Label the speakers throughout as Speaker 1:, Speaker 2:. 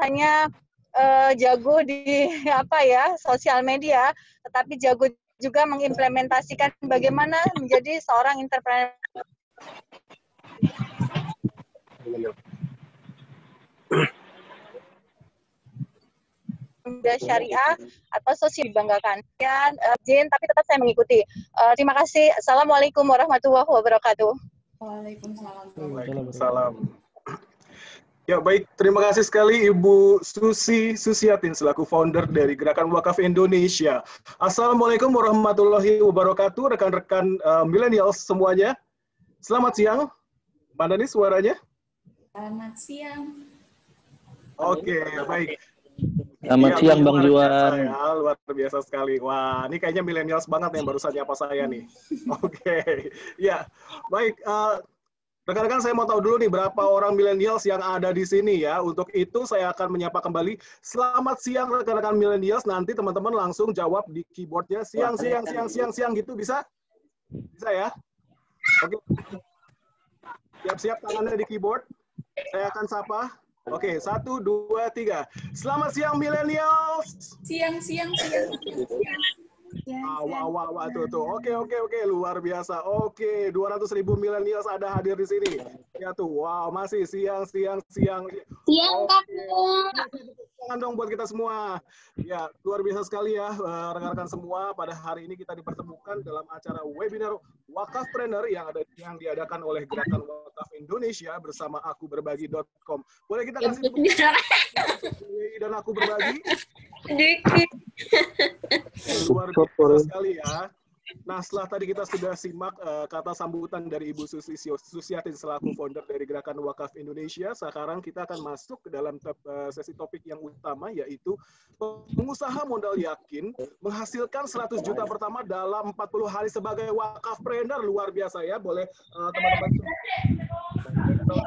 Speaker 1: hanya jago di sosial media, tetapi jago juga mengimplementasikan bagaimana menjadi seorang entrepreneur syariah atau sosial dibanggakan. Izin, tapi tetap saya mengikuti. Terima kasih. Assalamualaikum warahmatullahi wabarakatuh.
Speaker 2: Waalaikumsalam. Ya baik, terima kasih sekali Ibu Susi Susiatin selaku founder dari Gerakan Wakaf Indonesia. Assalamualaikum warahmatullahi wabarakatuh, rekan-rekan millennials semuanya. Selamat siang. Mana nih suaranya?
Speaker 3: Selamat siang.
Speaker 2: Oke, baik.
Speaker 4: Selamat siang Bang Juan.
Speaker 2: Ya, luar biasa sekali. Wah, ini kayaknya millennials banget yang barusan nyapa saya nih. Oke, ya, baik. Rekan-rekan, saya mau tahu dulu nih berapa orang millennials yang ada di sini ya. Untuk itu saya akan menyapa kembali. Selamat siang rekan-rekan millennials. Nanti teman-teman langsung jawab di keyboardnya siang gitu, bisa? Bisa ya? Oke. Siap-siap tangannya di keyboard. Saya akan sapa. Oke, 1, 2, 3. Selamat siang millennials.
Speaker 3: Siang.
Speaker 2: Wah, tuh. Oke, luar biasa. Oke, 200.000 millennials ada hadir di sini. Ya tuh, wow, masih siang.
Speaker 5: Siang, Kak.
Speaker 2: Tangan dong buat kita semua. Ya, luar biasa sekali ya rekan-rekan semua. Pada hari ini kita dipertemukan dalam acara webinar Wakafpreneur yang diadakan oleh Gerakan Wakaf Indonesia bersama akuberbagi.com. Boleh kita kasih dan Aku Berbagi? Luar biasa sekali ya. Nah, setelah tadi kita sudah simak kata sambutan dari Ibu Susi Susiatin selaku founder dari Gerakan Wakaf Indonesia, sekarang kita akan masuk ke dalam sesi topik yang utama, yaitu pengusaha modal yakin menghasilkan 100 juta pertama dalam 40 hari sebagai wakafpreneur. Luar biasa ya. Boleh teman-teman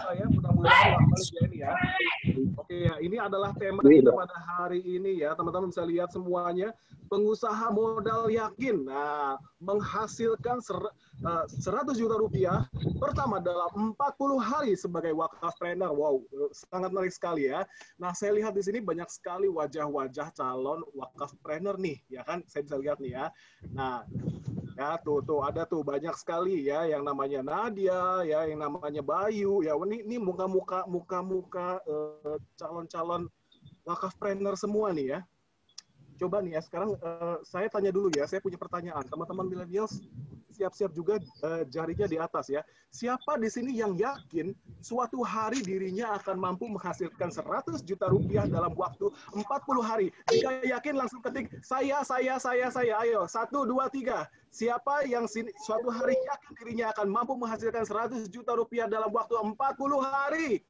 Speaker 2: saya mudah-mudahan ini ya. Oke ya, ini adalah tema kita pada hari ini ya. Teman-teman bisa lihat semuanya. Pengusaha modal yakin. Nah, menghasilkan 100 juta rupiah pertama dalam 40 hari sebagai wakafpreneur. Wow, sangat menarik sekali ya. Nah, saya lihat di sini banyak sekali wajah-wajah calon wakafpreneur nih, ya kan? Saya bisa lihat nih ya. Nah, ya tuh ada tuh banyak sekali ya yang namanya Nadia, ya yang namanya Bayu, ya ini muka-muka calon-calon wakafpreneur semua nih ya. Coba nih ya, sekarang saya tanya dulu ya, saya punya pertanyaan. Teman-teman millennials, siap-siap juga jarinya di atas ya. Siapa di sini yang yakin suatu hari dirinya akan mampu menghasilkan 100 juta rupiah dalam waktu 40 hari? Jika yakin langsung ketik saya. Ayo, 1, 2, 3. Siapa yang suatu hari yakin dirinya akan mampu menghasilkan 100 juta rupiah dalam waktu 40 hari?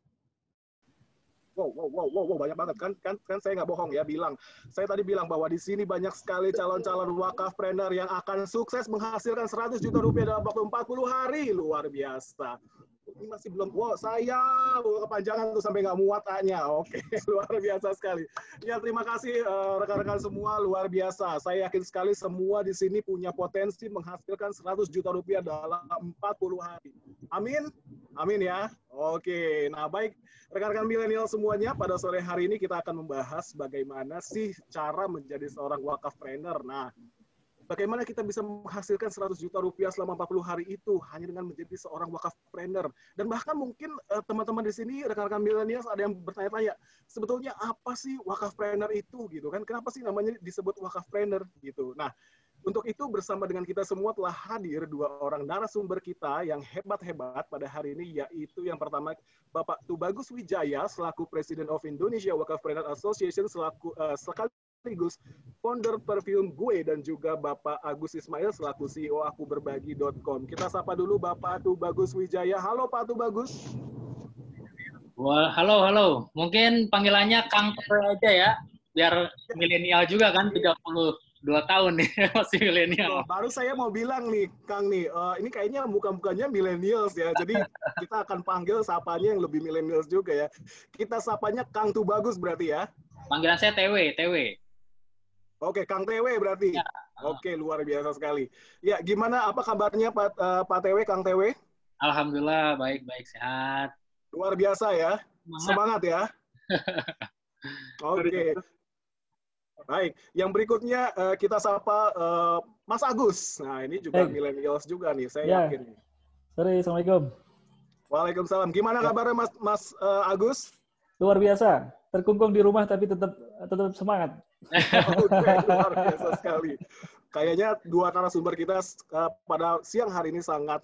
Speaker 2: Wow, banyak banget kan saya nggak bohong ya saya tadi bilang bahwa di sini banyak sekali calon-calon wakafpreneur yang akan sukses menghasilkan 100 juta rupiah dalam waktu 40 hari. Luar biasa. Ini masih belum, saya kepanjangan tuh sampai nggak muat A-nya. Oke, luar biasa sekali. Ya, terima kasih rekan-rekan semua, luar biasa. Saya yakin sekali semua di sini punya potensi menghasilkan 100 juta rupiah dalam 40 hari. Amin? Amin ya. Oke, nah baik. Rekan-rekan milenial semuanya, pada sore hari ini kita akan membahas bagaimana sih cara menjadi seorang wakafpreneur. Nah, bagaimana kita bisa menghasilkan 100 juta rupiah selama 40 hari itu hanya dengan menjadi seorang wakafpreneur. Dan bahkan mungkin teman-teman di sini, rekan-rekan milenial ada yang bertanya-tanya, sebetulnya apa sih wakafpreneur itu gitu kan? Kenapa sih namanya disebut wakafpreneur gitu? Nah, untuk itu bersama dengan kita semua telah hadir 2 orang narasumber kita yang hebat-hebat pada hari ini, yaitu yang pertama Bapak Tubagus Wijaya selaku President of Indonesia Wakafpreneur Association sekaligus founder Perfume Gue, dan juga Bapak Agus Ismail selaku CEO akuberbagi.com. Kita sapa dulu Bapak Tubagus Wijaya. Halo Pak Tubagus.
Speaker 6: Wah, halo. Mungkin panggilannya Kang aja ya, biar milenial juga kan, 32 tahun nih, masih milenial.
Speaker 2: Baru saya mau bilang nih, Kang nih, ini kayaknya muka-mukanya millennials ya, jadi kita akan panggil sapanya yang lebih millennials juga ya. Kita sapanya Kang Tubagus berarti ya?
Speaker 6: Panggilan saya TW.
Speaker 2: Oke, Kang TW berarti? Ya. Oke, luar biasa sekali. Ya, gimana, apa kabarnya Pak TW, Kang TW?
Speaker 6: Alhamdulillah, baik, sehat.
Speaker 2: Luar biasa ya, semangat ya. Oke. Baik, yang berikutnya kita sapa Mas Agus. Nah, ini juga millennials juga nih, saya yakin.
Speaker 7: Sorry, Assalamualaikum.
Speaker 2: Waalaikumsalam. Gimana kabarnya Mas Agus?
Speaker 7: Luar biasa. Terkungkung di rumah tapi tetap semangat.
Speaker 2: Oke, luar biasa sekali. Kayaknya dua narasumber kita pada siang hari ini sangat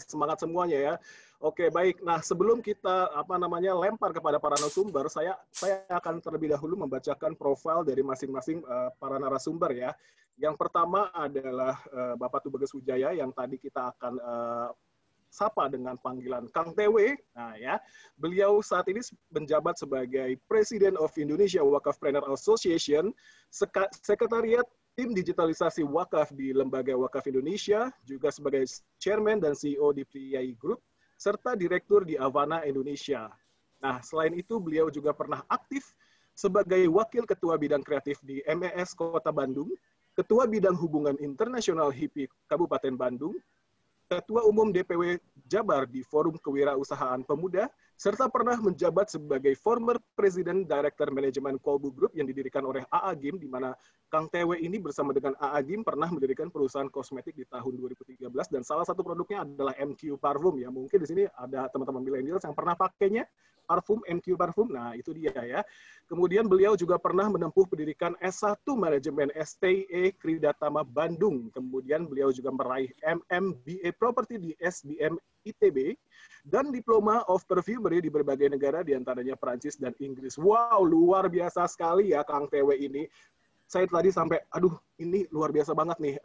Speaker 2: semangat semuanya ya. Oke, baik. Nah, sebelum kita lempar kepada para narasumber, saya akan terlebih dahulu membacakan profil dari masing-masing para narasumber ya. Yang pertama adalah Bapak Tubagus Wijaya yang tadi kita akan sapa dengan panggilan Kang TW. Nah, ya. Beliau saat ini menjabat sebagai President of Indonesia Wakafpreneur Association, Sekretariat Tim Digitalisasi Wakaf di Lembaga Wakaf Indonesia, juga sebagai Chairman dan CEO di Priai Group, serta Direktur di Avana Indonesia. Nah, selain itu beliau juga pernah aktif sebagai Wakil Ketua Bidang Kreatif di MES Kota Bandung, Ketua Bidang Hubungan Internasional HIPI Kabupaten Bandung, Ketua Umum DPW Jabar di Forum Kewirausahaan Pemuda, serta pernah menjabat sebagai former President Director Manajemen Kolbu Group yang didirikan oleh AA Gim, di mana Kang TW ini bersama dengan AA Gim pernah mendirikan perusahaan kosmetik di tahun 2013, dan salah satu produknya adalah MQ Parfum. Ya, mungkin di sini ada teman-teman milenial yang pernah pakainya, parfum, MQ Parfum. Nah, itu dia ya. Kemudian beliau juga pernah menempuh pendidikan S1 Manajemen STE Kridatama Bandung. Kemudian beliau juga meraih MMBA Property di SBM ITB, dan Diploma of Perfumery di berbagai negara, diantaranya Perancis dan Inggris. Wow, luar biasa sekali ya Kang TW ini. Saya tadi sampai, aduh, ini luar biasa banget nih,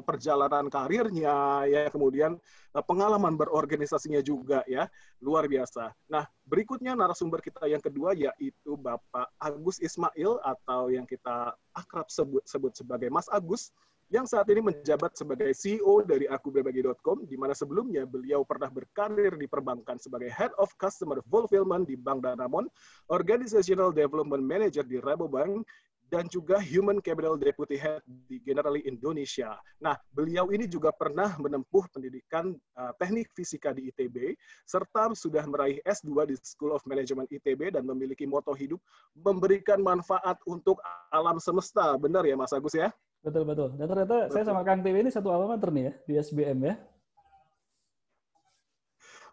Speaker 2: perjalanan karirnya, ya, kemudian pengalaman berorganisasinya juga, ya, luar biasa. Nah, berikutnya narasumber kita yang kedua, yaitu Bapak Agus Ismail, atau yang kita akrab sebut sebagai Mas Agus, yang saat ini menjabat sebagai CEO dari akuberbagi.com, di mana sebelumnya beliau pernah berkarir di perbankan sebagai Head of Customer Fulfillment di Bank Danamon, Organizational Development Manager di Rabobank, dan juga Human Capital Deputy Head di Generali Indonesia. Nah, beliau ini juga pernah menempuh pendidikan teknik fisika di ITB, serta sudah meraih S2 di School of Management ITB, dan memiliki moto hidup memberikan manfaat untuk alam semesta. Benar ya, Mas Agus ya?
Speaker 7: Betul. Dan ternyata saya sama Kang TW ini satu alma mater nih ya, di SBM ya.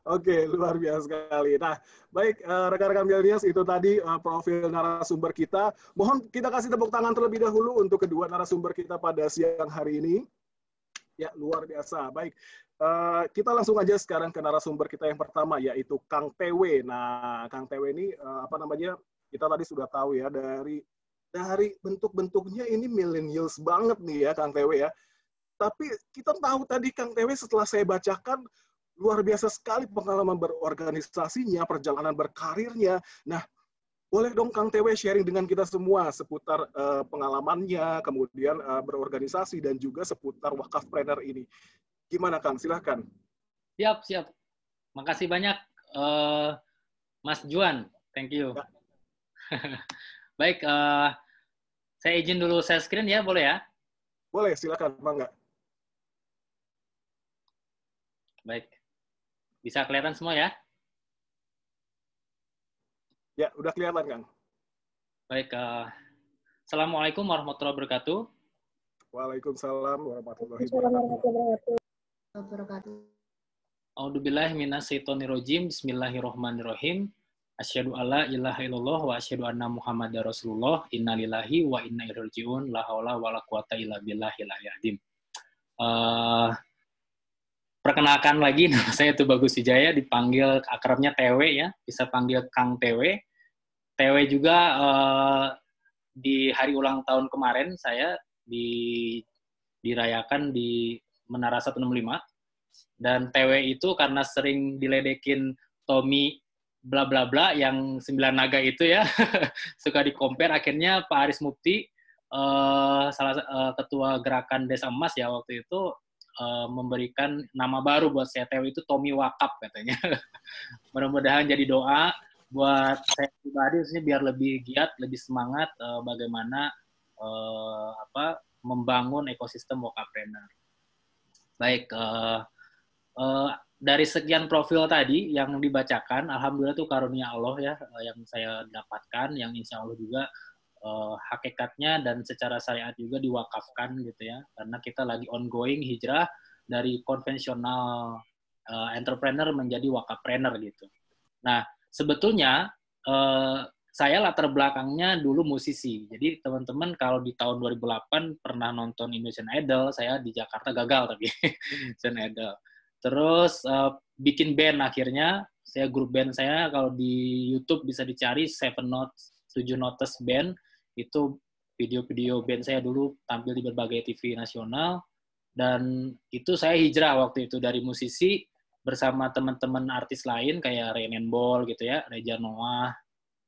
Speaker 2: Oke, luar biasa sekali. Nah, baik rekan-rekan milenials, itu tadi profil narasumber kita. Mohon kita kasih tepuk tangan terlebih dahulu untuk kedua narasumber kita pada siang hari ini. Ya, luar biasa. Baik, kita langsung aja sekarang ke narasumber kita yang pertama, yaitu Kang TW. Nah, Kang TW ini kita tadi sudah tahu ya, dari bentuk-bentuknya ini millennials banget nih ya Kang TW ya. Tapi kita tahu tadi Kang TW setelah saya bacakan, luar biasa sekali pengalaman berorganisasinya, perjalanan berkarirnya. Nah, boleh dong Kang TW sharing dengan kita semua seputar pengalamannya, kemudian berorganisasi, dan juga seputar Wakafpreneur ini. Gimana Kang? Silahkan.
Speaker 6: Siap. Makasih banyak, Mas Juan. Thank you. Ya. Baik, saya izin dulu share screen ya, boleh ya?
Speaker 2: Boleh, silakan, Bangga.
Speaker 6: Baik. Bisa kelihatan semua ya?
Speaker 2: Ya, udah kelihatan, Kang.
Speaker 6: Baik. Assalamualaikum warahmatullahi wabarakatuh.
Speaker 2: Waalaikumsalam warahmatullahi
Speaker 3: wabarakatuh.
Speaker 6: A'udzubillahi minasyaitonirrajim. Bismillahirrahmanirrahim. Asyhadu alla ilaha illallah wa asyhadu anna Muhammadar Rasulullah. Innalillahi wa inna ilaihi raji'un. La haula wala quwata illa billahil aliyyil azim. Perkenalkan lagi, nama saya Tubagus Wijaya, dipanggil akrabnya TW ya, bisa panggil Kang TW. TW juga di hari ulang tahun kemarin saya dirayakan di Menara 165, dan TW itu karena sering diledekin Tommy bla bla bla yang 9 naga itu ya, suka di-compare, akhirnya Pak Aris Mufti, ketua gerakan Desa Emas ya waktu itu, memberikan nama baru buat saya, TW itu Tommy Wakaf katanya. Mudah-mudahan jadi doa buat saya pribadi, khususnya biar lebih giat, lebih semangat bagaimana membangun ekosistem Wakafpreneur. Baik, dari sekian profil tadi yang dibacakan, alhamdulillah itu karunia Allah ya yang saya dapatkan, yang insya Allah juga hakikatnya dan secara syariat juga diwakafkan gitu ya, karena kita lagi ongoing hijrah dari konvensional entrepreneur menjadi wakafpreneur gitu. Nah, sebetulnya saya latar belakangnya dulu musisi. Jadi teman-teman kalau di tahun 2008 pernah nonton Indonesian Idol, saya di Jakarta gagal tapi Indonesian Idol. Terus bikin band akhirnya, saya grup band saya kalau di YouTube bisa dicari 7 Notes Band, itu video-video band saya dulu tampil di berbagai TV nasional, dan itu saya hijrah waktu itu dari musisi bersama teman-teman artis lain kayak Renen Bol gitu ya, Reja Noah,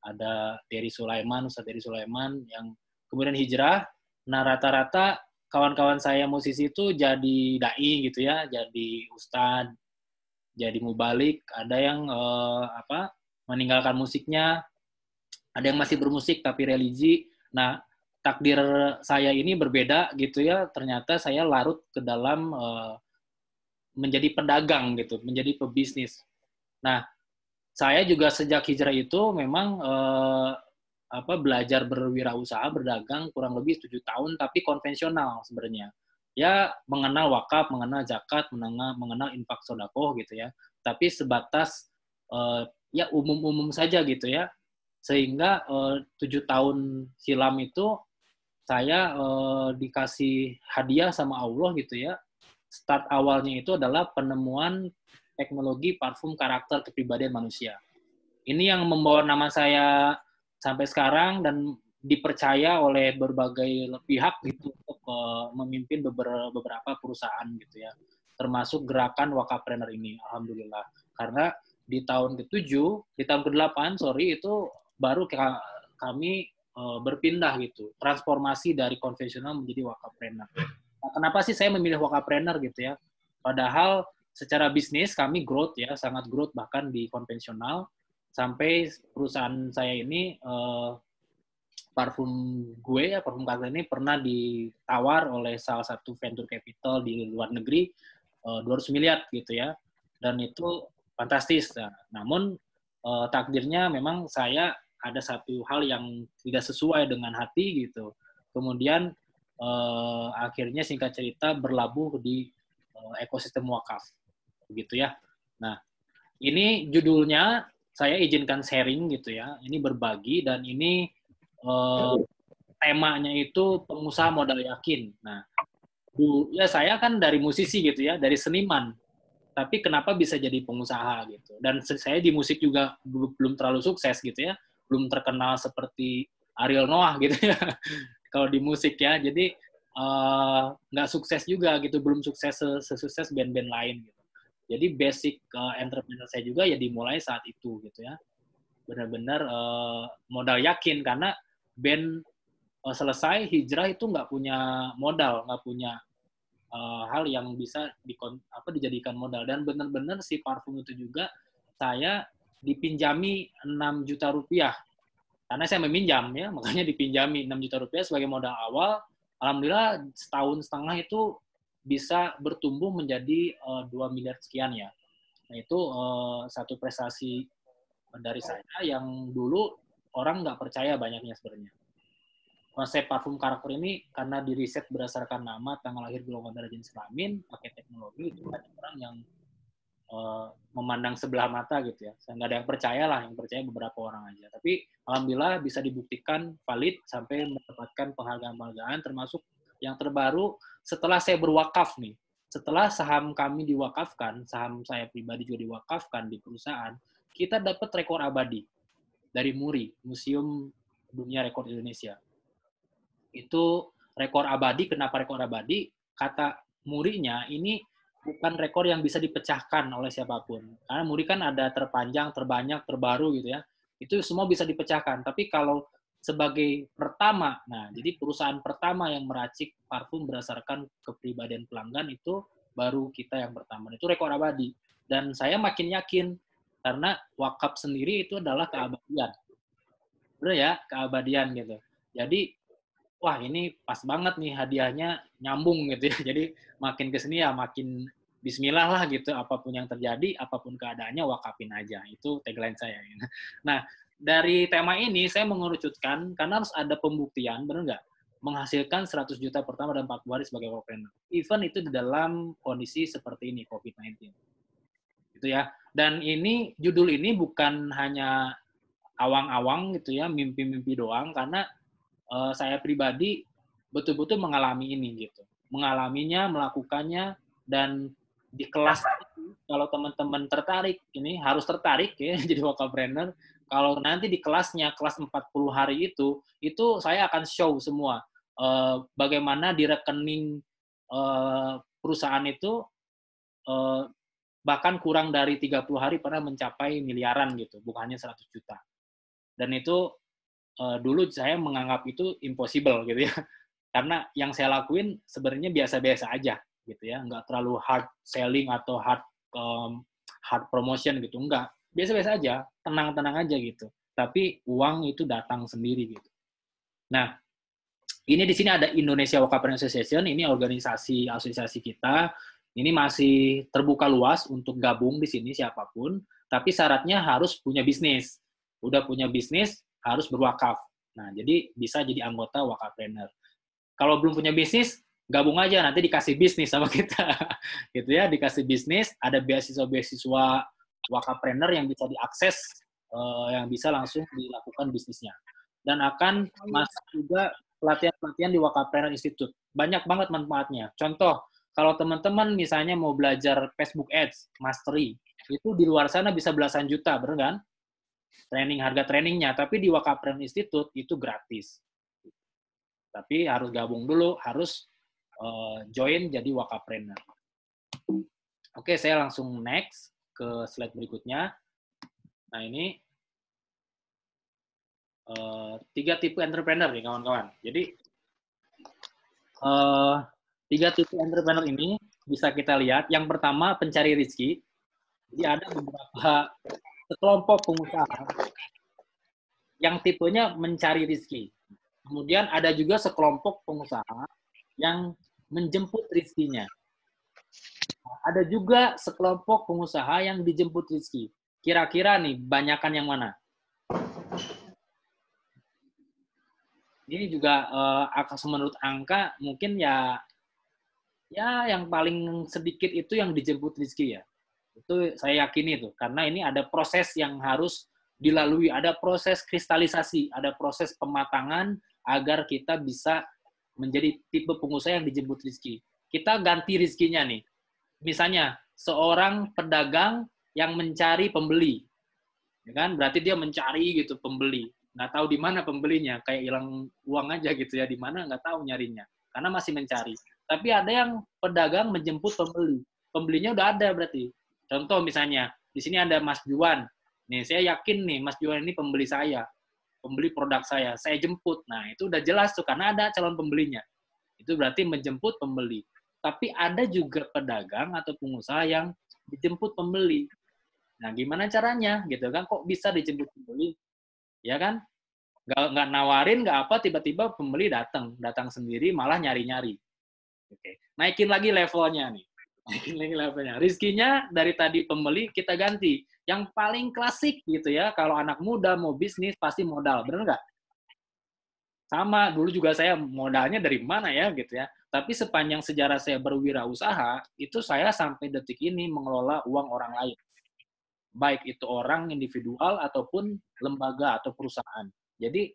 Speaker 6: ada Dery Sulaiman, Ustadz Dery Sulaiman yang kemudian hijrah. Nah, rata-rata kawan-kawan saya musisi itu jadi dai gitu ya, jadi ustadz, jadi mubalik, ada yang meninggalkan musiknya, ada yang masih bermusik tapi religi. Nah, takdir saya ini berbeda gitu ya, ternyata saya larut ke dalam menjadi pedagang gitu, menjadi pebisnis. Nah, saya juga sejak hijrah itu memang belajar berwirausaha, berdagang kurang lebih 7 tahun, tapi konvensional sebenarnya. Ya, mengenal wakaf, mengenal zakat, mengenal infak sedekah gitu ya. Tapi sebatas ya umum-umum saja gitu ya. Sehingga 7 tahun silam itu saya dikasih hadiah sama Allah gitu ya. Start awalnya itu adalah penemuan teknologi parfum karakter kepribadian manusia. Ini yang membawa nama saya sampai sekarang dan dipercaya oleh berbagai pihak gitu untuk memimpin beberapa perusahaan gitu ya. Termasuk gerakan wakafpreneur ini, alhamdulillah. Karena di tahun ke-7, di tahun ke-8, itu baru kami berpindah gitu, transformasi dari konvensional menjadi wakafpreneur. Nah, kenapa sih saya memilih wakafpreneur gitu ya? Padahal secara bisnis kami growth ya, sangat growth bahkan di konvensional, sampai perusahaan saya ini parfum karakter ini pernah ditawar oleh salah satu venture capital di luar negeri 200 miliar gitu ya, dan itu fantastis. Nah, namun takdirnya memang saya ada satu hal yang tidak sesuai dengan hati gitu. Kemudian akhirnya singkat cerita berlabuh di ekosistem wakaf, begitu ya. Nah, ini judulnya saya izinkan sharing gitu ya. Ini berbagi dan ini temanya itu pengusaha modal yakin. Nah, ya saya kan dari musisi gitu ya, dari seniman. Tapi kenapa bisa jadi pengusaha gitu? Dan saya di musik juga belum terlalu sukses gitu ya, belum terkenal seperti Ariel Noah gitu ya. Kalau di musik ya, jadi nggak sukses juga gitu, belum sukses sesukses band-band lain gitu. Jadi basic entrepreneur saya juga ya dimulai saat itu gitu ya, benar-benar modal yakin karena band selesai hijrah itu nggak punya modal, nggak punya hal yang bisa dijadikan modal, dan benar-benar si parfum itu juga saya dipinjami 6 juta rupiah karena saya meminjam ya, makanya dipinjami 6 juta rupiah sebagai modal awal. Alhamdulillah setahun setengah itu bisa bertumbuh menjadi 2 miliar sekian ya. Nah itu satu prestasi dari saya yang dulu orang nggak percaya banyaknya sebenarnya. Konsep parfum karakter ini karena diriset berdasarkan nama, tanggal lahir, golongan darah, jenis kelamin, pakai teknologi, itu banyak orang yang memandang sebelah mata gitu ya. Saya nggak ada yang percaya lah, yang percaya beberapa orang aja. Tapi alhamdulillah bisa dibuktikan valid sampai mendapatkan penghargaan-penghargaan, termasuk yang terbaru setelah saya berwakaf nih. Setelah saham kami diwakafkan, saham saya pribadi juga diwakafkan di perusahaan, kita dapat rekor abadi dari MURI, Museum Dunia Rekor Indonesia. Itu rekor abadi. Kenapa rekor abadi? Kata MURI-nya ini bukan rekor yang bisa dipecahkan oleh siapapun. Karena MURI kan ada terpanjang, terbanyak, terbaru gitu ya. Itu semua bisa dipecahkan. Tapi kalau sebagai pertama, nah jadi perusahaan pertama yang meracik parfum berdasarkan kepribadian pelanggan itu baru kita yang pertama. Itu rekor abadi. Dan saya makin yakin karena wakaf sendiri itu adalah keabadian. Benar ya, keabadian gitu. Jadi wah ini pas banget nih hadiahnya, nyambung gitu ya. Jadi makin kesini ya makin Bismillah lah gitu, apapun yang terjadi, apapun keadaannya, wakafin aja. Itu tagline saya. Nah, dari tema ini saya mengerucutkan, karena harus ada pembuktian, benar nggak? Menghasilkan 100 juta pertama dalam 40 hari sebagai wakafpreneur. Even itu di dalam kondisi seperti ini, COVID-19. Gitu ya. Dan ini, judul ini bukan hanya awang-awang gitu ya, mimpi-mimpi doang, karena saya pribadi betul-betul mengalami ini gitu. Mengalaminya, melakukannya, dan di kelas itu, kalau teman-teman tertarik, ini harus tertarik ya jadi wakafpreneur. Kalau nanti di kelasnya, kelas 40 hari itu saya akan show semua bagaimana di rekening perusahaan itu bahkan kurang dari 30 hari pernah mencapai miliaran gitu, bukan hanya 100 juta. Dan itu dulu saya menganggap itu impossible gitu ya. Karena yang saya lakuin sebenarnya biasa-biasa aja gitu ya, nggak terlalu hard selling atau hard promotion gitu, enggak. Biasa-biasa aja, tenang-tenang aja gitu. Tapi uang itu datang sendiri gitu. Nah, ini di sini ada Indonesia Wakafpreneur Association, ini asosiasi kita. Ini masih terbuka luas untuk gabung di sini siapapun, tapi syaratnya harus punya bisnis. Udah punya bisnis, harus berwakaf. Nah, jadi bisa jadi anggota wakafpreneur. Kalau belum punya bisnis, gabung aja, nanti dikasih bisnis sama kita. Gitu ya, dikasih bisnis, ada beasiswa-beasiswa wakafpreneur yang bisa diakses, yang bisa langsung dilakukan bisnisnya. Dan akan masuk juga pelatihan-pelatihan di Wakafpreneur Institute. Banyak banget manfaatnya. Contoh, kalau teman-teman misalnya mau belajar Facebook Ads, Mastery, itu di luar sana bisa belasan juta, bener kan? Harga trainingnya, tapi di Wakafpreneur Institute itu gratis. Tapi harus gabung dulu, harus join jadi wakafpreneur. Oke, saya langsung next ke slide berikutnya. Nah, ini 3 tipe entrepreneur nih, kawan-kawan. Jadi, 3 tipe entrepreneur ini bisa kita lihat. Yang pertama, pencari rezeki. Jadi ada beberapa sekelompok pengusaha yang tipenya mencari rezeki. Kemudian ada juga sekelompok pengusaha yang menjemput rezekinya. Ada juga sekelompok pengusaha yang dijemput rezeki. Kira-kira nih, banyakan yang mana? Ini juga menurut angka mungkin ya yang paling sedikit itu yang dijemput rezeki ya. Itu saya yakini itu, karena ini ada proses yang harus dilalui, ada proses kristalisasi, ada proses pematangan agar kita bisa menjadi tipe pengusaha yang dijemput rezeki. Kita ganti rezekinya nih. Misalnya, seorang pedagang yang mencari pembeli. Ya kan? Berarti dia mencari gitu pembeli. Nggak tahu di mana pembelinya, kayak hilang uang aja gitu ya, di mana nggak tahu nyarinya. Karena masih mencari. Tapi ada yang pedagang menjemput pembeli. Pembelinya udah ada berarti. Contoh misalnya, di sini ada Mas Juan. Nih, saya yakin nih Mas Juan ini pembeli saya. Pembeli produk saya jemput. Nah, itu udah jelas tuh, karena ada calon pembelinya. Itu berarti menjemput pembeli. Tapi ada juga pedagang atau pengusaha yang dijemput pembeli. Nah, gimana caranya? Gitu kan, kok bisa dijemput pembeli? Ya kan? Nggak nawarin, nggak apa, tiba-tiba pembeli datang sendiri, malah nyari-nyari. Oke. Naikin lagi levelnya nih. Naikin lagi levelnya. Rizkinya dari tadi pembeli kita ganti. Yang paling klasik gitu ya, kalau anak muda mau bisnis pasti modal, bener nggak? Sama, dulu juga saya modalnya dari mana ya gitu ya. Tapi sepanjang sejarah saya berwirausaha, itu saya sampai detik ini mengelola uang orang lain. Baik itu orang individual ataupun lembaga atau perusahaan. Jadi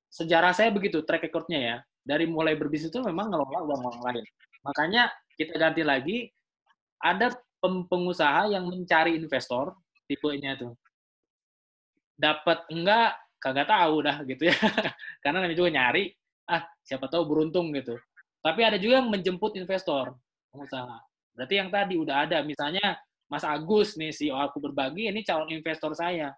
Speaker 6: sejarah saya begitu, track record-nya ya. Dari mulai berbisnis itu memang ngelola uang orang lain. Makanya kita ganti lagi, ada pengusaha yang mencari investor, tipenya tuh. Dapat enggak, kagak tahu dah gitu ya. Karena namanya juga nyari, siapa tahu beruntung gitu. Tapi ada juga yang menjemput investor, pengusaha. Berarti yang tadi udah ada, misalnya Mas Agus nih, CEO Aku Berbagi, ini calon investor saya.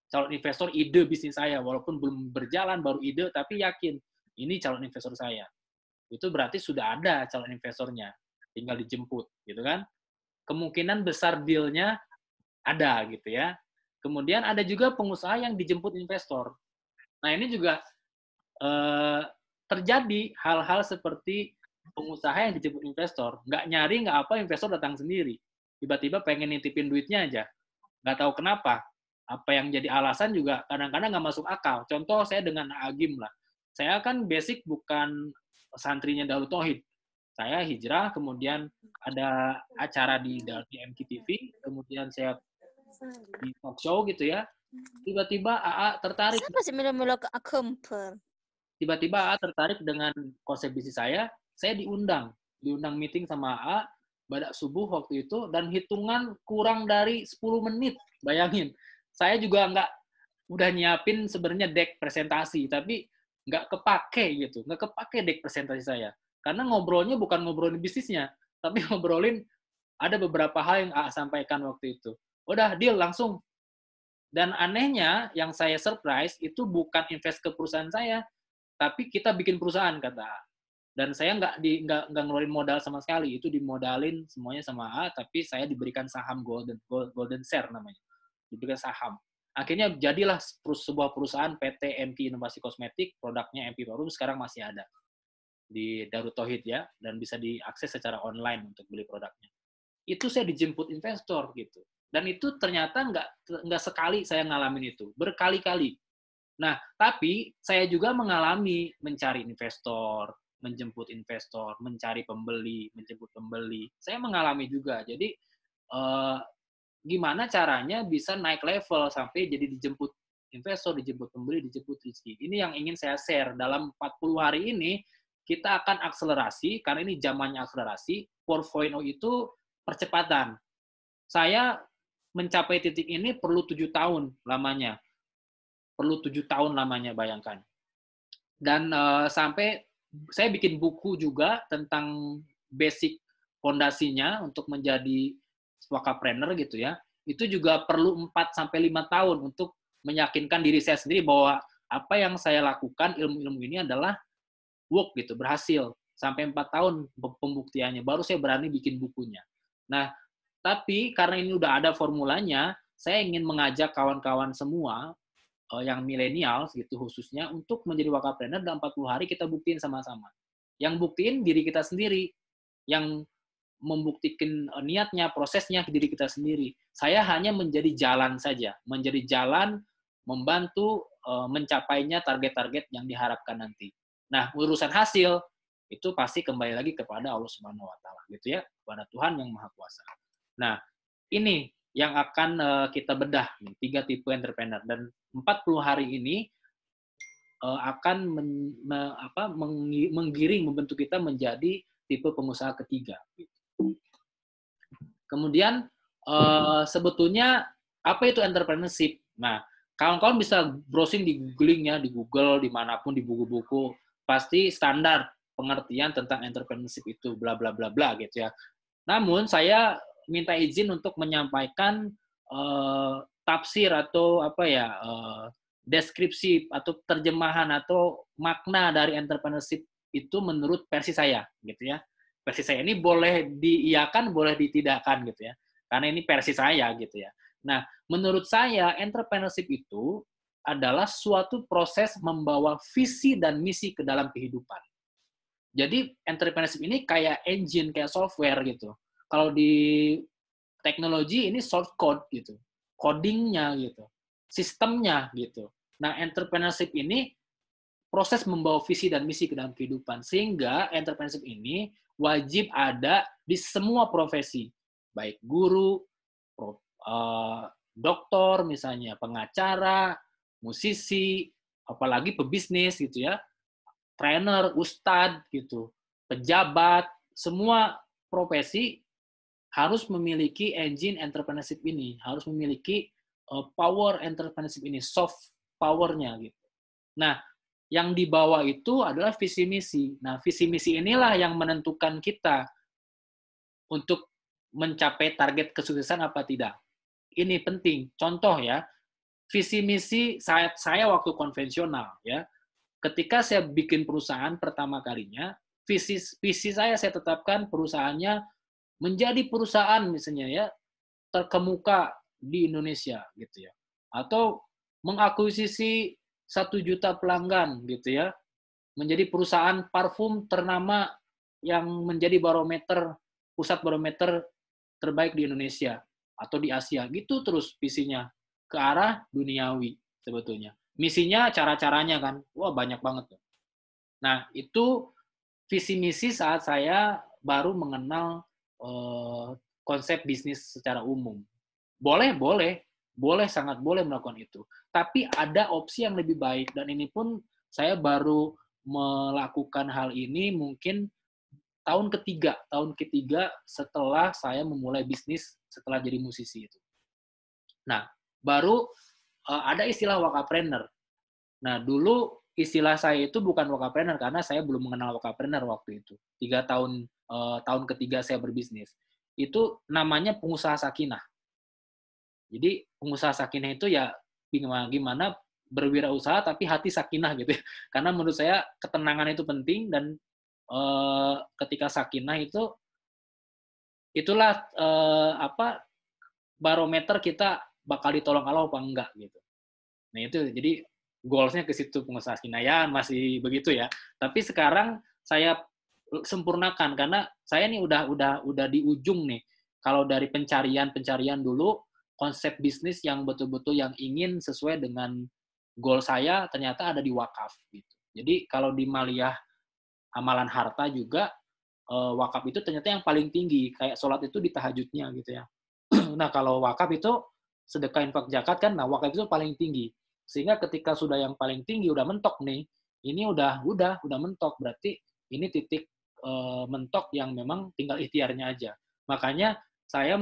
Speaker 6: Calon investor ide bisnis saya, walaupun belum berjalan, baru ide, tapi yakin, ini calon investor saya. Itu berarti sudah ada calon investornya, tinggal dijemput, gitu kan. Kemungkinan besar deal-nya ada, gitu ya. Kemudian ada juga pengusaha yang dijemput investor. Nah, ini juga terjadi hal-hal seperti pengusaha yang dijemput investor. Nggak nyari, nggak apa, investor datang sendiri. Tiba-tiba pengen nitipin duitnya aja. Nggak tahu kenapa. Apa yang jadi alasan juga kadang-kadang nggak masuk akal. Contoh saya dengan Agim lah. Saya kan basic bukan santrinya Darut Tauhid. Saya hijrah, kemudian ada acara di MKTV, kemudian saya di talk show gitu ya. Tiba-tiba AA tertarik.
Speaker 5: Siapa sih milo-milo ke akemper?
Speaker 6: Tiba-tiba AA tertarik dengan konsep bisnis saya diundang meeting sama AA pada subuh waktu itu, dan hitungan kurang dari 10 menit. Bayangin, saya juga udah nyiapin sebenarnya deck presentasi, tapi nggak kepake deck presentasi saya. Karena ngobrolnya bukan ngobrolin bisnisnya, tapi ngobrolin ada beberapa hal yang AA sampaikan waktu itu. Udah, deal langsung. Dan anehnya, yang saya surprise, itu bukan invest ke perusahaan saya, tapi kita bikin perusahaan, kata AA. Dan saya nggak ngeluarin modal sama sekali, itu dimodalin semuanya sama AA, tapi saya diberikan saham golden share namanya, diberikan saham. Akhirnya jadilah sebuah perusahaan PT MP Inovasi Kosmetik, produknya MP Forum sekarang masih ada di Darut Tauhid ya, dan bisa diakses secara online untuk beli produknya. Itu saya dijemput investor gitu. Dan itu ternyata nggak sekali saya ngalamin itu, berkali-kali. Nah, tapi saya juga mengalami mencari investor, menjemput investor, mencari pembeli, menjemput pembeli. Saya mengalami juga. Jadi, gimana caranya bisa naik level sampai jadi dijemput investor, dijemput pembeli, dijemput rezeki. Ini yang ingin saya share. Dalam 40 hari ini, kita akan akselerasi, karena ini zamannya akselerasi. 4.0 itu percepatan. Saya mencapai titik ini perlu 7 tahun lamanya. Perlu 7 tahun lamanya, bayangkan. Dan sampai saya bikin buku juga tentang basic fondasinya untuk menjadi wakapreneur gitu ya. Itu juga perlu 4-5 tahun untuk meyakinkan diri saya sendiri bahwa apa yang saya lakukan, ilmu-ilmu ini adalah work gitu, berhasil. Sampai 4 tahun pembuktiannya, baru saya berani bikin bukunya. Nah, tapi karena ini udah ada formulanya, saya ingin mengajak kawan-kawan semua yang milenial gitu khususnya untuk menjadi wakapreneur dalam 40 hari kita buktiin sama-sama. Yang buktiin diri kita sendiri, yang membuktikan niatnya, prosesnya ke diri kita sendiri. Saya hanya menjadi jalan saja, menjadi jalan membantu mencapainya target-target yang diharapkan nanti. Nah, urusan hasil itu pasti kembali lagi kepada Allah Subhanahu wa taala gitu ya, kepada Tuhan yang Maha Kuasa. Nah, ini yang akan kita bedah nih, 3 tipe entrepreneur, dan 40 hari ini akan menggiring, membentuk kita menjadi tipe pengusaha ketiga. Kemudian sebetulnya apa itu entrepreneurship? Nah, kawan-kawan bisa browsing di googling-nya, di Google, dimanapun, di buku-buku, pasti standar pengertian tentang entrepreneurship itu, bla bla bla bla gitu ya. Namun saya minta izin untuk menyampaikan tafsir atau deskripsi atau terjemahan atau makna dari entrepreneurship itu menurut versi saya gitu ya. Versi saya ini boleh diiyakan, boleh ditidakkan gitu ya. Karena ini versi saya gitu ya. Nah, menurut saya entrepreneurship itu adalah suatu proses membawa visi dan misi ke dalam kehidupan. Jadi entrepreneurship ini kayak engine, kayak software gitu. Kalau di teknologi ini source code gitu, codingnya gitu, sistemnya gitu. Nah, entrepreneurship ini proses membawa visi dan misi ke dalam kehidupan, sehingga entrepreneurship ini wajib ada di semua profesi, baik guru, dokter misalnya, pengacara, musisi, apalagi pebisnis gitu ya, trainer, ustadz gitu, pejabat, semua profesi harus memiliki engine entrepreneurship ini, harus memiliki power entrepreneurship ini, soft power-nya gitu. Nah, yang dibawa itu adalah visi misi. Nah, visi misi inilah yang menentukan kita untuk mencapai target kesuksesan apa tidak. Ini penting. Contoh ya, visi misi saya waktu konvensional ya. Ketika saya bikin perusahaan pertama kalinya, visi saya tetapkan perusahaannya menjadi perusahaan misalnya ya terkemuka di Indonesia gitu ya, atau mengakuisisi 1 juta pelanggan gitu ya, menjadi perusahaan parfum ternama yang menjadi pusat barometer terbaik di Indonesia atau di Asia. Gitu terus visinya ke arah duniawi sebetulnya. Misinya, cara-caranya kan, wah banyak banget. Nah, itu visi misi saat saya baru mengenal konsep bisnis secara umum. Boleh, sangat boleh melakukan itu. Tapi ada opsi yang lebih baik, dan ini pun saya baru melakukan hal ini mungkin tahun ketiga setelah saya memulai bisnis setelah jadi musisi itu. Nah, baru ada istilah wakapreneur. Nah, dulu istilah saya itu bukan wakapreneur karena saya belum mengenal wakapreneur waktu itu. 3 tahun tahun ketiga saya berbisnis. Itu namanya pengusaha sakinah. Jadi pengusaha sakinah itu ya gimana berwirausaha tapi hati sakinah gitu ya. Karena menurut saya ketenangan itu penting, dan ketika sakinah itulah barometer kita bakal ditolong Allah apa enggak gitu. Nah itu jadi goalsnya ke situ pengusaha sakinah ya, masih begitu ya. Tapi sekarang saya sempurnakan karena saya nih udah di ujung nih. Kalau dari pencarian dulu, konsep bisnis yang betul-betul yang ingin sesuai dengan goal saya ternyata ada di wakaf gitu. Jadi kalau di Maliyah amalan harta juga wakaf itu ternyata yang paling tinggi, kayak sholat itu di tahajudnya gitu ya. Nah kalau wakaf itu sedekah infak zakat kan, nah wakaf itu paling tinggi. Sehingga ketika sudah yang paling tinggi udah mentok nih, ini udah mentok, berarti ini titik mentok yang memang tinggal ikhtiarnya aja. Makanya saya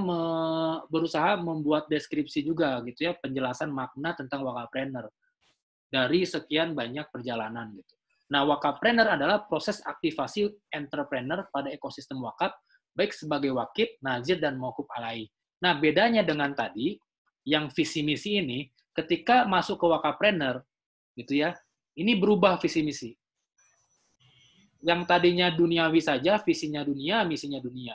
Speaker 6: berusaha membuat deskripsi juga gitu ya, penjelasan makna tentang wakapreneur dari sekian banyak perjalanan gitu. Nah, wakapreneur adalah proses aktivasi entrepreneur pada ekosistem wakaf, baik sebagai wakif, nazir, dan mauquf alaihi. Nah, bedanya dengan tadi, yang visi misi ini, ketika masuk ke wakapreneur, gitu ya, ini berubah visi misi. Yang tadinya duniawi saja, visinya dunia, misinya dunia.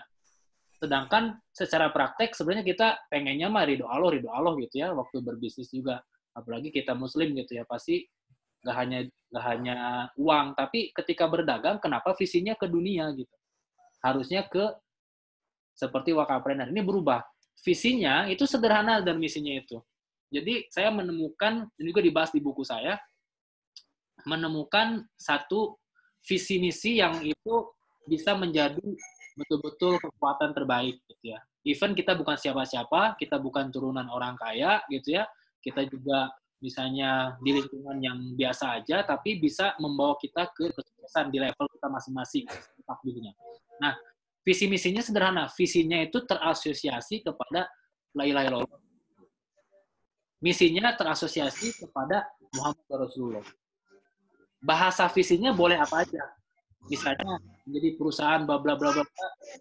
Speaker 6: Sedangkan secara praktek sebenarnya kita pengennya mah ridho Allah gitu ya, waktu berbisnis juga. Apalagi kita muslim gitu ya, pasti nggak hanya uang, tapi ketika berdagang kenapa visinya ke dunia gitu. Harusnya ke seperti wakapreneur. Ini berubah. Visinya itu sederhana dan misinya itu. Jadi saya menemukan, dan juga dibahas di buku saya, menemukan satu visi misi yang itu bisa menjadi betul-betul kekuatan terbaik gitu ya. Even kita bukan siapa-siapa, kita bukan turunan orang kaya gitu ya. Kita juga misalnya di lingkungan yang biasa aja, tapi bisa membawa kita ke kesuksesan di level kita masing-masing takdirnya. Nah, visi misinya sederhana. Visinya itu terasosiasi kepada la ilaha illallah. Misinya terasosiasi kepada Muhammad Rasulullah. Bahasa visinya boleh apa aja. Misalnya menjadi perusahaan bla bla bla bla,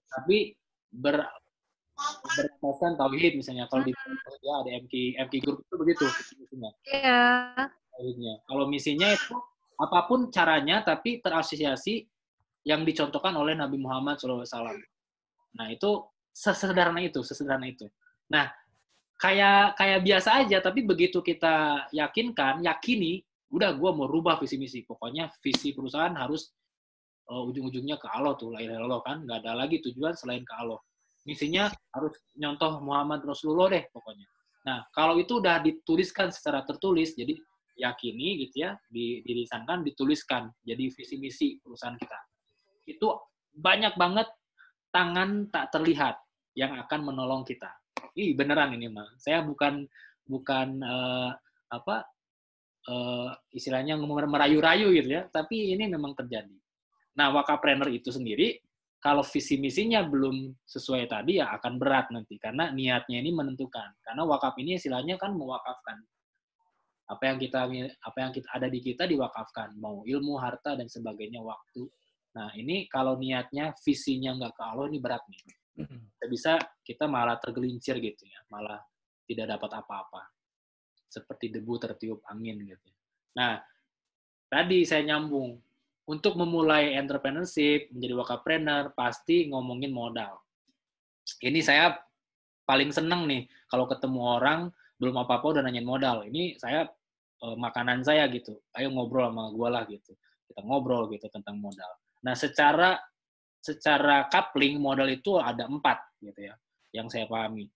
Speaker 6: tapi berasaskan tauhid misalnya. Kalau di ya ada MK Group itu begitu misinya.
Speaker 5: Iya.
Speaker 6: Tauhidnya. Kalau misinya itu apapun caranya tapi terasosiasi yang dicontohkan oleh Nabi Muhammad SAW. Nah, itu sesederhana itu. Nah, kayak biasa aja, tapi begitu kita yakini, udah gue mau rubah visi misi. Pokoknya visi perusahaan harus ujung-ujungnya ke Allah tuh, la ilaha illallah kan, nggak ada lagi tujuan selain ke Allah. Misinya harus nyontoh Muhammad Rasulullah deh pokoknya. Nah, kalau itu udah dituliskan secara tertulis, jadi yakini gitu ya, dilisankan, dituliskan, jadi visi misi perusahaan kita. Itu banyak banget tangan tak terlihat yang akan menolong kita. Ih, beneran ini mah. Saya bukan istilahnya merayu-rayu gitu ya, tapi ini memang terjadi. Nah, wakapreneur itu sendiri, kalau visi misinya belum sesuai tadi ya akan berat nanti, karena niatnya ini menentukan. Karena wakaf ini istilahnya kan mewakafkan. Apa yang ada di kita diwakafkan, mau ilmu, harta, dan sebagainya, waktu. Nah, ini kalau niatnya, visinya nggak ke Allah, ini berat nih. Bisa kita malah tergelincir gitu ya, malah tidak dapat apa-apa. Seperti debu tertiup angin gitu. Nah, tadi saya nyambung. Untuk memulai entrepreneurship, menjadi wakapreneur, pasti ngomongin modal. Ini saya paling seneng nih, kalau ketemu orang, belum apa-apa udah nanyain modal. Ini saya, makanan saya gitu. Ayo ngobrol sama gue lah gitu. Kita ngobrol gitu tentang modal. Nah, secara secara coupling modal itu ada 4 gitu ya, yang saya pahami.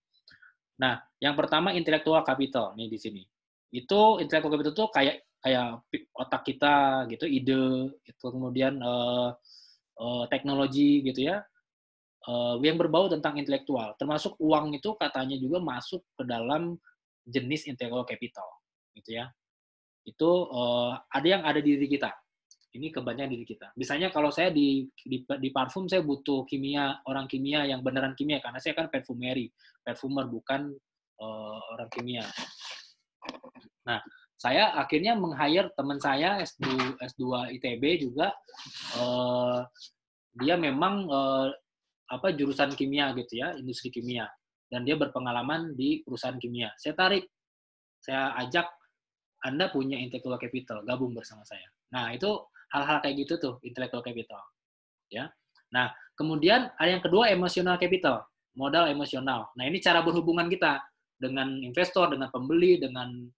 Speaker 6: Nah, yang pertama intellectual capital nih di sini. Itu intellectual capital itu kayak otak kita gitu, ide, itu kemudian teknologi gitu ya, yang berbau tentang intelektual. Termasuk uang itu katanya juga masuk ke dalam jenis intellectual capital gitu ya. Itu ada yang ada di diri kita. Ini kebanyakan diri kita. Misalnya kalau saya di parfum saya butuh orang kimia yang beneran kimia karena saya kan perfumer bukan orang kimia. Nah, saya akhirnya meng-hire teman saya S2 ITB juga dia memang jurusan kimia gitu ya, industri kimia dan dia berpengalaman di perusahaan kimia. Saya ajak Anda punya intellectual capital, gabung bersama saya. Nah, itu hal-hal kayak gitu tuh, intellectual capital. Ya. Nah, kemudian ada yang kedua, emotional capital, modal emosional. Nah, ini cara berhubungan kita dengan investor, dengan pembeli, dengan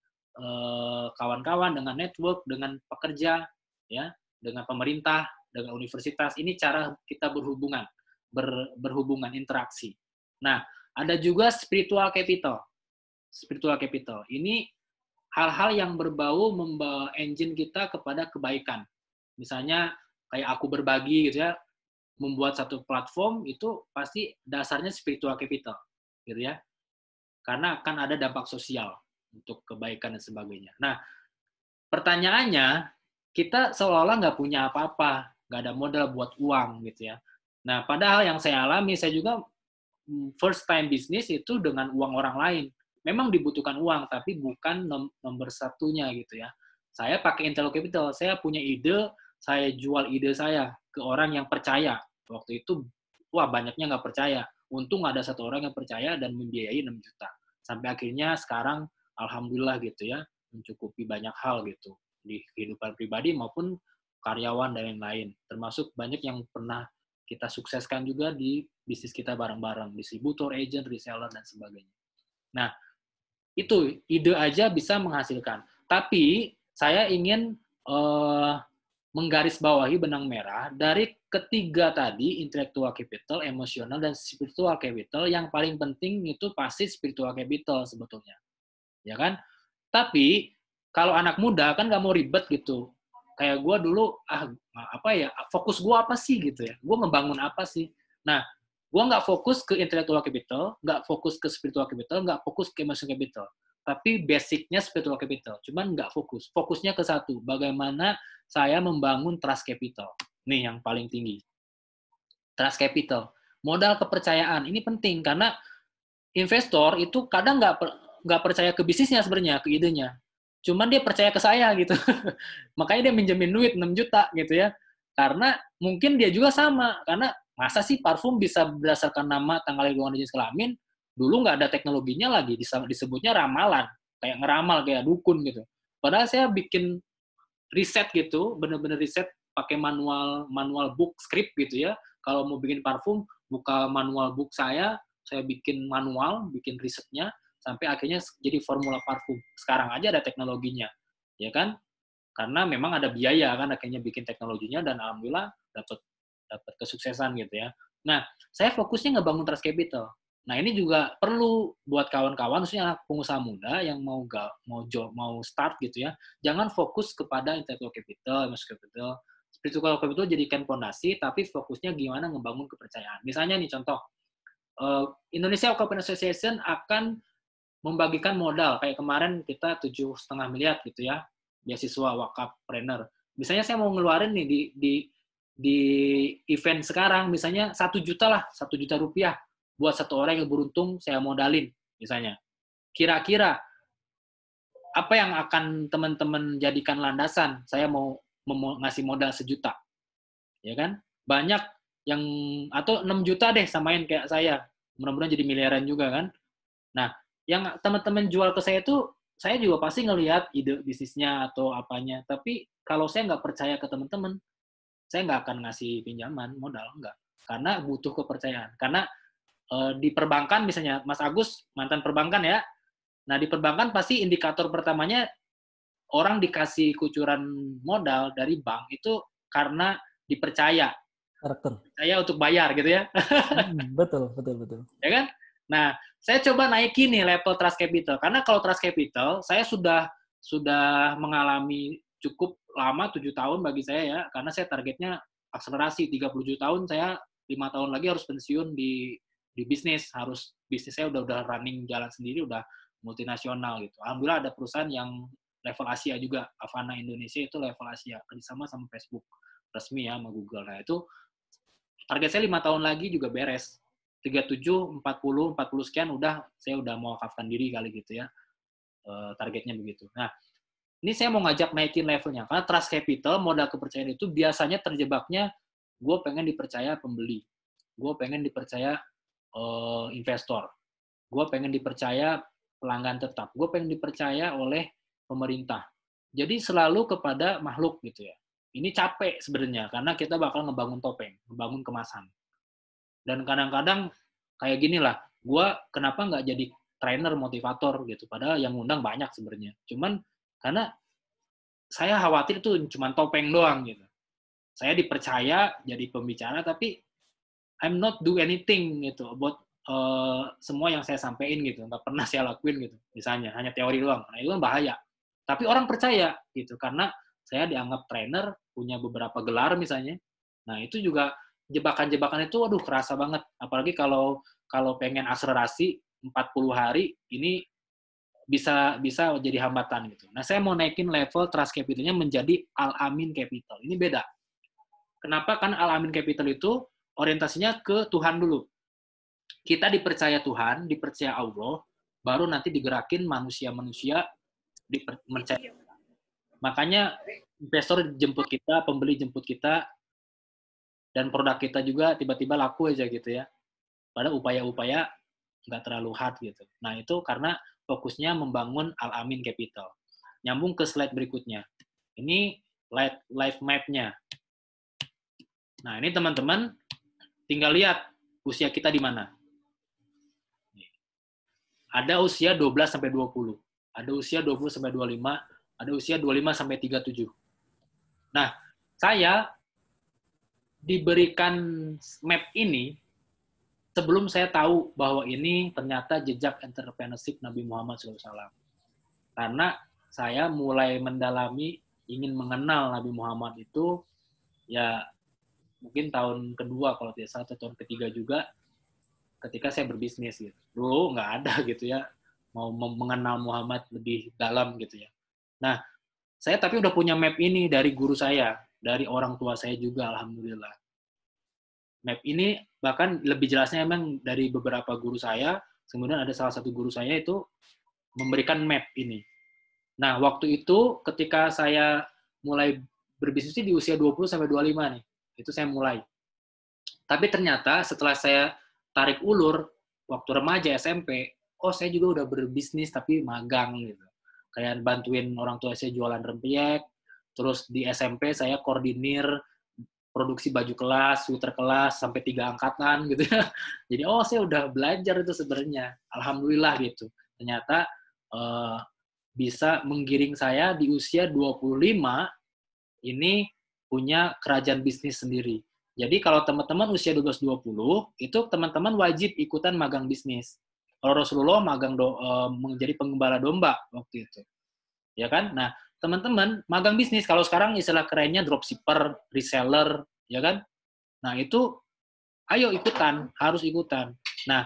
Speaker 6: kawan-kawan, dengan network, dengan pekerja, ya, dengan pemerintah, dengan universitas. Ini cara kita berhubungan, interaksi. Nah, ada juga spiritual capital. Spiritual capital. Ini hal-hal yang berbau membawa engine kita kepada kebaikan. Misalnya kayak aku berbagi gitu ya, membuat satu platform itu pasti dasarnya spiritual capital, gitu ya. Karena akan ada dampak sosial untuk kebaikan dan sebagainya. Nah, pertanyaannya, kita seolah-olah nggak punya apa-apa, nggak ada modal buat uang gitu ya. Nah, padahal yang saya alami, saya juga first time bisnis itu dengan uang orang lain. Memang dibutuhkan uang, tapi bukan nomor satunya gitu ya. Saya pakai intellectual capital, saya punya ide, saya jual ide saya ke orang yang percaya. Waktu itu, banyaknya nggak percaya. Untung ada satu orang yang percaya dan membiayai 6 juta. Sampai akhirnya sekarang, alhamdulillah gitu ya, mencukupi banyak hal gitu. Di kehidupan pribadi maupun karyawan dan lain-lain. Termasuk banyak yang pernah kita sukseskan juga di bisnis kita bareng-bareng. Distributor, agent, reseller, dan sebagainya. Nah, itu ide aja bisa menghasilkan. Tapi saya ingin menggarisbawahi benang merah dari ketiga tadi, intellectual capital, emosional, dan spiritual capital. Yang paling penting itu pasti spiritual capital sebetulnya, ya kan? Tapi kalau anak muda kan nggak mau ribet gitu. Kayak gue dulu, fokus gue apa sih gitu ya? Gue ngebangun apa sih? Nah, gue nggak fokus ke intellectual capital, nggak fokus ke spiritual capital, nggak fokus ke emotional capital. Tapi basicnya spiritual capital, cuman nggak fokus. Fokusnya ke satu, bagaimana saya membangun trust capital. Nih yang paling tinggi. Trust capital. Modal kepercayaan, ini penting, karena investor itu kadang nggak percaya ke bisnisnya sebenarnya, ke idenya. Cuman dia percaya ke saya gitu. Makanya dia minjemin duit 6 juta gitu ya. Karena mungkin dia juga sama, karena masa sih parfum bisa berdasarkan nama, tanggal lahir, jenis kelamin, dulu nggak ada teknologinya lagi, disebutnya ramalan, kayak ngeramal, kayak dukun gitu. Padahal saya bikin riset gitu, bener-bener riset pakai manual book script gitu ya. Kalau mau bikin parfum, buka manual book saya bikin manual, bikin risetnya, sampai akhirnya jadi formula parfum. Sekarang aja ada teknologinya, ya kan? Karena memang ada biaya kan akhirnya bikin teknologinya, dan alhamdulillah dapat kesuksesan gitu ya. Nah, saya fokusnya ngebangun trust capital. Nah, ini juga perlu buat kawan-kawan, khususnya anak pengusaha muda yang mau start gitu ya. Jangan fokus kepada intellectual capital, emotional capital. Spiritual capital jadikan fondasi, tapi fokusnya gimana ngebangun kepercayaan. Misalnya nih contoh, Indonesia Wakaf Association akan membagikan modal. Kayak kemarin kita 7,5 miliar gitu ya, beasiswa wakafpreneur. Misalnya saya mau ngeluarin nih di event sekarang, misalnya 1 juta lah, 1 juta rupiah buat satu orang yang beruntung saya modalin, misalnya. Kira-kira apa yang akan teman-teman jadikan landasan? Saya mau ngasih modal 1 juta, ya kan? Banyak yang, atau 6 juta deh, samain kayak saya. Mudah-mudahan jadi miliaran juga kan? Nah, yang teman-teman jual ke saya itu, saya juga pasti ngelihat ide bisnisnya atau apanya. Tapi kalau saya nggak percaya ke teman-teman, saya nggak akan ngasih pinjaman modal, nggak. Karena butuh kepercayaan. Karena di perbankan misalnya, Mas Agus mantan perbankan ya. Nah, di perbankan pasti indikator pertamanya orang dikasih kucuran modal dari bank itu karena dipercaya.
Speaker 7: Karakter.
Speaker 6: Saya untuk bayar gitu ya.
Speaker 7: Betul.
Speaker 6: Ya kan? Nah, saya coba naikin nih level trust capital. Karena kalau trust capital, saya sudah mengalami cukup lama, 7 tahun bagi saya ya. Karena saya targetnya akselerasi, 37 tahun, saya 5 tahun lagi harus pensiun di bisnis. Bisnis saya udah running jalan sendiri, udah multinasional gitu. Alhamdulillah ada perusahaan yang level Asia juga. Avana Indonesia itu level Asia. Kerjasama sama Facebook. Resmi ya, sama Google. Nah, itu target saya 5 tahun lagi juga beres. 37, 40 sekian saya udah mau wakafkan diri kali gitu ya. Targetnya begitu. Nah, ini saya mau ngajak naikin levelnya. Karena trust capital, modal kepercayaan itu biasanya terjebaknya gue pengen dipercaya pembeli. Gue pengen dipercaya investor. Gue pengen dipercaya pelanggan tetap. Gue pengen dipercaya oleh pemerintah. Jadi selalu kepada makhluk gitu ya. Ini capek sebenarnya karena kita bakal ngebangun topeng, ngebangun kemasan. Dan kadang-kadang kayak gini lah, gue kenapa nggak jadi trainer motivator gitu, padahal yang ngundang banyak sebenarnya. Cuman karena saya khawatir tuh cuma topeng doang gitu. Saya dipercaya jadi pembicara, tapi I'm not do anything gitu about semua yang saya sampaikan gitu, nggak pernah saya lakuin gitu. Misalnya hanya teori doang, nah itu kan bahaya. Tapi orang percaya gitu karena saya dianggap trainer, punya beberapa gelar misalnya. Nah itu juga jebakan-jebakan itu, waduh kerasa banget. Apalagi kalau pengen akselerasi 40 hari, ini bisa jadi hambatan gitu. Nah saya mau naikin level trust capitalnya menjadi Al-Amin Capital. Ini beda. Kenapa? Kan Al-Amin Capital itu orientasinya ke Tuhan dulu. Kita dipercaya Tuhan, dipercaya Allah, baru nanti digerakin manusia-manusia dipercaya. Makanya investor jemput kita, pembeli jemput kita, dan produk kita juga tiba-tiba laku aja gitu ya. Padahal upaya-upaya nggak terlalu hard gitu. Nah itu karena fokusnya membangun Al-Amin Capital. Nyambung ke slide berikutnya. Ini life map-nya. Nah ini teman-teman tinggal lihat usia kita di mana. Ada usia 12 sampai 20. Ada usia 20 sampai 25. Ada usia 25 sampai 37. Nah, saya diberikan map ini sebelum saya tahu bahwa ini ternyata jejak entrepreneurship Nabi Muhammad SAW. Karena saya mulai mendalami, ingin mengenal Nabi Muhammad itu, ya mungkin tahun kedua kalau tidak salah, atau tahun ketiga juga, ketika saya berbisnis gitu. Dulu nggak ada gitu ya, mau mengenal Muhammad lebih dalam gitu ya. Nah, saya tapi udah punya map ini dari guru saya, dari orang tua saya juga, alhamdulillah. Map ini bahkan lebih jelasnya emang dari beberapa guru saya, kemudian ada salah satu guru saya itu memberikan map ini. Nah, waktu itu ketika saya mulai berbisnis di usia 20 sampai 25 nih, itu saya mulai. Tapi ternyata setelah saya tarik ulur, waktu remaja SMP, saya juga udah berbisnis tapi magang gitu. Kayak bantuin orang tua saya jualan rempeyek, terus di SMP saya koordinir produksi baju kelas, sweater kelas, sampai 3 angkatan gitu ya. Jadi, saya udah belajar itu sebenarnya. Alhamdulillah gitu. Ternyata bisa menggiring saya di usia 25, ini punya kerajaan bisnis sendiri. Jadi kalau teman-teman usia 12-20, itu teman-teman wajib ikutan magang bisnis. Kalau Rasulullah magang menjadi penggembala domba waktu itu. Ya kan? Nah, teman-teman magang bisnis, kalau sekarang istilah kerennya dropshipper, reseller, ya kan? Nah, itu ayo ikutan, harus ikutan. Nah,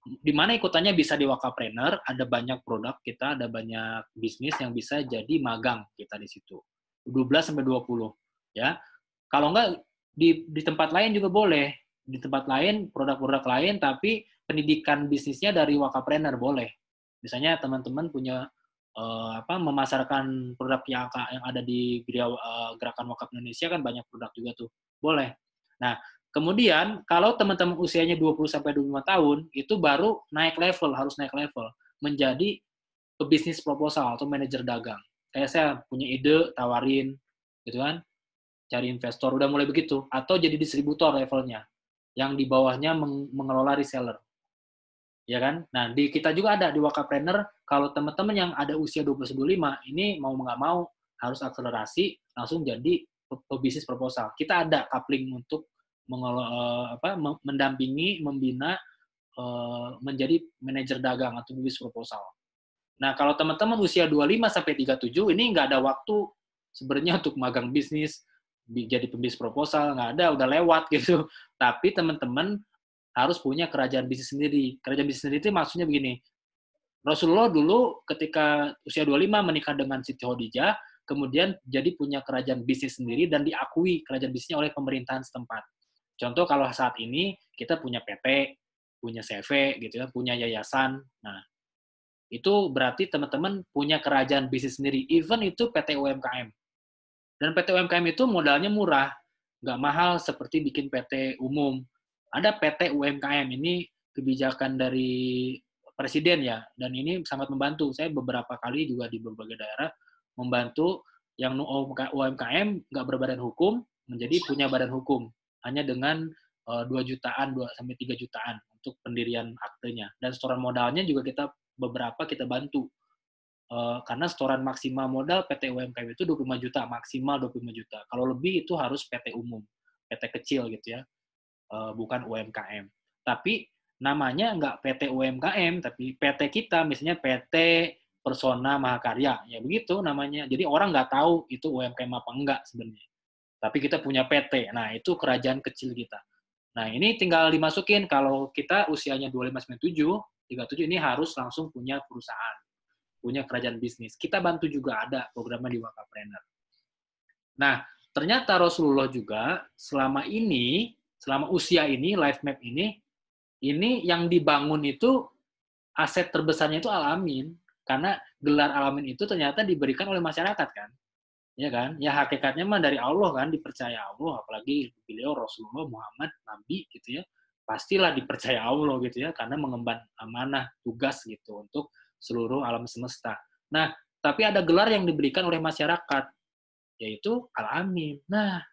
Speaker 6: di mana ikutannya bisa di Wakapreneur, ada banyak produk kita, ada banyak bisnis yang bisa jadi magang kita di situ. 12-20, ya. Kalau enggak di tempat lain juga boleh. Di tempat lain, produk-produk lain, tapi pendidikan bisnisnya dari Wakapreneur boleh. Misalnya teman-teman punya memasarkan produk yang ada di Gerakan Wakaf Indonesia, kan banyak produk juga tuh. Boleh. Nah, kemudian kalau teman-teman usianya 20-25 tahun, itu baru harus naik level menjadi pebisnis proposal atau manajer dagang. Kayak saya punya ide, tawarin gitu kan. Cari investor, udah mulai begitu. Atau jadi distributor levelnya, yang di bawahnya mengelola reseller. Ya kan? Nah, di kita juga ada di Wakapreneur, kalau teman-teman yang ada usia 20-25, ini mau nggak mau harus akselerasi, langsung jadi pebisnis proposal. Kita ada coupling untuk mendampingi, membina, menjadi manajer dagang atau bisnis proposal. Nah, kalau teman-teman usia 25 sampai 37 ini nggak ada waktu sebenarnya untuk magang bisnis, jadi pembisnis proposal, nggak ada, udah lewat gitu. Tapi teman-teman harus punya kerajaan bisnis sendiri. Kerajaan bisnis sendiri itu maksudnya begini, Rasulullah dulu ketika usia 25 menikah dengan Siti Khadijah, kemudian jadi punya kerajaan bisnis sendiri dan diakui kerajaan bisnisnya oleh pemerintahan setempat. Contoh kalau saat ini kita punya PT, punya CV gitu ya, punya yayasan. Nah, itu berarti teman-teman punya kerajaan bisnis sendiri. Even itu PT UMKM. Dan PT UMKM itu modalnya murah, nggak mahal seperti bikin PT umum. Ada PT UMKM, ini kebijakan dari Presiden ya, dan ini sangat membantu. Saya beberapa kali juga di berbagai daerah membantu yang UMKM nggak berbadan hukum, menjadi punya badan hukum. Hanya dengan 2 jutaan, 2-3 jutaan untuk pendirian aktenya. Dan setoran modalnya juga beberapa kita bantu. Karena setoran maksimal modal PT UMKM itu 25 juta, maksimal 25 juta. Kalau lebih itu harus PT umum, PT kecil gitu ya, bukan UMKM. Tapi namanya nggak PT UMKM, tapi PT kita, misalnya PT Persona Mahakarya, ya begitu namanya. Jadi orang nggak tahu itu UMKM apa enggak sebenarnya. Tapi kita punya PT, nah itu kerajaan kecil kita. Nah ini tinggal dimasukin, kalau kita usianya 25-97, 37 ini harus langsung punya perusahaan, punya kerajaan bisnis. Kita bantu juga, ada programnya di Wakafpreneur. Nah, ternyata Rasulullah juga selama usia ini, life map ini yang dibangun itu, aset terbesarnya itu Al-Amin. Karena gelar Al-Amin itu ternyata diberikan oleh masyarakat kan. Ya kan? Ya hakikatnya mah dari Allah kan, dipercaya Allah, apalagi beliau Rasulullah Muhammad, Nabi gitu ya. Pastilah dipercaya Allah gitu ya, karena mengemban amanah, tugas gitu untuk seluruh alam semesta. Nah, tapi ada gelar yang diberikan oleh masyarakat, yaitu Al-Amin. Nah,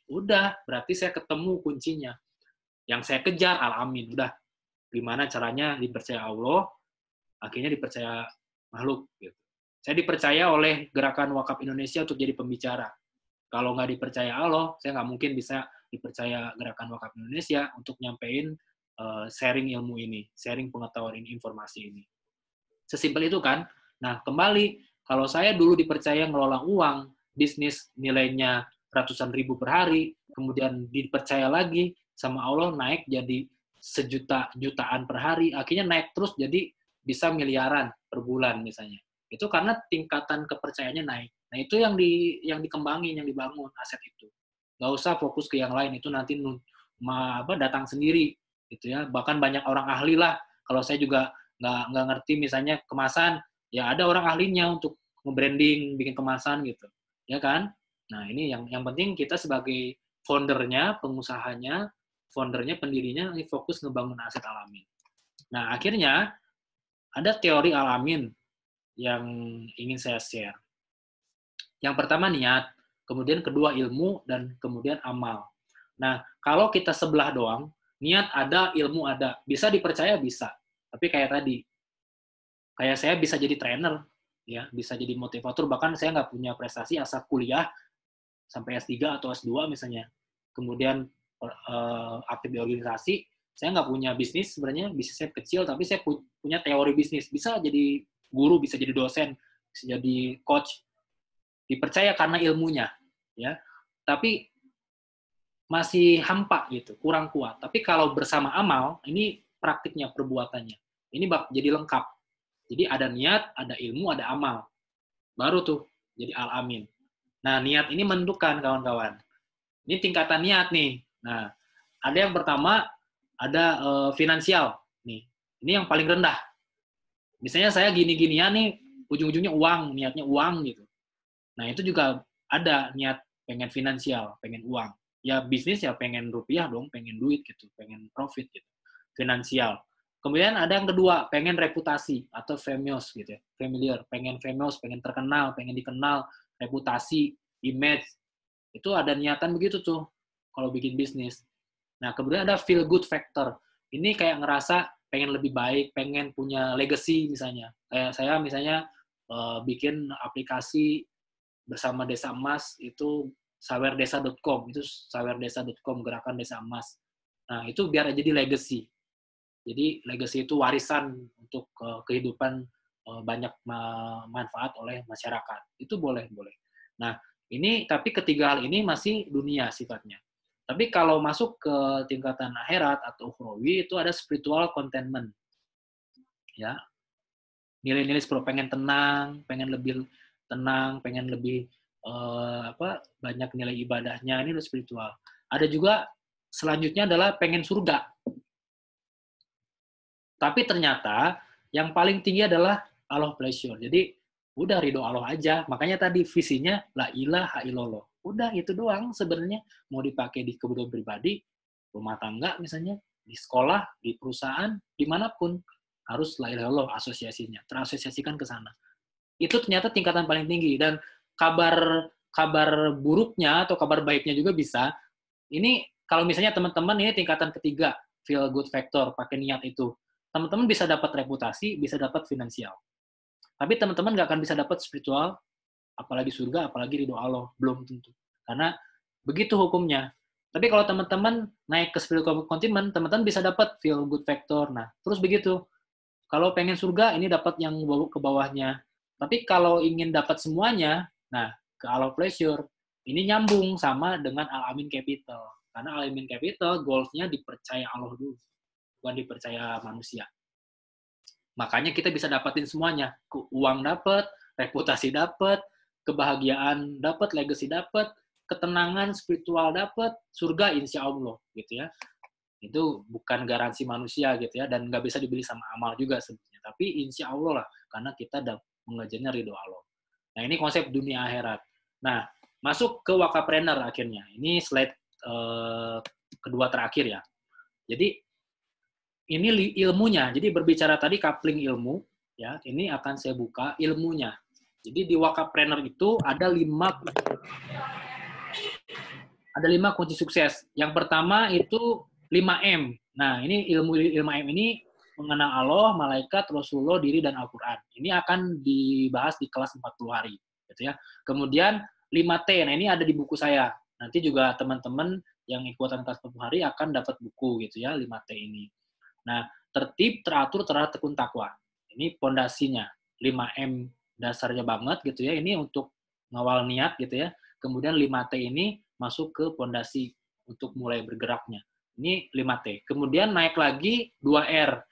Speaker 6: udah, berarti saya ketemu kuncinya. Yang saya kejar Al-Amin. Udah, gimana caranya dipercaya Allah, akhirnya dipercaya makhluk. Gitu. Saya dipercaya oleh Gerakan Wakaf Indonesia untuk jadi pembicara. Kalau nggak dipercaya Allah, saya nggak mungkin bisa dipercaya Gerakan Wakaf Indonesia untuk nyampein sharing ilmu ini, sharing pengetahuan ini, informasi ini. Sesimpel itu kan. Nah, kembali, kalau saya dulu dipercaya ngelola uang, bisnis nilainya ratusan ribu per hari, kemudian dipercaya lagi sama Allah naik jadi jutaan per hari, akhirnya naik terus jadi bisa miliaran per bulan misalnya. Itu karena tingkatan kepercayaannya naik. Nah, itu yang dikembangin, yang dibangun aset itu. Nggak usah fokus ke yang lain, itu nanti datang sendiri gitu ya. Bahkan banyak orang ahli lah. Kalau saya juga nggak ngerti misalnya kemasan, ya ada orang ahlinya untuk nge-branding, bikin kemasan gitu, ya kan? Nah ini yang penting kita sebagai foundernya, pengusahanya, foundernya, pendirinya, ini fokus ngebangun aset Al-Amin. Nah akhirnya ada teori Al-Amin yang ingin saya share. Yang pertama niat, kemudian kedua ilmu, dan kemudian amal. Nah kalau kita sebelah doang, niat ada, ilmu ada, bisa dipercaya bisa. Tapi kayak tadi, kayak saya bisa jadi trainer, ya, bisa jadi motivator, bahkan saya nggak punya prestasi asal kuliah sampai S3 atau S2 misalnya. Kemudian aktif di organisasi, saya nggak punya bisnis sebenarnya, bisnisnya kecil, tapi saya punya teori bisnis. Bisa jadi guru, bisa jadi dosen, bisa jadi coach. Dipercaya karena ilmunya, ya. Tapi masih hampa gitu, kurang kuat. Tapi kalau bersama amal, ini praktiknya, perbuatannya. Ini jadi lengkap. Jadi ada niat, ada ilmu, ada amal. Baru tuh jadi Al-Amin. Nah, niat ini menentukan, kawan-kawan. Ini tingkatan niat nih. Nah, ada yang pertama, ada finansial. Nih, ini yang paling rendah. Misalnya saya gini-ginian nih, ujung-ujungnya uang, niatnya uang gitu. Nah, itu juga ada niat pengen finansial, pengen uang. Ya bisnis ya pengen rupiah dong, pengen duit gitu, pengen profit gitu. Finansial. Kemudian ada yang kedua, pengen reputasi atau famous gitu ya, familiar, pengen famous, pengen terkenal, pengen dikenal, reputasi, image. Itu ada niatan begitu tuh kalau bikin bisnis. Nah, kemudian ada feel good factor. Ini kayak ngerasa pengen lebih baik, pengen punya legacy misalnya. Kayak saya misalnya bikin aplikasi bersama Desa Emas itu sawerdesa.com, itu sawerdesa.com, gerakan desa emas. Nah, itu biar jadi legacy. Jadi legacy itu warisan untuk kehidupan banyak manfaat oleh masyarakat. Itu boleh. Nah, ini tapi ketiga hal ini masih dunia sifatnya. Tapi kalau masuk ke tingkatan akhirat atau ukhrawi itu ada spiritual contentment. Ya. Nilai-nilai seperti pengen tenang, pengen lebih tenang, pengen lebih banyak nilai ibadahnya, ini udah spiritual. Ada juga selanjutnya adalah pengen surga. Tapi ternyata yang paling tinggi adalah Allah pleasure. Jadi udah ridho Allah aja. Makanya tadi visinya la ilaha illallah. Udah itu doang sebenarnya. Mau dipakai di kebutuhan pribadi, rumah tangga misalnya, di sekolah, di perusahaan, dimanapun harus la ilaha illallah asosiasinya. Terasosiasikan ke sana. Itu ternyata tingkatan paling tinggi. Dan kabar buruknya atau kabar baiknya juga bisa. Ini kalau misalnya teman-teman ini tingkatan ketiga, feel good factor, pakai niat itu. Teman-teman bisa dapat reputasi, bisa dapat finansial. Tapi teman-teman nggak akan bisa dapat spiritual, apalagi surga, apalagi ridho Allah. Belum tentu. Karena begitu hukumnya. Tapi kalau teman-teman naik ke spiritual contentment, teman-teman bisa dapat feel good factor. Nah, terus begitu. Kalau pengen surga, ini dapat yang ke bawahnya. Tapi kalau ingin dapat semuanya, nah, ke Allah pleasure, ini nyambung sama dengan Al-Amin Capital. Karena Al-Amin Capital, goals-nya dipercaya Allah dulu. Bukan dipercaya manusia. Makanya kita bisa dapatin semuanya. Uang dapat, reputasi dapat, kebahagiaan dapat, legacy dapat, ketenangan spiritual dapat, surga insya Allah gitu ya. Itu bukan garansi manusia gitu ya, dan nggak bisa dibeli sama amal juga sebetulnya. Tapi insya Allah lah, karena kita mengejarnya ridho Allah. Nah ini konsep dunia akhirat. Nah masuk ke wakapreneur akhirnya. Ini slide kedua terakhir ya. Jadi ini ilmunya. Jadi berbicara tadi coupling ilmu, ya. Ini akan saya buka ilmunya. Jadi di wakapreneur itu ada 5 kunci sukses. Yang pertama itu 5M. Nah, ini ilmu 5M ini mengenal Allah, malaikat, Rasulullah, diri dan Al-Qur'an. Ini akan dibahas di kelas 40 hari, gitu ya. Kemudian 5T. Nah, ini ada di buku saya. Nanti juga teman-teman yang ikutan kelas 40 hari akan dapat buku gitu ya, 5T ini. Nah, tertib, teratur, terhadap tekun takwa. Ini pondasinya. 5M dasarnya banget gitu ya. Ini untuk ngawal niat gitu ya. Kemudian 5T ini masuk ke pondasi untuk mulai bergeraknya. Ini 5T. Kemudian naik lagi 2R.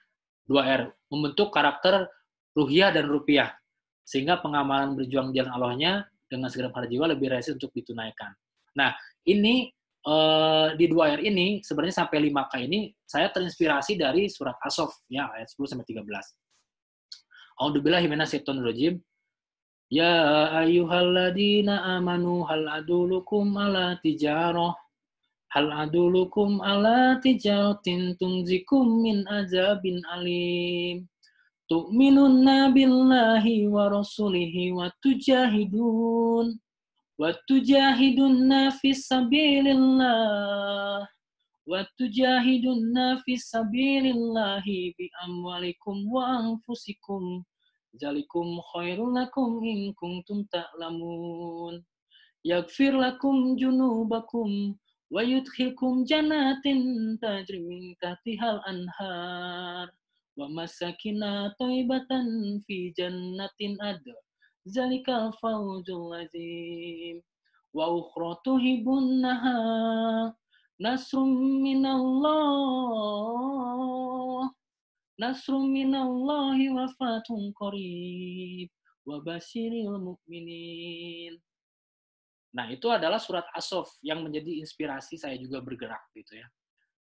Speaker 6: 2R membentuk karakter ruhiyah dan rupiah. Sehingga pengamalan berjuang di jalan Allahnya dengan segenap hati jiwa lebih realistis untuk ditunaikan. Nah, ini di 2R ini sebenarnya sampai 5K ini saya terinspirasi dari surat As-Saff ya ayat 10 sampai 13. A'udzubillahi minasyaitonir rajim. Ya ayyuhalladzina amanu hal adulukum ala tijaratin tunzikum min azabin alim. Tu'minunna billahi wa rasulihi wa tujahidunna fisabilillahi bi amwalikum wa anfusikum zalikum khairul lakum in kuntum ta'lamun yaghfir lakum junubakum wa yudkhilkum jannatin tajri min tahtihal anhar wa masakina thayyibatan fi jannatin adn zalikal fawzul azim wa ukhra tuhibunnaha nasrum minallahi wa fathun qarib wa basyiril mu'minin. Nah, itu adalah surat As-Saff yang menjadi inspirasi saya juga bergerak gitu ya.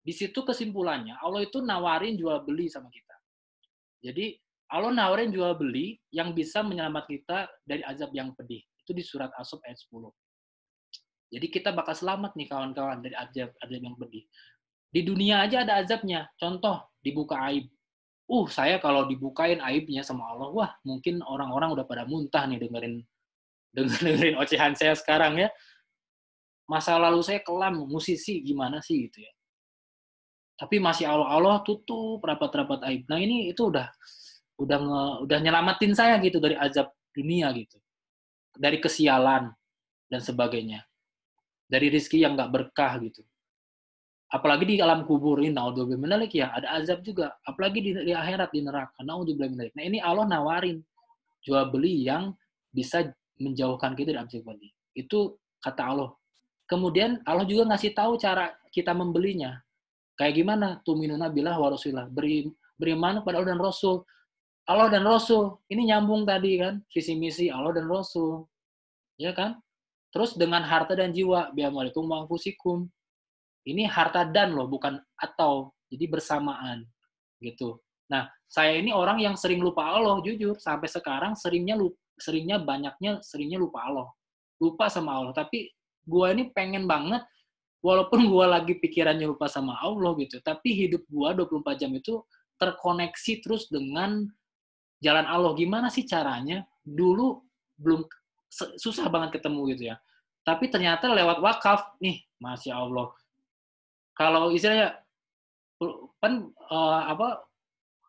Speaker 6: Di situ kesimpulannya Allah itu nawarin jual beli sama kita. Jadi Allah nawarin jual beli yang bisa menyelamatkan kita dari azab yang pedih. Itu di surat As-Saff ayat 10. Jadi kita bakal selamat nih kawan-kawan dari azab yang pedih. Di dunia aja ada azabnya. Contoh, dibuka aib. Saya kalau dibukain aibnya sama Allah, wah mungkin orang-orang udah pada muntah nih dengerin ocehan saya sekarang ya. Masa lalu saya kelam, musisi gimana sih gitu ya. Tapi masih Allah tutup rapat-rapat aib. Nah ini itu udah nyelamatin saya gitu dari azab dunia gitu. Dari kesialan dan sebagainya. dari rezeki yang nggak berkah gitu. Apalagi di alam kubur ini, naudzubillah minalik ya, ada azab juga. Apalagi di akhirat, di neraka, naudzubillah minalik. Nah ini Allah nawarin jual beli yang bisa menjauhkan kita dari azab kubur. Itu kata Allah. Kemudian Allah juga ngasih tahu cara kita membelinya. Kayak gimana? Tuminuna billah wa rasulillah. Beriman kepada Allah dan Rasul. Allah dan Rasul. Ini nyambung tadi kan, visi misi Allah dan Rasul. Ya kan? Terus dengan harta dan jiwa, bi'amwalikum wa anfusikum. Ini harta dan loh, bukan atau. Jadi bersamaan gitu. Nah, saya ini orang yang sering lupa Allah, jujur. Sampai sekarang seringnya lupa Allah. Lupa sama Allah. Tapi gue ini pengen banget, walaupun gue lagi pikirannya lupa sama Allah gitu, tapi hidup gue 24 jam itu terkoneksi terus dengan jalan Allah. Gimana sih caranya? Dulu belum, susah banget ketemu gitu ya. Tapi ternyata lewat wakaf, nih, Masya Allah. Kalau istilahnya, kan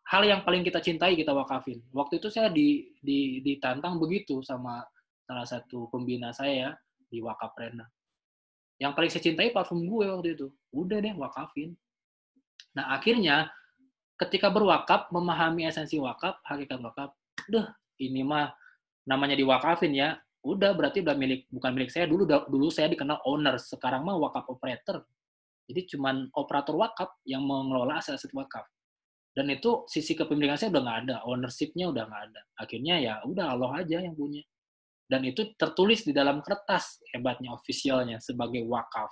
Speaker 6: hal yang paling kita cintai kita wakafin. Waktu itu saya ditantang begitu sama salah satu pembina saya di Wakafpreneur. Yang paling saya cintai parfum gue waktu itu. Udah deh, wakafin. Nah, akhirnya ketika berwakaf, memahami esensi wakaf, hakikat wakaf, ini mah namanya diwakafin ya. Udah, berarti udah bukan milik saya. Dulu saya dikenal owner, sekarang mah wakaf operator. Jadi cuman operator wakaf yang mengelola aset-aset wakaf. Dan itu sisi kepemilikan saya udah nggak ada, ownership-nya udah nggak ada. Akhirnya ya udah Allah aja yang punya. Dan itu tertulis di dalam kertas, hebatnya officialnya sebagai wakaf.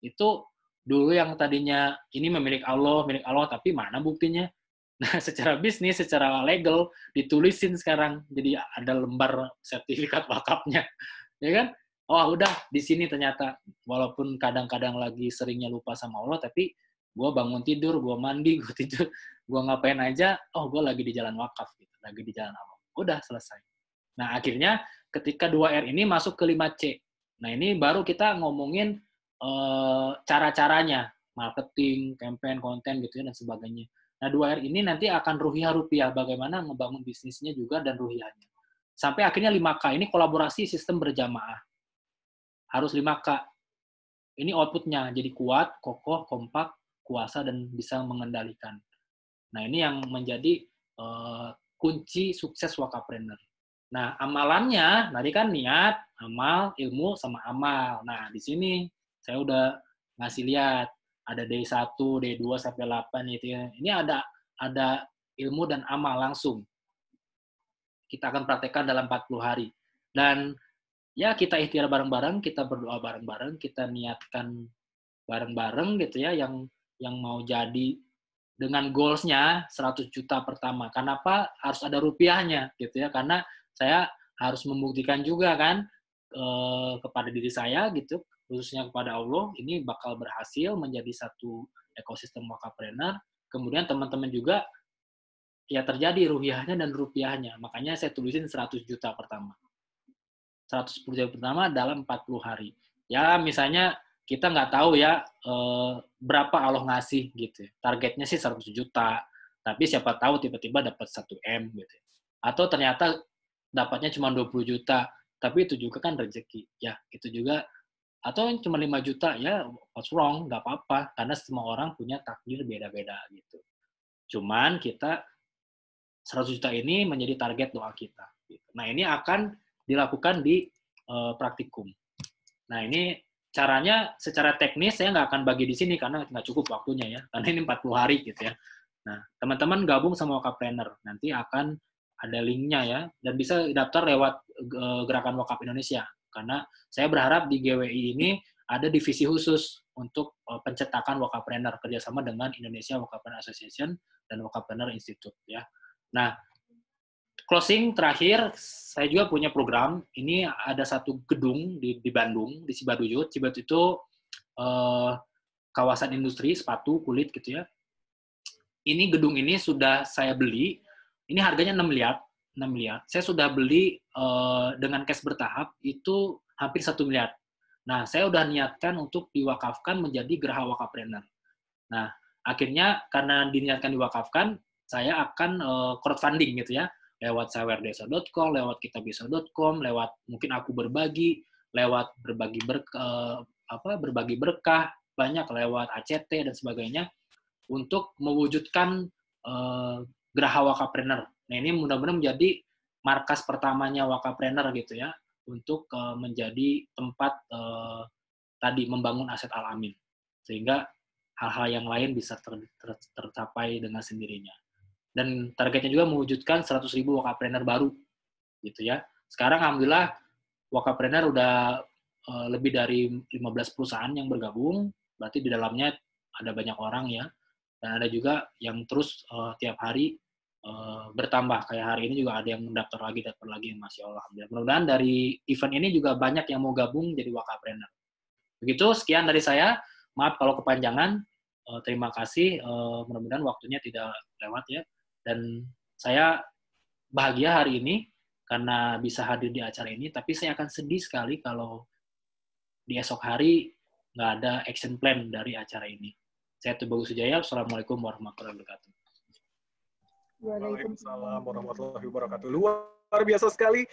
Speaker 6: Itu dulu yang tadinya ini milik Allah, tapi mana buktinya? Nah, secara bisnis, secara legal ditulisin sekarang, jadi ada lembar sertifikat wakafnya, ya kan? Oh udah di sini ternyata, walaupun kadang-kadang lagi seringnya lupa sama Allah, tapi gue bangun tidur, gue mandi, gue tidur, gue ngapain aja, gue lagi di jalan wakaf, gitu, lagi di jalan Allah. Udah selesai. Nah akhirnya ketika 2R ini masuk ke 5C. Nah ini baru kita ngomongin cara-caranya, marketing, campaign, konten gitu ya dan sebagainya. Nah 2R ini nanti akan rupiah, bagaimana ngebangun bisnisnya juga dan rupiahnya. Sampai akhirnya 5K, ini kolaborasi sistem berjamaah. Harus 5K. Ini outputnya, jadi kuat, kokoh, kompak, kuasa, dan bisa mengendalikan. Nah, ini yang menjadi kunci sukses Wakafpreneur. Nah, amalannya, tadi kan niat, amal, ilmu, sama amal. Nah, di sini saya udah ngasih lihat, ada D1, D2, sampai 8 gitu ya. Ini ada ilmu dan amal langsung. Kita akan praktekkan dalam 40 hari. Dan ya kita ikhtiar bareng-bareng, kita berdoa bareng-bareng, kita niatkan bareng-bareng gitu ya, yang mau jadi dengan goals-nya 100 juta pertama. Kenapa harus ada rupiahnya gitu ya? Karena saya harus membuktikan juga kan kepada diri saya gitu, khususnya kepada Allah, ini bakal berhasil menjadi satu ekosistem Wakafpreneur. Kemudian teman-teman juga ya terjadi rupiahnya dan rupiahnya. Makanya saya tulisin 100 juta pertama. 110 juta pertama dalam 40 hari. Ya misalnya kita nggak tahu ya berapa Allah ngasih gitu. Targetnya sih 100 juta, tapi siapa tahu tiba-tiba dapat 1M gitu. Atau ternyata dapatnya cuma 20 juta, tapi itu juga kan rezeki. Ya, itu juga. Atau cuma 5 juta, ya what's wrong, nggak apa-apa. Karena semua orang punya takdir beda-beda gitu. Cuman kita 100 juta ini menjadi target doa kita. Gitu. Nah ini akan dilakukan di praktikum. Nah ini caranya secara teknis saya nggak akan bagi di sini karena nggak cukup waktunya ya. Karena ini 40 hari gitu ya. Nah teman-teman gabung sama Wakafpreneur. Nanti akan ada linknya ya. Dan bisa daftar lewat Gerakan Wakaf Indonesia. Karena saya berharap di GWI ini ada divisi khusus untuk pencetakan Wakafpreneur kerjasama dengan Indonesia Wakafpreneur Association dan Wakafpreneur Institute ya. Nah, closing terakhir, saya juga punya program. Ini ada satu gedung di Bandung, di Cibaduyut. Cibaduyut itu kawasan industri sepatu kulit gitu ya. Ini gedung ini sudah saya beli. Ini harganya 6 miliar. Saya sudah beli dengan cash bertahap itu hampir 1 miliar. Nah, saya udah niatkan untuk diwakafkan menjadi Geraha Wakafpreneur. Nah, akhirnya karena diniatkan diwakafkan, saya akan crowdfunding gitu ya, lewat sawerdesa.com, lewat kitabisa.com, lewat mungkin aku berbagi, lewat berbagi berbagi berkah, banyak lewat ACT dan sebagainya untuk mewujudkan Geraha Wakapreneur. Nah, ini mudah-mudahan menjadi markas pertamanya Wakapreneur gitu ya, untuk menjadi tempat tadi membangun aset Al-Amin. Sehingga hal-hal yang lain bisa tercapai dengan sendirinya. Dan targetnya juga mewujudkan 100.000 Wakapreneur baru gitu ya. Sekarang alhamdulillah Wakapreneur udah lebih dari 15 perusahaan yang bergabung, berarti di dalamnya ada banyak orang ya. Dan ada juga yang terus tiap hari bertambah. Kayak hari ini juga ada yang daftar lagi, Masya Allah. Mudah-mudahan dari event ini juga banyak yang mau gabung jadi Wakapreneur. Begitu, sekian dari saya. Maaf kalau kepanjangan. Terima kasih. Mudah-mudahan waktunya tidak lewat ya. Dan saya bahagia hari ini karena bisa hadir di acara ini, tapi saya akan sedih sekali kalau di esok hari nggak ada action plan dari acara ini. Saya Tubagus Sujaya. Assalamualaikum warahmatullahi wabarakatuh.
Speaker 2: Waalaikumsalam warahmatullahi wabarakatuh. Luar biasa sekali,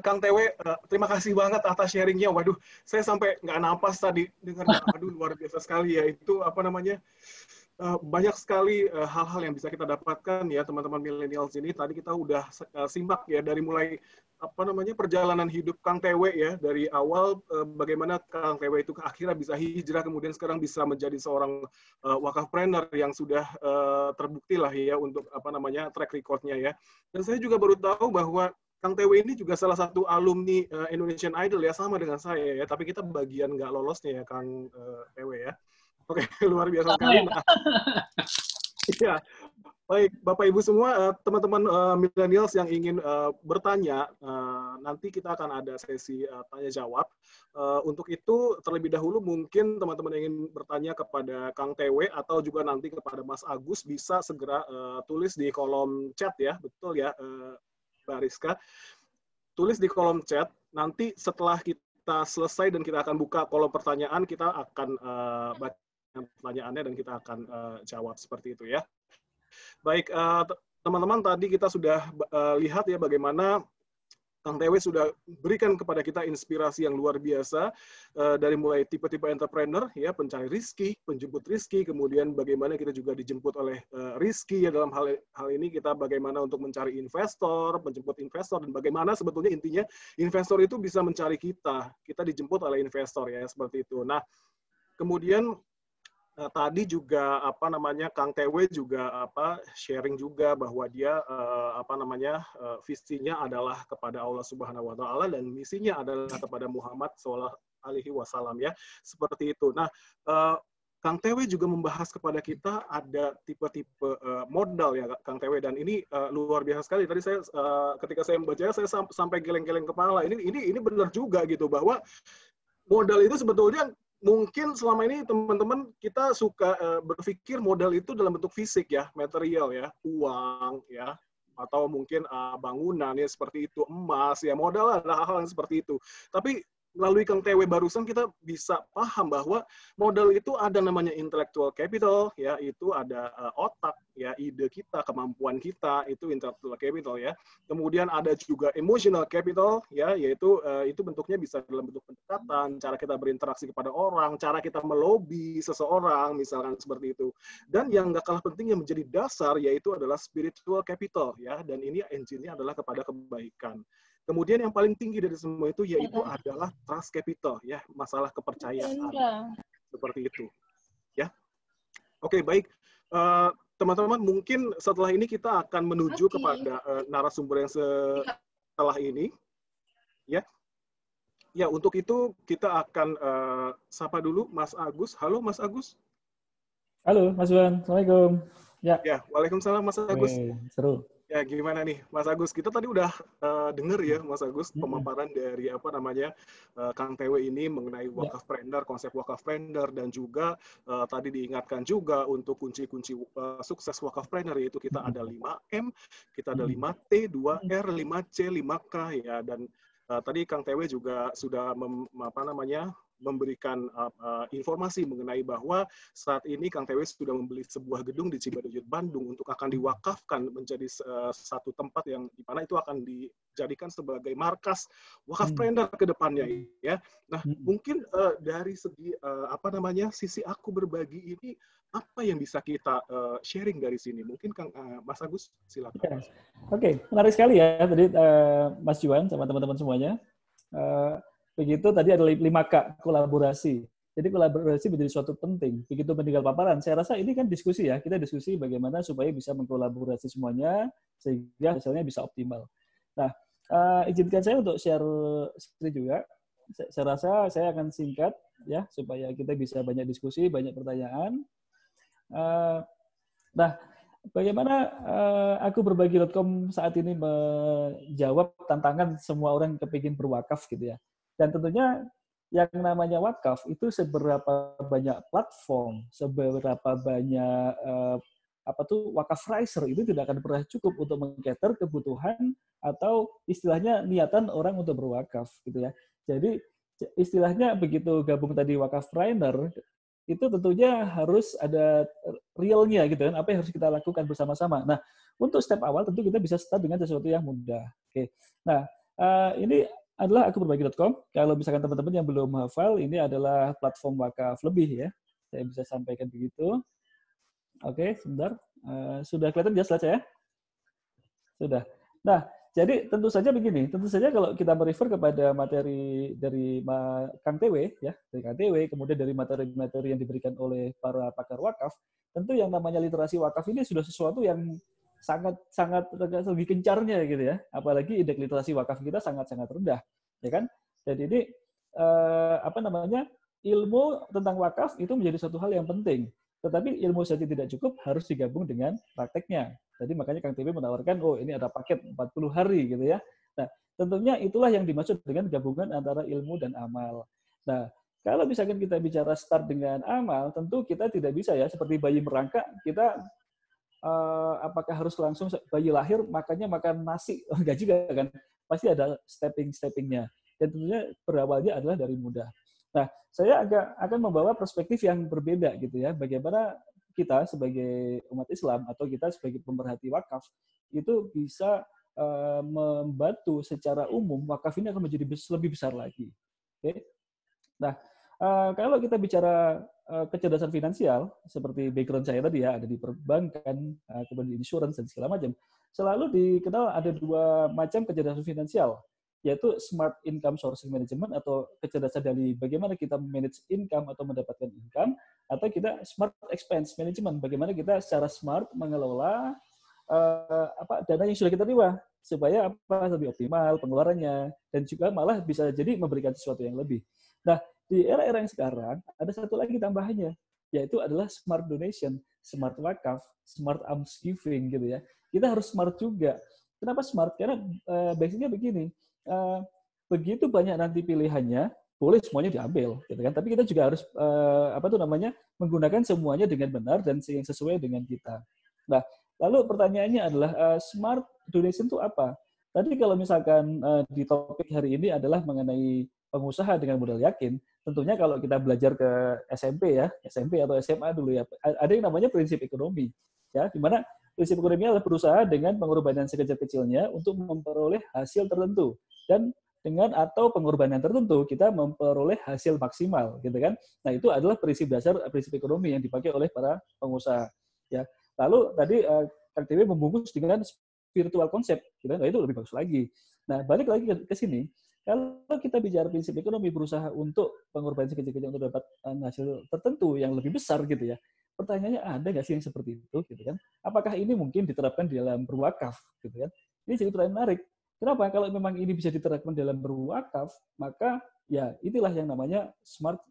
Speaker 2: Kang TW. Terima kasih banget atas sharingnya. Waduh, saya sampai nggak napas tadi dengarnya. Aduh, luar biasa sekali ya. Itu apa namanya? Banyak sekali hal-hal yang bisa kita dapatkan ya teman-teman millennials ini. Tadi kita udah simak ya dari mulai apa namanya perjalanan hidup Kang TW ya, dari awal bagaimana Kang TW itu akhirnya bisa hijrah, kemudian sekarang bisa menjadi seorang wakafpreneur yang sudah terbukti lah ya untuk apa namanya track recordnya ya. Dan saya juga baru tahu bahwa Kang TW ini juga salah satu alumni Indonesian Idol ya, sama dengan saya ya, tapi kita bagian nggak lolosnya ya Kang TW ya. Oke, luar biasa sekali. Nah, ya, baik, Bapak Ibu semua, teman-teman millennials yang ingin bertanya, nanti kita akan ada sesi tanya jawab. Untuk itu, terlebih dahulu mungkin teman-teman yang ingin bertanya kepada Kang TW atau juga nanti kepada Mas Agus bisa segera tulis di kolom chat ya, betul ya, Mbak Rizka. Tulis di kolom chat. Nanti setelah kita selesai dan kita akan buka kolom pertanyaan, kita akan baca pertanyaannya dan kita akan jawab seperti itu ya. Baik, teman-teman, tadi kita sudah lihat ya bagaimana Kang TW sudah berikan kepada kita inspirasi yang luar biasa dari mulai tipe-tipe entrepreneur ya, pencari rizki, penjemput rizki, kemudian bagaimana kita juga dijemput oleh rizki ya, dalam hal ini kita bagaimana untuk mencari investor, penjemput investor, dan bagaimana sebetulnya intinya investor itu bisa mencari kita dijemput oleh investor ya, seperti itu. Nah, kemudian tadi juga apa namanya Kang TW juga sharing juga bahwa dia visinya adalah kepada Allah Subhanahu wa taala dan misinya adalah kepada Muhammad sallallahu alaihi wasallam ya. Seperti itu. Nah, Kang TW juga membahas kepada kita ada tipe-tipe modal ya Kang TW, dan ini luar biasa sekali. Tadi saya ketika saya membacanya saya sampai geleng-geleng kepala. Ini benar juga gitu bahwa modal itu sebetulnya mungkin selama ini teman-teman kita suka berpikir modal itu dalam bentuk fisik ya, material ya, uang ya, atau mungkin bangunan ya seperti itu, emas ya, modal adalah hal-hal yang seperti itu. Tapi melalui Kang TW barusan kita bisa paham bahwa modal itu ada namanya intellectual capital ya, itu ada otak ya, ide kita, kemampuan kita, itu intellectual capital ya. Kemudian ada juga emotional capital ya, yaitu itu bentuknya bisa dalam bentuk pendekatan, cara kita berinteraksi kepada orang, cara kita melobi seseorang misalkan seperti itu. Dan yang nggak kalah penting yang menjadi dasar yaitu adalah spiritual capital ya, dan ini engine-nya adalah kepada kebaikan. Kemudian yang paling tinggi dari semua itu yaitu adalah trust capital ya, masalah kepercayaan. Seperti itu. Ya. Oke, baik. Teman-teman, mungkin setelah ini kita akan menuju kepada narasumber yang setelah ini. Ya. Ya, untuk itu kita akan sapa dulu Mas Agus. Halo Mas Agus.
Speaker 7: Halo Mas Wan, Assalamualaikum. Ya.
Speaker 2: Ya, waalaikumsalam Mas Agus.
Speaker 7: Seru.
Speaker 2: Ya, gimana nih, Mas Agus? Kita tadi udah dengar ya, Mas Agus, pemaparan dari Kang TW ini mengenai wakafpreneur, konsep wakafpreneur, dan juga tadi diingatkan juga untuk kunci-kunci sukses wakafpreneur, yaitu kita ada 5M, kita ada 5T, 2R, 5C, 5K ya, dan tadi Kang TW juga sudah memberikan informasi mengenai bahwa saat ini Kang TW sudah membeli sebuah gedung di Cibaduyut, Bandung untuk akan diwakafkan menjadi satu tempat yang di mana itu akan dijadikan sebagai markas wakafpreneur ke depannya ya. Nah, mungkin dari segi sisi aku berbagi ini apa yang bisa kita sharing dari sini? Mungkin Kang Mas Agus silakan.
Speaker 7: Oke, menarik sekali ya tadi Mas Juan sama teman-teman semuanya. Begitu tadi ada 5K, kolaborasi. Jadi kolaborasi menjadi suatu penting. Begitu meninggal paparan, saya rasa ini kan diskusi ya. Kita diskusi bagaimana supaya bisa mengkolaborasi semuanya sehingga hasilnya bisa optimal. Nah, izinkan saya untuk share screen juga. Saya rasa saya akan singkat ya supaya kita bisa banyak diskusi, banyak pertanyaan. Nah, bagaimana aku berbagi.com saat ini menjawab tantangan semua orang kepingin berwakaf gitu ya. Dan tentunya yang namanya wakaf itu seberapa banyak platform, seberapa banyak wakaf riser itu tidak akan pernah cukup untuk meng-cater kebutuhan atau istilahnya niatan orang untuk berwakaf gitu ya. Jadi istilahnya begitu gabung tadi wakafpreneur itu tentunya harus ada realnya gitu kan, apa yang harus kita lakukan bersama-sama. Nah, untuk step awal tentu kita bisa start dengan sesuatu yang mudah. Oke. Nah, ini adalah aku berbagi.com. Kalau misalkan teman-teman yang belum hafal, ini adalah platform wakaf lebih ya. Saya bisa sampaikan begitu. Oke, sebentar. Sudah kelihatan jelas saya? Sudah. Nah, jadi tentu saja begini. Tentu saja kalau kita merefer kepada materi dari Kang TW, ya, dari Kang TW, kemudian dari materi-materi yang diberikan oleh para pakar wakaf, tentu yang namanya literasi wakaf ini sudah sesuatu yang sangat lebih kencarnya gitu ya, apalagi indeks literasi wakaf kita sangat rendah, ya kan? Jadi ini ilmu tentang wakaf itu menjadi suatu hal yang penting, tetapi ilmu saja tidak cukup, harus digabung dengan prakteknya. Jadi makanya Kang TV menawarkan, ini ada paket 40 hari gitu ya. Nah, tentunya itulah yang dimaksud dengan gabungan antara ilmu dan amal. Nah, kalau misalkan kita bicara start dengan amal, tentu kita tidak bisa ya seperti bayi merangkak, kita apakah harus langsung bayi lahir makanya makan nasi? Enggak juga kan. Pasti ada stepping-steppingnya. Dan tentunya berawalnya adalah dari mudah. Nah, saya akan membawa perspektif yang berbeda gitu ya. Bagaimana kita sebagai umat Islam atau kita sebagai pemerhati wakaf itu bisa membantu secara umum wakaf ini akan menjadi lebih besar lagi. Oke. Nah, kalau kita bicara kecerdasan finansial, seperti background saya tadi ya, ada di perbankan, kemudian di insurance, dan segala macam, selalu dikenal ada 2 macam kecerdasan finansial, yaitu smart income sourcing management atau kecerdasan dari bagaimana kita manage income atau mendapatkan income, atau kita smart expense management, bagaimana kita secara smart mengelola dana yang sudah kita terima, supaya lebih optimal pengeluarannya, dan juga malah bisa jadi memberikan sesuatu yang lebih. Nah, di era-era yang sekarang, ada satu lagi tambahannya, yaitu adalah smart donation, smart wakaf, smart alms giving gitu ya. Kita harus smart juga. Kenapa smart? Karena basicnya begini, begitu banyak nanti pilihannya, boleh semuanya diambil, gitu kan? Tapi kita juga harus menggunakan semuanya dengan benar dan yang sesuai dengan kita. Nah, lalu pertanyaannya adalah smart donation itu apa? Tadi kalau misalkan di topik hari ini adalah mengenai pengusaha dengan modal yakin, tentunya kalau kita belajar ke SMP atau SMA dulu ya, ada yang namanya prinsip ekonomi, ya, di mana prinsip ekonomi adalah berusaha dengan pengorbanan sekecil-kecilnya untuk memperoleh hasil tertentu, dan dengan atau pengorbanan tertentu kita memperoleh hasil maksimal, gitu kan? Nah, itu adalah prinsip dasar prinsip ekonomi yang dipakai oleh para pengusaha, ya. Lalu tadi Kang TV membungkus dengan spiritual konsep, gitu, nah, itu lebih bagus lagi. Nah, balik lagi ke sini. Kalau kita bicara prinsip ekonomi berusaha untuk pengorbanan sekecil-kecil untuk dapat hasil tertentu yang lebih besar gitu ya. Pertanyaannya ada nggak sih yang seperti itu gitu kan? Apakah ini mungkin diterapkan di dalam berwakaf gitu kan? Ini jadi pertanyaan menarik. Kenapa? Kalau memang ini bisa diterapkan dalam berwakaf, maka ya itulah yang namanya smart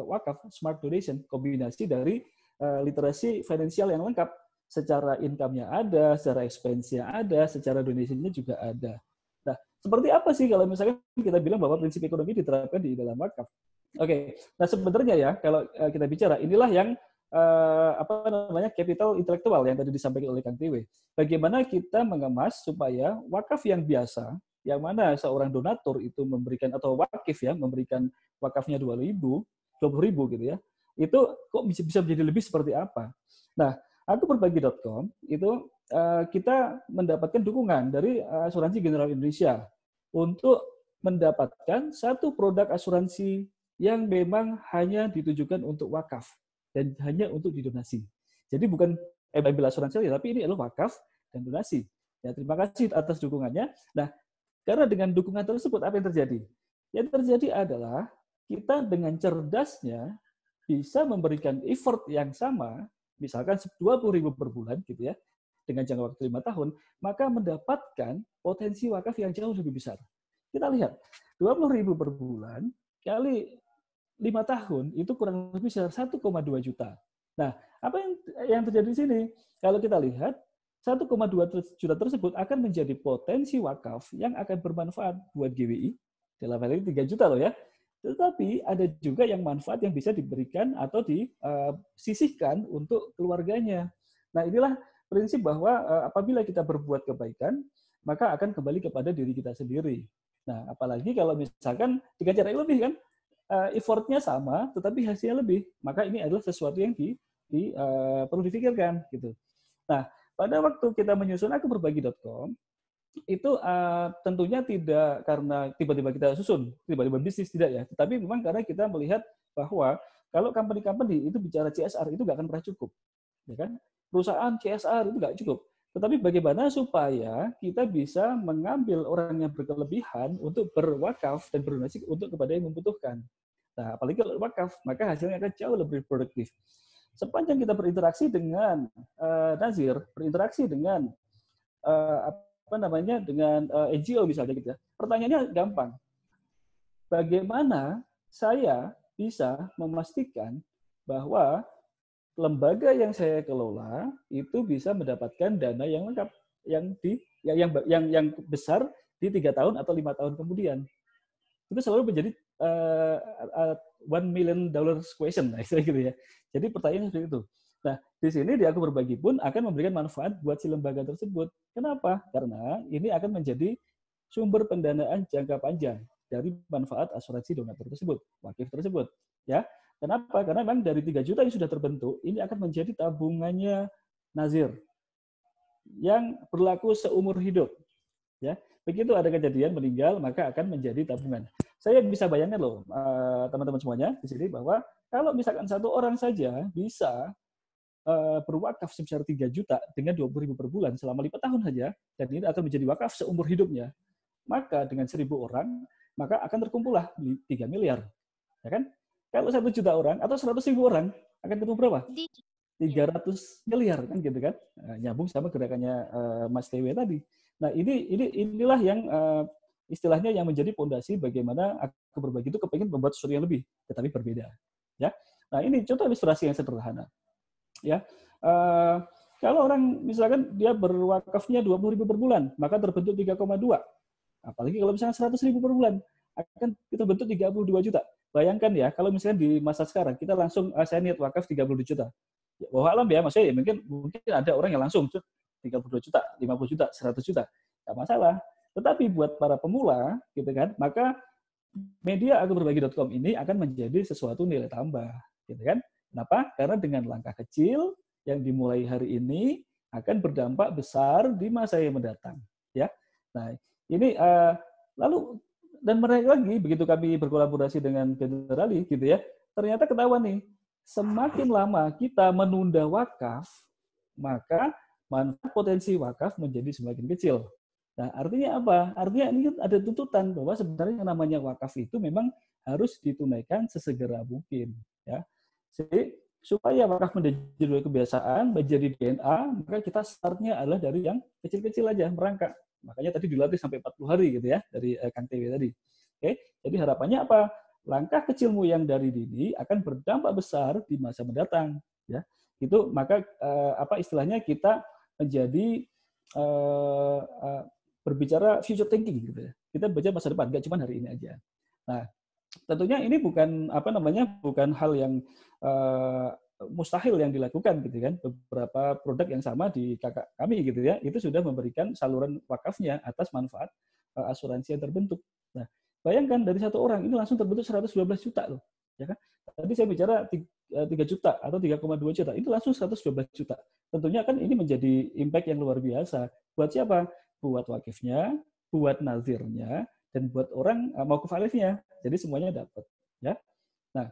Speaker 7: wakaf, smart donation, kombinasi dari literasi finansial yang lengkap. Secara income-nya ada, secara expense-nya ada, secara donation-nya juga ada. Nah, seperti apa sih kalau misalkan kita bilang bahwa prinsip ekonomi diterapkan di dalam wakaf? Oke, nah sebenarnya ya kalau kita bicara inilah yang capital intelektual yang tadi disampaikan oleh Kang Tiwe. Bagaimana kita mengemas supaya wakaf yang biasa, yang mana seorang donatur itu memberikan atau wakif ya memberikan wakafnya 20.000 gitu ya. Itu kok bisa menjadi lebih seperti apa? Nah, akuberbagi.com itu kita mendapatkan dukungan dari Asuransi General Indonesia untuk mendapatkan satu produk asuransi yang memang hanya ditujukan untuk wakaf dan hanya untuk didonasi. Jadi bukan ambil asuransi, tapi ini adalah wakaf dan donasi. Ya, terima kasih atas dukungannya. Nah, karena dengan dukungan tersebut apa yang terjadi? Yang terjadi adalah kita dengan cerdasnya bisa memberikan effort yang sama, misalkan 20.000 per bulan gitu ya, dengan jangka waktu 5 tahun, maka mendapatkan potensi wakaf yang jauh lebih besar. Kita lihat, 20.000 per bulan kali 5 tahun itu kurang lebih 1,2 juta. Nah, apa yang terjadi di sini? Kalau kita lihat, 1,2 juta tersebut akan menjadi potensi wakaf yang akan bermanfaat buat GWI, dalam hal ini 3 juta loh ya. Tetapi ada juga yang manfaat yang bisa diberikan atau disisihkan untuk keluarganya. Nah, inilah prinsip bahwa apabila kita berbuat kebaikan, maka akan kembali kepada diri kita sendiri. Nah, apalagi kalau misalkan dengan cara yang lebih kan, effortnya sama, tetapi hasilnya lebih, maka ini adalah sesuatu yang perlu difikirkan gitu. Nah, pada waktu kita menyusun akuberbagi.com, itu tentunya tidak karena tiba-tiba kita susun, tiba-tiba bisnis, tidak ya. Tetapi memang karena kita melihat bahwa kalau company-company itu bicara CSR itu nggak akan pernah cukup, ya kan? Perusahaan CSR itu nggak cukup. Tetapi bagaimana supaya kita bisa mengambil orang yang berkelebihan untuk berwakaf dan berdonasi untuk kepada yang membutuhkan. Nah, apalagi kalau wakaf, maka hasilnya akan jauh lebih produktif. Sepanjang kita berinteraksi dengan Nazir, berinteraksi dengan dengan NGO misalnya gitu ya. Pertanyaannya gampang. Bagaimana saya bisa memastikan bahwa lembaga yang saya kelola itu bisa mendapatkan dana yang lengkap, yang besar di 3 tahun atau 5 tahun kemudian. Itu selalu menjadi $1 million question, gitu ya. Jadi pertanyaannya seperti itu. Nah, di sini di Aku Berbagi pun akan memberikan manfaat buat si lembaga tersebut. Kenapa? Karena ini akan menjadi sumber pendanaan jangka panjang dari manfaat asuransi donatur tersebut, wakif tersebut. Ya, kenapa? Karena memang dari 3 juta yang sudah terbentuk, ini akan menjadi tabungannya Nazir yang berlaku seumur hidup. Ya, begitu ada kejadian meninggal, maka akan menjadi tabungan. Saya bisa bayangkan loh, teman-teman semuanya di sini bahwa kalau misalkan satu orang saja bisa berwakaf sebesar 3 juta dengan 20.000 per bulan selama 5 tahun saja, dan ini akan menjadi wakaf seumur hidupnya, maka dengan 1.000 orang, maka akan terkumpullah 3 miliar. Ya kan? Kalau 1 juta orang atau 100.000 orang, akan ketemu berapa? 300 miliar, kan gitu kan? Nyambung sama gerakannya Mas TW tadi. Nah, inilah yang istilahnya yang menjadi fondasi bagaimana Aku Berbagi itu kepingin membuat sesuatu yang lebih, tetapi berbeda. Ya. Nah, ini contoh ilustrasi yang sederhana. Ya, kalau orang misalkan dia berwakafnya 20.000 per bulan, maka terbentuk 3,2. Apalagi kalau misalnya 100.000 per bulan, akan kita bentuk 32 juta. Bayangkan ya, kalau misalnya di masa sekarang kita langsung saya niat wakaf 32 juta. Ya, wallahu alam ya, maksudnya ya, mungkin ada orang yang langsung 32 juta, 50 juta, 100 juta. Enggak masalah. Tetapi buat para pemula, gitu kan, maka media akuberbagi.com ini akan menjadi sesuatu nilai tambah, gitu kan? Kenapa? Karena dengan langkah kecil yang dimulai hari ini akan berdampak besar di masa yang mendatang. Ya, nah ini lalu dan mereka lagi begitu kami berkolaborasi dengan Generali, gitu ya, ternyata ketahuan nih, semakin lama kita menunda wakaf, maka manfaat potensi wakaf menjadi semakin kecil. Nah, artinya apa? Artinya ini ada tuntutan bahwa sebenarnya yang namanya wakaf itu memang harus ditunaikan sesegera mungkin. Ya. Jadi, supaya wakaf menjadi kebiasaan, menjadi DNA, maka kita startnya adalah dari yang kecil-kecil aja, merangkak. Makanya tadi dilatih sampai 40 hari gitu ya, dari Kang TW tadi. Oke, jadi harapannya apa? Langkah kecilmu yang dari dini akan berdampak besar di masa mendatang. Ya, itu maka apa istilahnya kita menjadi berbicara future thinking gitu ya. Kita baca masa depan, nggak cuma hari ini aja. Nah, tentunya ini bukan hal yang mustahil yang dilakukan gitu kan. Beberapa produk yang sama di kakak kami gitu ya, itu sudah memberikan saluran wakafnya atas manfaat asuransi yang terbentuk. Nah, Bayangkan dari satu orang ini langsung terbentuk 112 juta loh, ya kan? Tadi saya bicara 3 juta atau 3,2 juta, itu langsung 112 juta. Tentunya kan ini menjadi impact yang luar biasa. Buat siapa? Buat wakifnya, buat nazirnya, dan buat orang mauquf alifnya. Jadi semuanya dapat, ya. Nah,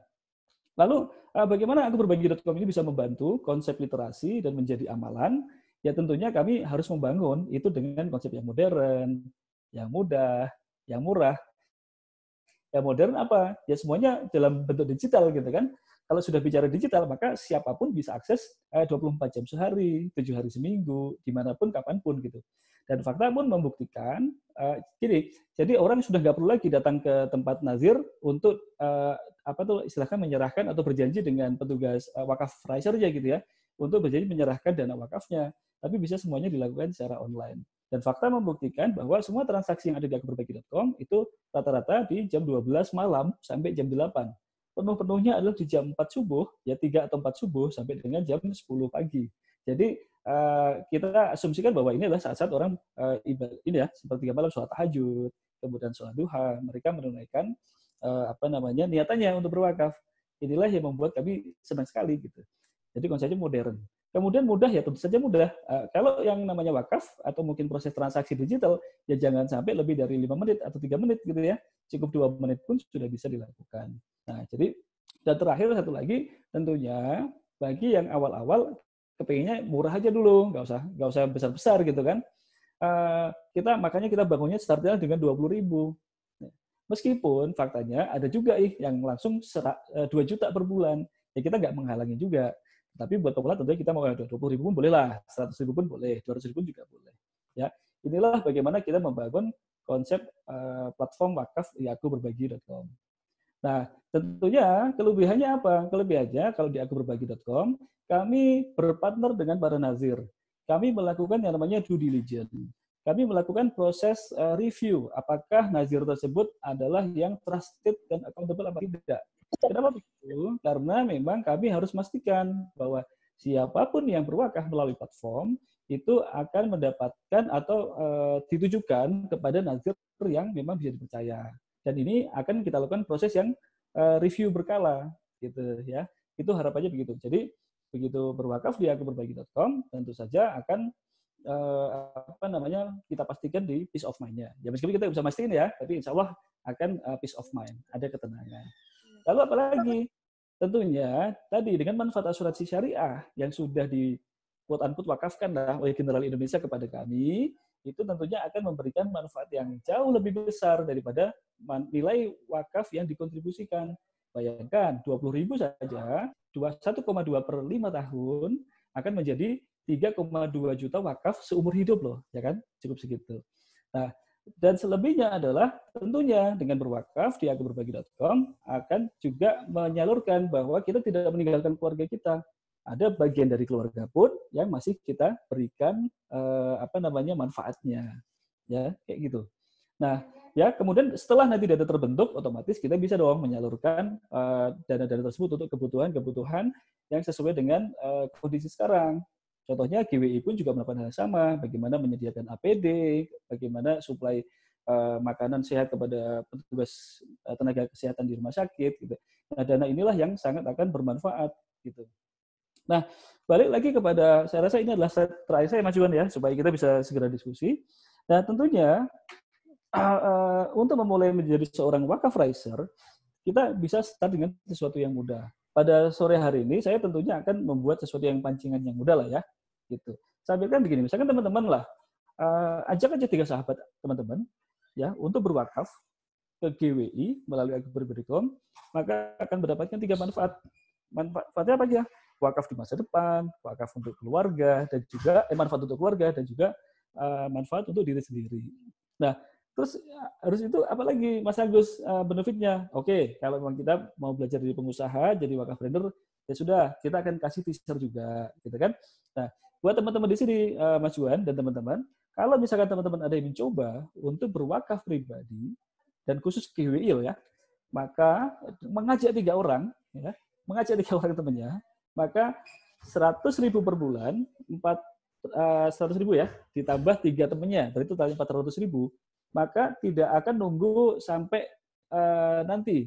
Speaker 7: lalu bagaimana aku berbagi.com ini bisa membantu konsep literasi dan menjadi amalan? Ya tentunya kami harus membangun itu dengan konsep yang modern, yang mudah, yang murah. Ya modern apa? Ya semuanya dalam bentuk digital gitu kan. Kalau sudah bicara digital, maka siapapun bisa akses 24 jam sehari, 7 hari seminggu, dimanapun, kapanpun gitu. Dan fakta pun membuktikan, gini, jadi orang sudah nggak perlu lagi datang ke tempat nazir untuk istilahnya menyerahkan atau berjanji dengan petugas wakaf riser-nya gitu ya, untuk berjanji menyerahkan dana wakafnya, tapi bisa semuanya dilakukan secara online. Dan fakta membuktikan bahwa semua transaksi yang ada di akbarberbagi.com itu rata-rata di jam 12 malam sampai jam 8. Penuh-penuhnya adalah di jam 4 subuh, ya 3 atau 4 subuh sampai dengan jam 10 pagi. Jadi kita asumsikan bahwa ini adalah saat-saat orang ibadah ini ya, seperti malam sholat tahajud, kemudian sholat duha, mereka menunaikan niatannya untuk berwakaf. Inilah yang membuat kami senang sekali gitu. Jadi konsepnya modern. Kemudian mudah ya, tentu saja mudah. Kalau yang namanya wakaf atau mungkin proses transaksi digital, ya jangan sampai lebih dari 5 menit atau 3 menit gitu ya. Cukup 2 menit pun sudah bisa dilakukan. Nah, jadi dan terakhir satu lagi, tentunya bagi yang awal-awal kepinginnya murah aja dulu, nggak usah besar-besar gitu kan. Makanya kita bangunnya startnya dengan 20.000. Meskipun faktanya ada juga yang langsung 2 juta per bulan. Ya kita nggak menghalangi juga. Tapi buat pemula tentunya kita mau 20.000 pun boleh lah, 100.000 pun boleh, 200.000 pun juga boleh. Ya, inilah bagaimana kita membangun konsep platform wakaf di akuberbagi.com. Nah, tentunya kelebihannya apa? Kelebihannya kalau di akuberbagi.com, kami berpartner dengan para nazir. Kami melakukan yang namanya due diligence. Kami melakukan proses review, apakah nazir tersebut adalah yang trusted dan accountable apa tidak. Kenapa begitu? Karena memang kami harus memastikan bahwa siapapun yang berwakaf melalui platform itu akan mendapatkan atau ditujukan kepada nazir yang memang bisa dipercaya. Dan ini akan kita lakukan proses yang review berkala, gitu ya. Itu harapannya begitu. Jadi begitu berwakaf di akuberbagi.com, tentu saja akan kita pastikan di peace of mind-nya. Ya meskipun kita bisa pastiin ya, tapi insya Allah akan peace of mind, ada ketenangan. Lalu apalagi? Tentunya tadi dengan manfaat asuransi syariah yang sudah di quote-unquote wakafkan oleh General Indonesia kepada kami, itu tentunya akan memberikan manfaat yang jauh lebih besar daripada nilai wakaf yang dikontribusikan. Bayangkan 20.000 saja, 1,2 per 5 tahun akan menjadi 3,2 juta wakaf seumur hidup loh, ya kan? Cukup segitu. Nah, dan selebihnya adalah tentunya dengan berwakaf di akuberbagi.com akan juga menyalurkan bahwa kita tidak meninggalkan keluarga kita. Ada bagian dari keluarga pun yang masih kita berikan manfaatnya. Ya, kayak gitu. Nah, ya kemudian setelah nanti data terbentuk, otomatis kita bisa dong menyalurkan dana-dana tersebut untuk kebutuhan-kebutuhan yang sesuai dengan kondisi sekarang. Contohnya GWI pun juga melakukan hal yang sama, bagaimana menyediakan APD, bagaimana suplai makanan sehat kepada petugas tenaga kesehatan di rumah sakit. Gitu. Nah, dana inilah yang sangat akan bermanfaat. Gitu. Nah, balik lagi kepada, saya rasa ini adalah slide terakhir saya Mas Juan ya, supaya kita bisa segera diskusi. Nah, tentunya untuk memulai menjadi seorang wakaf riser, kita bisa start dengan sesuatu yang mudah. Pada sore hari ini, saya tentunya akan membuat sesuatu yang pancingan yang mudah lah ya. Gitu. Saya pikirkan begini, misalkan teman-teman lah, ajak aja 3 sahabat teman-teman ya untuk berwakaf ke GWI melalui akuberbagi.com, maka akan mendapatkan 3 manfaat. Manfaatnya apa aja? Wakaf di masa depan, wakaf untuk keluarga, dan juga manfaat untuk keluarga, dan juga manfaat untuk diri sendiri. Nah, terus harus itu apalagi Mas Agus benefitnya? Oke, kalau memang kita mau belajar jadi pengusaha, jadi wakaf trader, ya sudah, kita akan kasih teaser juga, gitu kan? Nah, buat teman-teman di sini, Mas Juan dan teman-teman, kalau misalkan teman-teman ada yang mencoba untuk berwakaf pribadi, dan khusus GWI ya, maka mengajak 3 orang, ya, mengajak 3 orang temannya, maka 100.000 per bulan, 100.000 ya, ditambah 3 temannya, berarti totalnya 400.000, maka tidak akan nunggu sampai nanti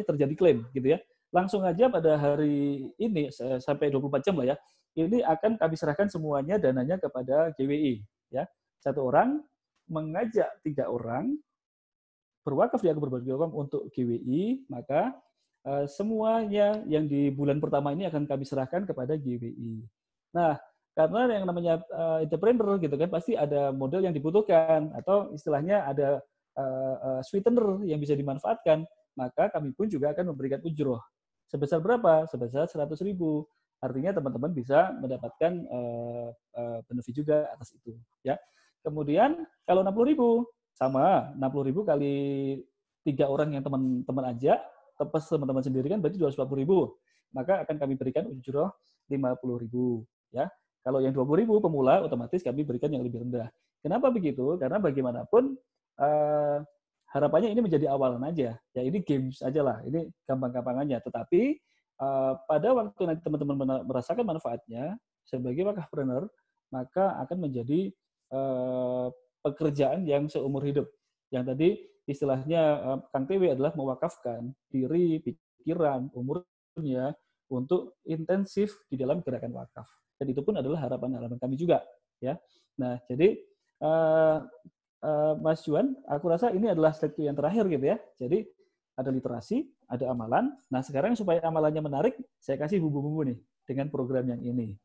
Speaker 7: terjadi klaim gitu ya, langsung aja pada hari ini sampai 24 jam lah ya, ini akan kami serahkan semuanya dananya kepada GWI ya. Satu orang mengajak 3 orang berwakaf di Aku Berbagi Uang untuk GWI, maka semuanya yang di bulan pertama ini akan kami serahkan kepada GWI. Nah, karena yang namanya entrepreneur gitu kan, pasti ada modal yang dibutuhkan atau istilahnya ada sweetener yang bisa dimanfaatkan, maka kami pun juga akan memberikan ujroh. Sebesar berapa? Sebesar 100.000. Artinya teman-teman bisa mendapatkan benefit juga atas itu. Ya. Kemudian kalau 60.000, sama 60.000 kali 3 orang yang teman-teman ajak, tepas teman-teman sendiri kan berarti 240.000. Maka akan kami berikan ujroh 50.000. Ya. Kalau yang 20.000 pemula, otomatis kami berikan yang lebih rendah. Kenapa begitu? Karena bagaimanapun harapannya ini menjadi awalan aja. Ya ini games aja lah. Ini gampang-gampangannya. Tetapi pada waktu nanti teman-teman merasakan manfaatnya sebagai wakafpreneur, maka akan menjadi pekerjaan yang seumur hidup. Yang tadi istilahnya Kang TW adalah mewakafkan diri, pikiran, umurnya untuk intensif di dalam gerakan wakaf. Dan itu pun adalah harapan-harapan kami juga, ya. Nah, jadi Mas Juan, aku rasa ini adalah slide yang terakhir gitu ya. Jadi ada literasi, ada amalan. Nah, sekarang supaya amalannya menarik, saya kasih bumbu-bumbu nih dengan program yang ini.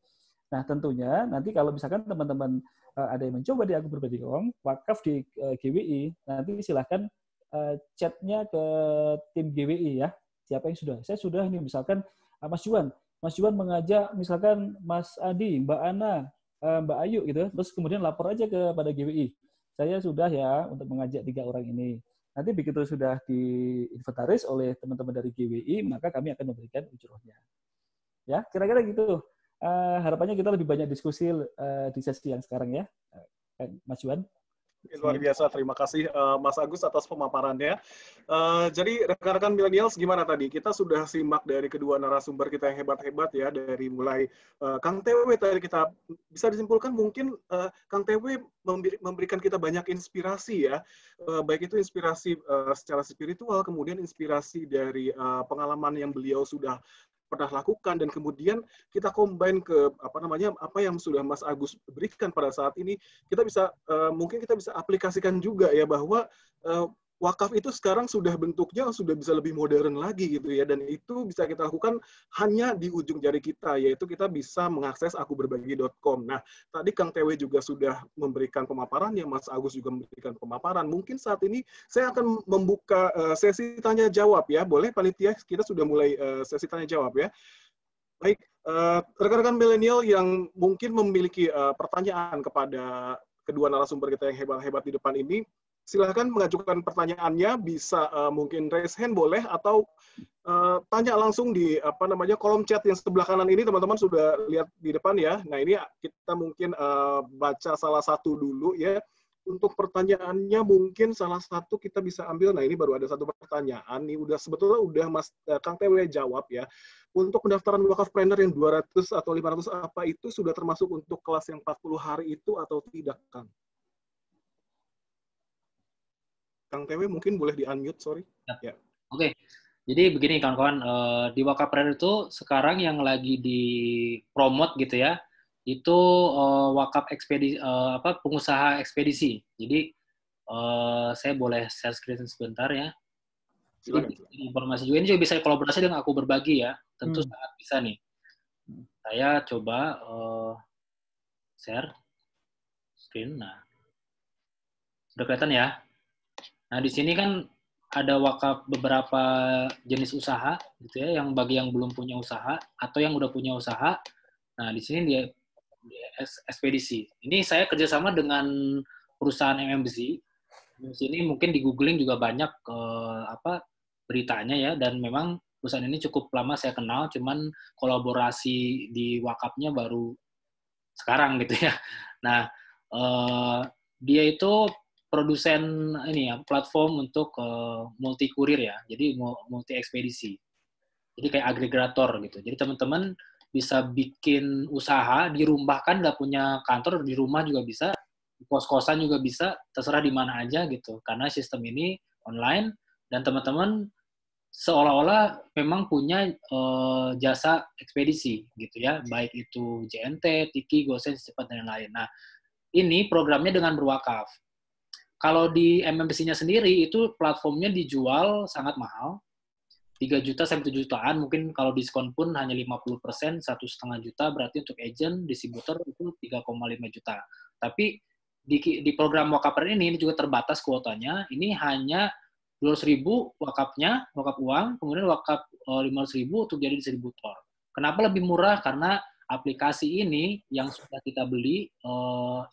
Speaker 7: Nah, tentunya nanti kalau misalkan teman-teman ada yang mencoba di Aku Berbagi Uang, wakaf di GWI, nanti silahkan chatnya ke tim GWI ya. Siapa yang sudah? Saya sudah nih, misalkan Mas Juan mengajak misalkan Mas Adi, Mbak Ana, Mbak Ayu gitu, terus kemudian lapor aja kepada GWI. Saya sudah ya untuk mengajak 3 orang ini. Nanti begitu sudah diinventaris oleh teman-teman dari GWI, maka kami akan memberikan ujrohnya. Ya, kira-kira gitu. Harapannya kita lebih banyak diskusi di sesi yang sekarang ya, Mas Juan.
Speaker 2: Luar biasa, terima kasih Mas Agus atas pemaparannya. Jadi rekan-rekan millennials gimana tadi? Kita sudah simak dari kedua narasumber kita yang hebat-hebat ya, dari mulai Kang TW tadi kita bisa disimpulkan mungkin Kang TW memberikan kita banyak inspirasi ya, baik itu inspirasi secara spiritual, kemudian inspirasi dari pengalaman yang beliau sudah pernah lakukan, dan kemudian kita combine ke apa yang sudah Mas Agus berikan pada saat ini, kita bisa mungkin kita bisa aplikasikan juga ya, bahwa wakaf itu sekarang sudah bentuknya sudah bisa lebih modern lagi gitu ya, dan itu bisa kita lakukan hanya di ujung jari kita, yaitu kita bisa mengakses akuberbagi.com. Nah, tadi Kang TW juga sudah memberikan pemaparannya, Mas Agus juga memberikan pemaparan. Mungkin saat ini saya akan membuka sesi tanya jawab ya. Boleh panitia, kita sudah mulai sesi tanya jawab ya. Baik, rekan-rekan milenial yang mungkin memiliki pertanyaan kepada kedua narasumber kita yang hebat-hebat di depan ini, silahkan mengajukan pertanyaannya, bisa mungkin raise hand boleh, atau tanya langsung di kolom chat yang sebelah kanan ini, teman-teman sudah lihat di depan ya. Nah, ini kita mungkin baca salah satu dulu ya. Untuk pertanyaannya mungkin salah satu kita bisa ambil. Nah, ini baru ada satu pertanyaan nih, sebetulnya udah Mas Kang TW jawab ya. Untuk pendaftaran wakafpreneur yang 200 atau 500 apa itu sudah termasuk untuk kelas yang 40 hari itu atau tidak, Kang? Kang TW mungkin boleh di-unmute, sorry. Ya.
Speaker 6: Oke, jadi begini kawan-kawan, di wakafpreneur itu sekarang yang lagi di-promote gitu ya, itu wakaf ekspedisi, pengusaha ekspedisi. Jadi saya boleh share screen sebentar ya. Jadi, informasi juga ini juga bisa kolaborasi dengan Aku Berbagi ya, tentu sangat bisa nih. Saya coba share screen. Nah, sudah kelihatan ya. Nah, di sini kan ada wakaf beberapa jenis usaha gitu ya, yang bagi yang belum punya usaha atau yang udah punya usaha. Nah, di sini dia ekspedisi. Ini saya kerjasama dengan perusahaan MMZ. Di sini mungkin di googling juga banyak beritanya ya, dan memang perusahaan ini cukup lama saya kenal, cuman kolaborasi di wakafnya baru sekarang gitu ya. Nah, dia itu produsen ini ya, platform untuk multi kurir ya, jadi multi ekspedisi. Jadi kayak agregator gitu. Jadi teman-teman bisa bikin usaha di rumah, kan nggak punya kantor, di rumah juga bisa, di kos-kosan juga bisa, terserah di mana aja gitu. Karena sistem ini online, dan teman-teman seolah-olah memang punya jasa ekspedisi gitu ya, baik itu JNT, Tiki, GoSense, Cepat dan lain-lain. Nah, ini programnya dengan berwakaf. Kalau di MMBC-nya sendiri itu platformnya dijual sangat mahal, 3 juta sampai 7 jutaan, mungkin kalau diskon pun hanya 50%, 1,5 juta, berarti untuk agent, distributor itu 3,5 juta. Tapi di program wakafren ini juga terbatas kuotanya, ini hanya 200.000 wakafnya, wakaf uang, kemudian wakaf 500.000 untuk jadi distributor. Kenapa lebih murah? Karena aplikasi ini yang sudah kita beli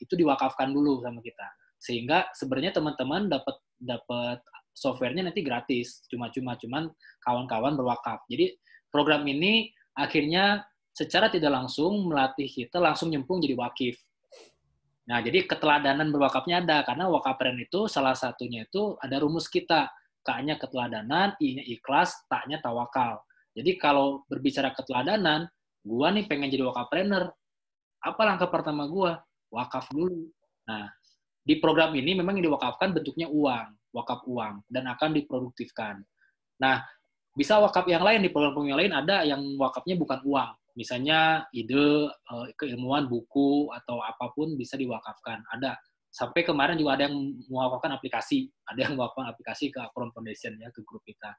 Speaker 6: itu diwakafkan dulu sama kita. Sehingga sebenarnya teman-teman dapat softwarenya nanti gratis, cuman kawan-kawan berwakaf. Jadi program ini akhirnya secara tidak langsung melatih kita langsung nyemplung jadi wakif. Nah, jadi keteladanan berwakafnya ada, karena wakafren itu salah satunya itu ada rumus kita. K-nya keteladanan, I-nya ikhlas, T-nya tawakal. Jadi kalau berbicara keteladanan, gua nih pengen jadi wakafpreneur. Apa langkah pertama gua? Wakaf dulu. Nah, di program ini memang yang diwakafkan bentuknya uang, wakaf uang, dan akan diproduktifkan. Nah, bisa wakaf yang lain, di program yang lain ada yang wakafnya bukan uang. Misalnya ide, keilmuan, buku, atau apapun bisa diwakafkan. Ada. Sampai kemarin juga ada yang mewakafkan aplikasi. Ada yang mewakafkan aplikasi ke Akron Foundation, ya, ke grup kita.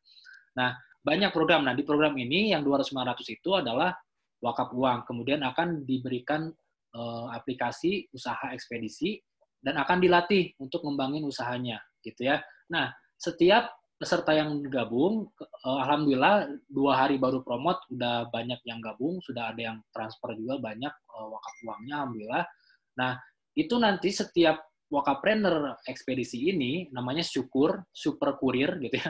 Speaker 6: Nah, banyak program. Nah, di program ini yang 200-500 itu adalah wakaf uang. Kemudian akan diberikan aplikasi usaha ekspedisi, dan akan dilatih untuk ngembangin usahanya, gitu ya. Nah, setiap peserta yang gabung, alhamdulillah 2 hari baru promote, udah banyak yang gabung, sudah ada yang transfer juga banyak wakaf uangnya, alhamdulillah. Nah, itu nanti setiap wakafpreneur ekspedisi ini, namanya super kurir, gitu ya.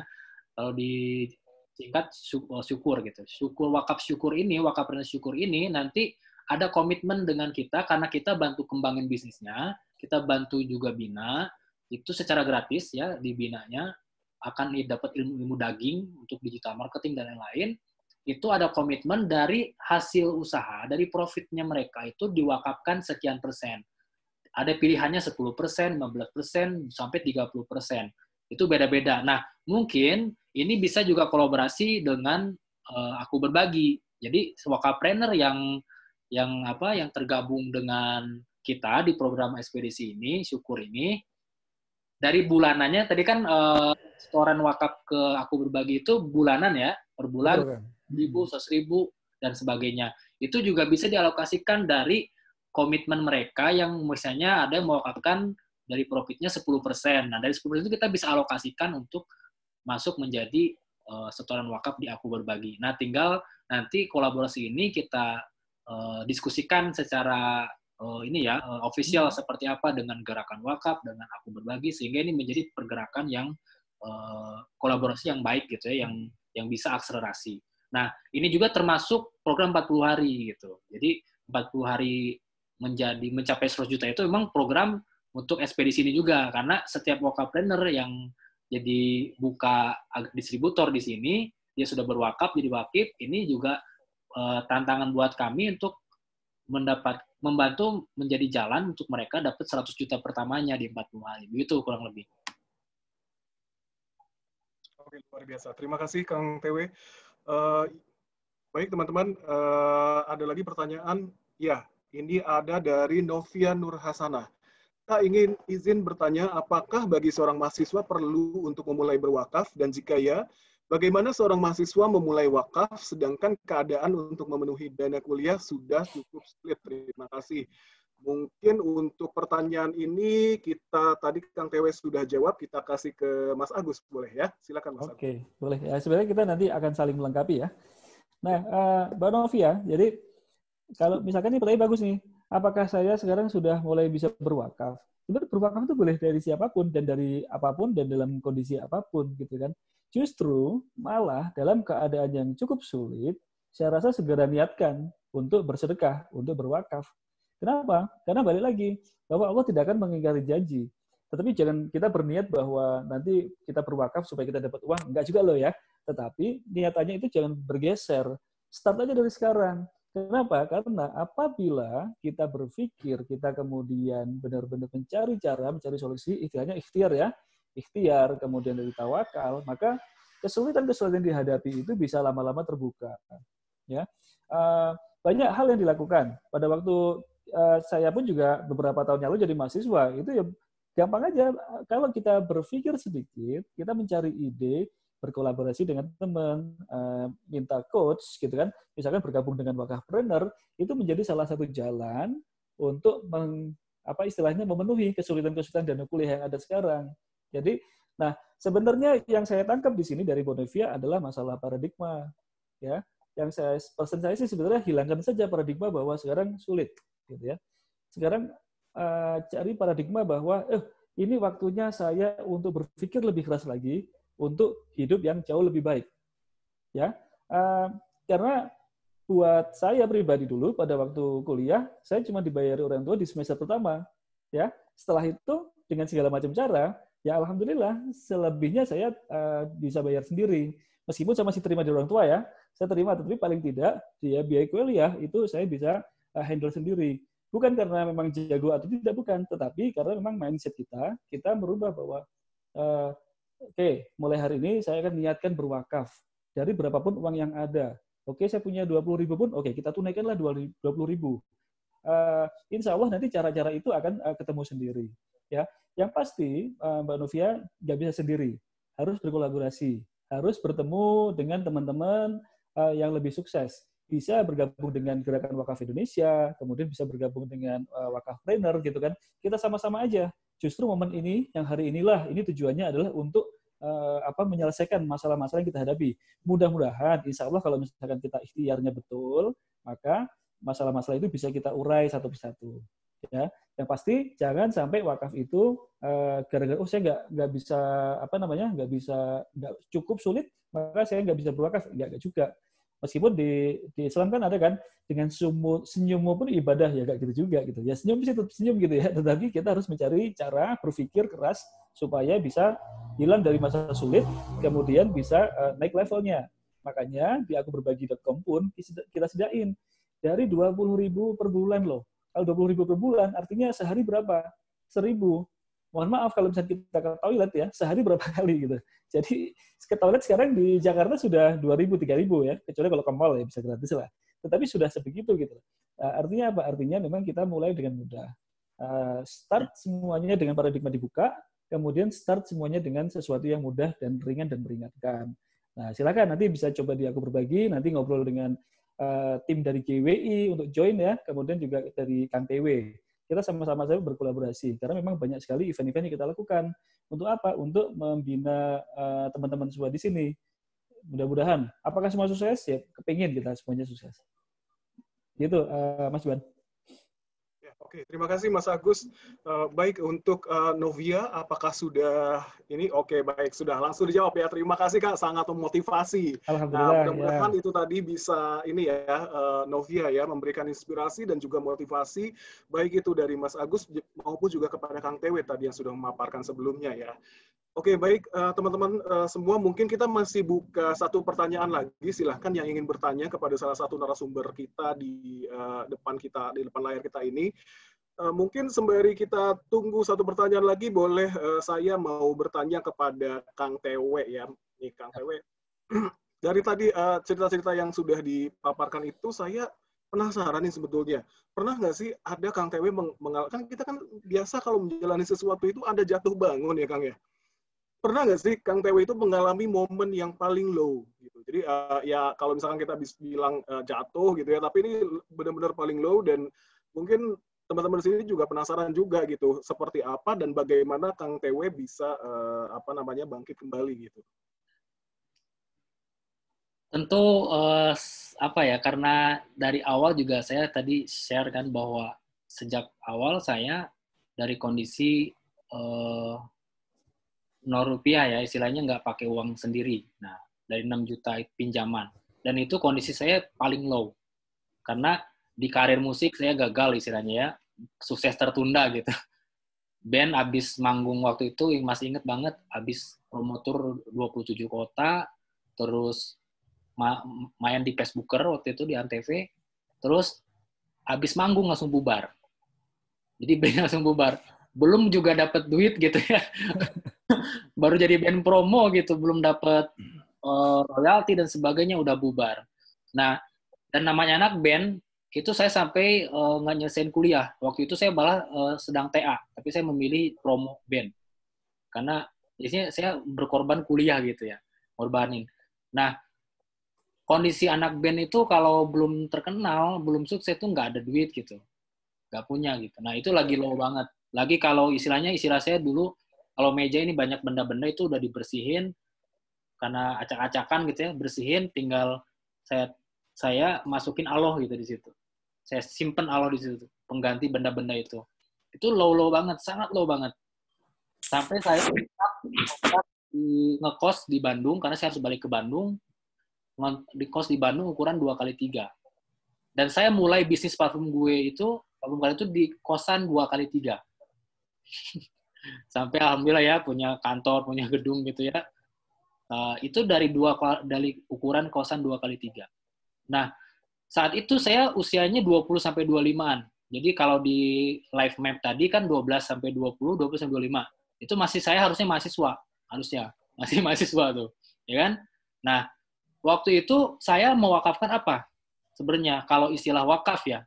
Speaker 6: Kalau disingkat syukur, gitu. Wakafpreneur syukur ini nanti ada komitmen dengan kita, karena kita bantu kembangin bisnisnya, kita bantu juga bina, itu secara gratis ya, dibinanya, akan dapat ilmu-ilmu daging untuk digital marketing dan lain-lain, itu ada komitmen dari hasil usaha, dari profitnya mereka itu diwakafkan sekian persen. Ada pilihannya 10%, 15%, sampai 30%. Itu beda-beda. Nah, mungkin ini bisa juga kolaborasi dengan Aku Berbagi. Jadi, wakafpreneur yang tergabung dengan kita di program ekspedisi ini, syukur ini, dari bulanannya, tadi kan setoran wakaf ke Aku Berbagi itu bulanan ya, per bulan, 1.000, 100.000, dan sebagainya. Itu juga bisa dialokasikan dari komitmen mereka yang misalnya ada yang mewakafkan dari profitnya 10%. Nah, dari 10% itu kita bisa alokasikan untuk masuk menjadi setoran wakaf di Aku Berbagi. Nah, tinggal nanti kolaborasi ini kita diskusikan secara official seperti apa dengan gerakan wakaf, dengan Aku Berbagi, sehingga ini menjadi pergerakan yang kolaborasi yang baik gitu ya, yang bisa akselerasi. Nah, ini juga termasuk program 40 hari gitu. Jadi 40 hari mencapai 100 juta itu memang program untuk ekspedisi ini juga, karena setiap wakafpreneur yang jadi buka distributor di sini, dia sudah berwakaf jadi wakif, ini juga tantangan buat kami untuk membantu menjadi jalan untuk mereka dapat 100 juta pertamanya di 40 hari. Begitu kurang lebih.
Speaker 2: Oke, luar biasa. Terima kasih Kang TW. Baik teman-teman, ada lagi pertanyaan. Ya, ini ada dari Novia Nurhasanah. Kak ingin izin bertanya, apakah bagi seorang mahasiswa perlu untuk memulai berwakaf, dan jika ya, bagaimana seorang mahasiswa memulai wakaf sedangkan keadaan untuk memenuhi dana kuliah sudah cukup sulit? Terima kasih. Mungkin untuk pertanyaan ini kita tadi Kang TW sudah jawab, kita kasih ke Mas Agus, boleh ya? Silakan Mas Agus.
Speaker 7: Oke, boleh. Ya, sebenarnya kita nanti akan saling melengkapi ya. Nah, Mbak Novia, jadi kalau misalkan ini pertanyaan bagus nih, apakah saya sekarang sudah mulai bisa berwakaf? Sebenarnya berwakaf itu boleh dari siapapun dan dari apapun dan dalam kondisi apapun gitu kan. Justru malah dalam keadaan yang cukup sulit, saya rasa segera niatkan untuk bersedekah, untuk berwakaf. Kenapa? Karena balik lagi, bahwa Allah tidak akan mengingkari janji. Tetapi jangan kita berniat bahwa nanti kita berwakaf supaya kita dapat uang. Enggak juga loh ya. Tetapi niatannya itu jangan bergeser. Start aja dari sekarang. Kenapa? Karena apabila kita berpikir, kita kemudian benar-benar mencari cara, mencari solusi, istilahnya ikhtiar ya, ikhtiar, kemudian dari tawakal, maka kesulitan-kesulitan yang dihadapi itu bisa lama-lama terbuka. Ya, banyak hal yang dilakukan. Pada waktu saya pun juga beberapa tahun lalu jadi mahasiswa, itu ya gampang aja. Kalau kita berpikir sedikit, kita mencari ide, berkolaborasi dengan teman, minta coach, gitu kan. Misalkan bergabung dengan Wakafpreneur, itu menjadi salah satu jalan untuk istilahnya memenuhi kesulitan-kesulitan dana kuliah yang ada sekarang. Jadi, nah sebenarnya yang saya tangkap di sini dari Bonavia adalah masalah paradigma, ya. Yang pesan saya sih sebenarnya hilangkan saja paradigma bahwa sekarang sulit, gitu ya. Sekarang cari paradigma bahwa ini waktunya saya untuk berpikir lebih keras lagi untuk hidup yang jauh lebih baik, ya. Karena buat saya pribadi dulu pada waktu kuliah, saya cuma dibayari orang tua di semester pertama, ya. Setelah itu dengan segala macam cara, ya alhamdulillah selebihnya saya bisa bayar sendiri. Meskipun saya masih terima dari orang tua ya, saya terima, tapi paling tidak dia biaya kuliah itu saya bisa handle sendiri. Bukan karena memang jago atau tidak, bukan, tetapi karena memang mindset kita merubah bahwa oke, mulai hari ini saya akan niatkan berwakaf dari berapapun uang yang ada. Oke, saya punya 20.000 pun, oke, kita tunaikanlah 20.000. Insya Allah nanti cara-cara itu akan ketemu sendiri. Ya, yang pasti Mbak Novia nggak bisa sendiri, harus berkolaborasi, harus bertemu dengan teman-teman yang lebih sukses. Bisa bergabung dengan Gerakan Wakaf Indonesia, kemudian bisa bergabung dengan Wakafpreneur, gitu kan. Kita sama-sama aja. Justru momen ini, yang hari inilah, ini tujuannya adalah untuk menyelesaikan masalah-masalah yang kita hadapi. Mudah-mudahan, insya Allah kalau misalkan kita ikhtiarnya betul, maka masalah-masalah itu bisa kita urai satu persatu. Ya, yang pasti jangan sampai wakaf itu gara-gara saya nggak bisa nggak cukup sulit, maka saya nggak bisa berwakaf. Nggak juga. Meskipun di Islam kan ada kan dengan senyummu pun ibadah, ya kayak gitu juga gitu. Ya senyum bisa tetap senyum gitu ya, tetapi kita harus mencari cara berpikir keras supaya bisa hilang dari masa sulit, kemudian bisa naik levelnya. Makanya di akuberbagi.com pun kita sediain dari 20.000 per bulan loh. Kalau 20.000 per bulan artinya sehari berapa? 1.000. Mohon maaf kalau misalnya kita ke toilet ya, sehari berapa kali gitu. Jadi ke toilet sekarang di Jakarta sudah 2.000, 3.000 ya, kecuali kalau ke mall ya bisa gratis lah. Tetapi sudah sebegitu gitu. Artinya apa? Artinya memang kita mulai dengan mudah. Start semuanya dengan paradigma dibuka, kemudian start semuanya dengan sesuatu yang mudah dan ringan dan meringankan. Nah, silakan nanti bisa coba di Aku Berbagi, nanti ngobrol dengan tim dari GWI untuk join ya, kemudian juga dari Kang TW. Kita sama-sama berkolaborasi, karena memang banyak sekali event-event yang kita lakukan. Untuk apa? Untuk membina teman-teman semua di sini. Mudah-mudahan. Apakah semua sukses? Ya, kepingin kita semuanya sukses. Gitu, Mas Juan.
Speaker 2: Oke, terima kasih Mas Agus. Baik, untuk Novia, apakah sudah ini? Oke, baik, sudah langsung dijawab ya. Terima kasih Kak, sangat memotivasi.
Speaker 7: Alhamdulillah.
Speaker 2: Nah, mudah-mudahan itu tadi bisa ini ya, Novia ya, memberikan inspirasi dan juga motivasi, baik itu dari Mas Agus maupun juga kepada Kang TW tadi yang sudah memaparkan sebelumnya ya. Oke, baik teman-teman semua, mungkin kita masih buka satu pertanyaan lagi. Silahkan yang ingin bertanya kepada salah satu narasumber kita di depan layar kita ini. Mungkin sembari kita tunggu satu pertanyaan lagi, boleh saya mau bertanya kepada Kang TW ya. Nih Kang TW, dari tadi cerita-cerita yang sudah dipaparkan itu, saya penasaran nih sebetulnya. Pernah nggak sih ada Kang TW mengalami, kita kan biasa kalau menjalani sesuatu itu ada jatuh bangun ya Kang ya. Pernah nggak sih Kang TW itu mengalami momen yang paling low gitu. Jadi ya kalau misalkan kita bilang jatuh gitu ya, tapi ini benar-benar paling low, dan mungkin teman-teman di sini juga penasaran juga gitu seperti apa dan bagaimana Kang TW bisa bangkit kembali gitu.
Speaker 6: Tentu karena dari awal juga saya tadi share kan bahwa sejak awal saya dari kondisi 0 rupiah ya, istilahnya nggak pakai uang sendiri. Nah, dari 6 juta pinjaman. Dan itu kondisi saya paling low. Karena di karir musik saya gagal istilahnya ya, sukses tertunda gitu. Band abis manggung waktu itu, masih inget banget, abis promotor 27 kota, terus main di Facebooker waktu itu di Antv, terus abis manggung langsung bubar. Jadi band langsung bubar. belum juga dapat duit gitu ya. Baru jadi band promo gitu, belum dapat royalti dan sebagainya, udah bubar. Nah, dan namanya anak band, itu saya sampai nggak nyelesain kuliah. Waktu itu saya malah sedang TA, tapi saya memilih promo band. Karena biasanya saya berkorban kuliah gitu ya, korbanin. Nah, kondisi anak band itu kalau belum terkenal, belum sukses itu nggak ada duit gitu. Nggak punya gitu. Nah, itu lagi low banget. Lagi kalau istilah saya dulu, kalau meja ini banyak benda-benda itu udah dibersihin, karena acak-acakan gitu ya, bersihin, tinggal saya masukin aloh gitu di situ. Saya simpen aloh di situ, pengganti benda-benda itu. Itu low banget, sangat low banget. Sampai saya ngekos di Bandung, karena saya harus balik ke Bandung, di kos di Bandung ukuran 2x3. Dan saya mulai bisnis parfum itu di kosan 2x3. Sampai alhamdulillah ya, punya kantor, punya gedung gitu ya. Itu dari ukuran kosan 2x3. Nah, saat itu saya usianya 20-25an. Jadi kalau di live map tadi kan 12-20, 20-25. Itu saya harusnya mahasiswa. Masih mahasiswa tuh. Ya kan? Nah, waktu itu saya mewakafkan apa? Sebenarnya kalau istilah wakaf ya,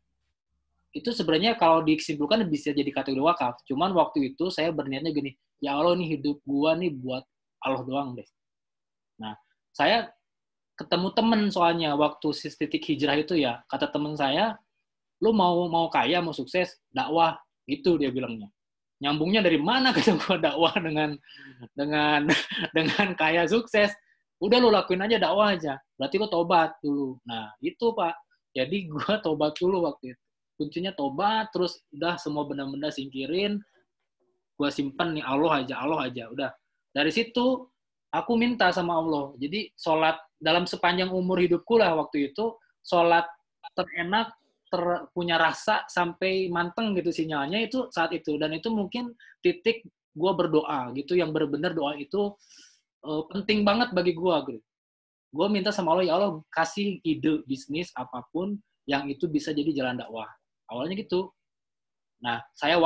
Speaker 6: itu sebenarnya kalau disimpulkan bisa jadi kategori wakaf. Cuman waktu itu saya berniatnya gini, ya Allah nih hidup gua nih buat Allah doang deh. Nah, saya ketemu temen soalnya waktu titik hijrah itu ya, kata temen saya, lu mau kaya, mau sukses, dakwah, gitu dia bilangnya. Nyambungnya dari mana kata gua dakwah dengan kaya sukses? Udah lu lakuin aja, dakwah aja. Berarti lu tobat dulu. Nah, itu Pak. Jadi gua tobat dulu waktu itu. Kuncinya tobat, terus udah semua benda-benda singkirin, gua simpen nih, Allah aja. Udah. Dari situ aku minta sama Allah. Jadi sholat dalam sepanjang umur hidupku lah waktu itu, sholat terenak, punya rasa sampai manteng gitu sinyalnya itu saat itu. Dan itu mungkin titik gue berdoa gitu, yang benar-benar doa itu penting banget bagi gue gitu. Gue minta sama Allah, ya Allah kasih ide bisnis apapun yang itu bisa jadi jalan dakwah. Awalnya gitu. Nah, saya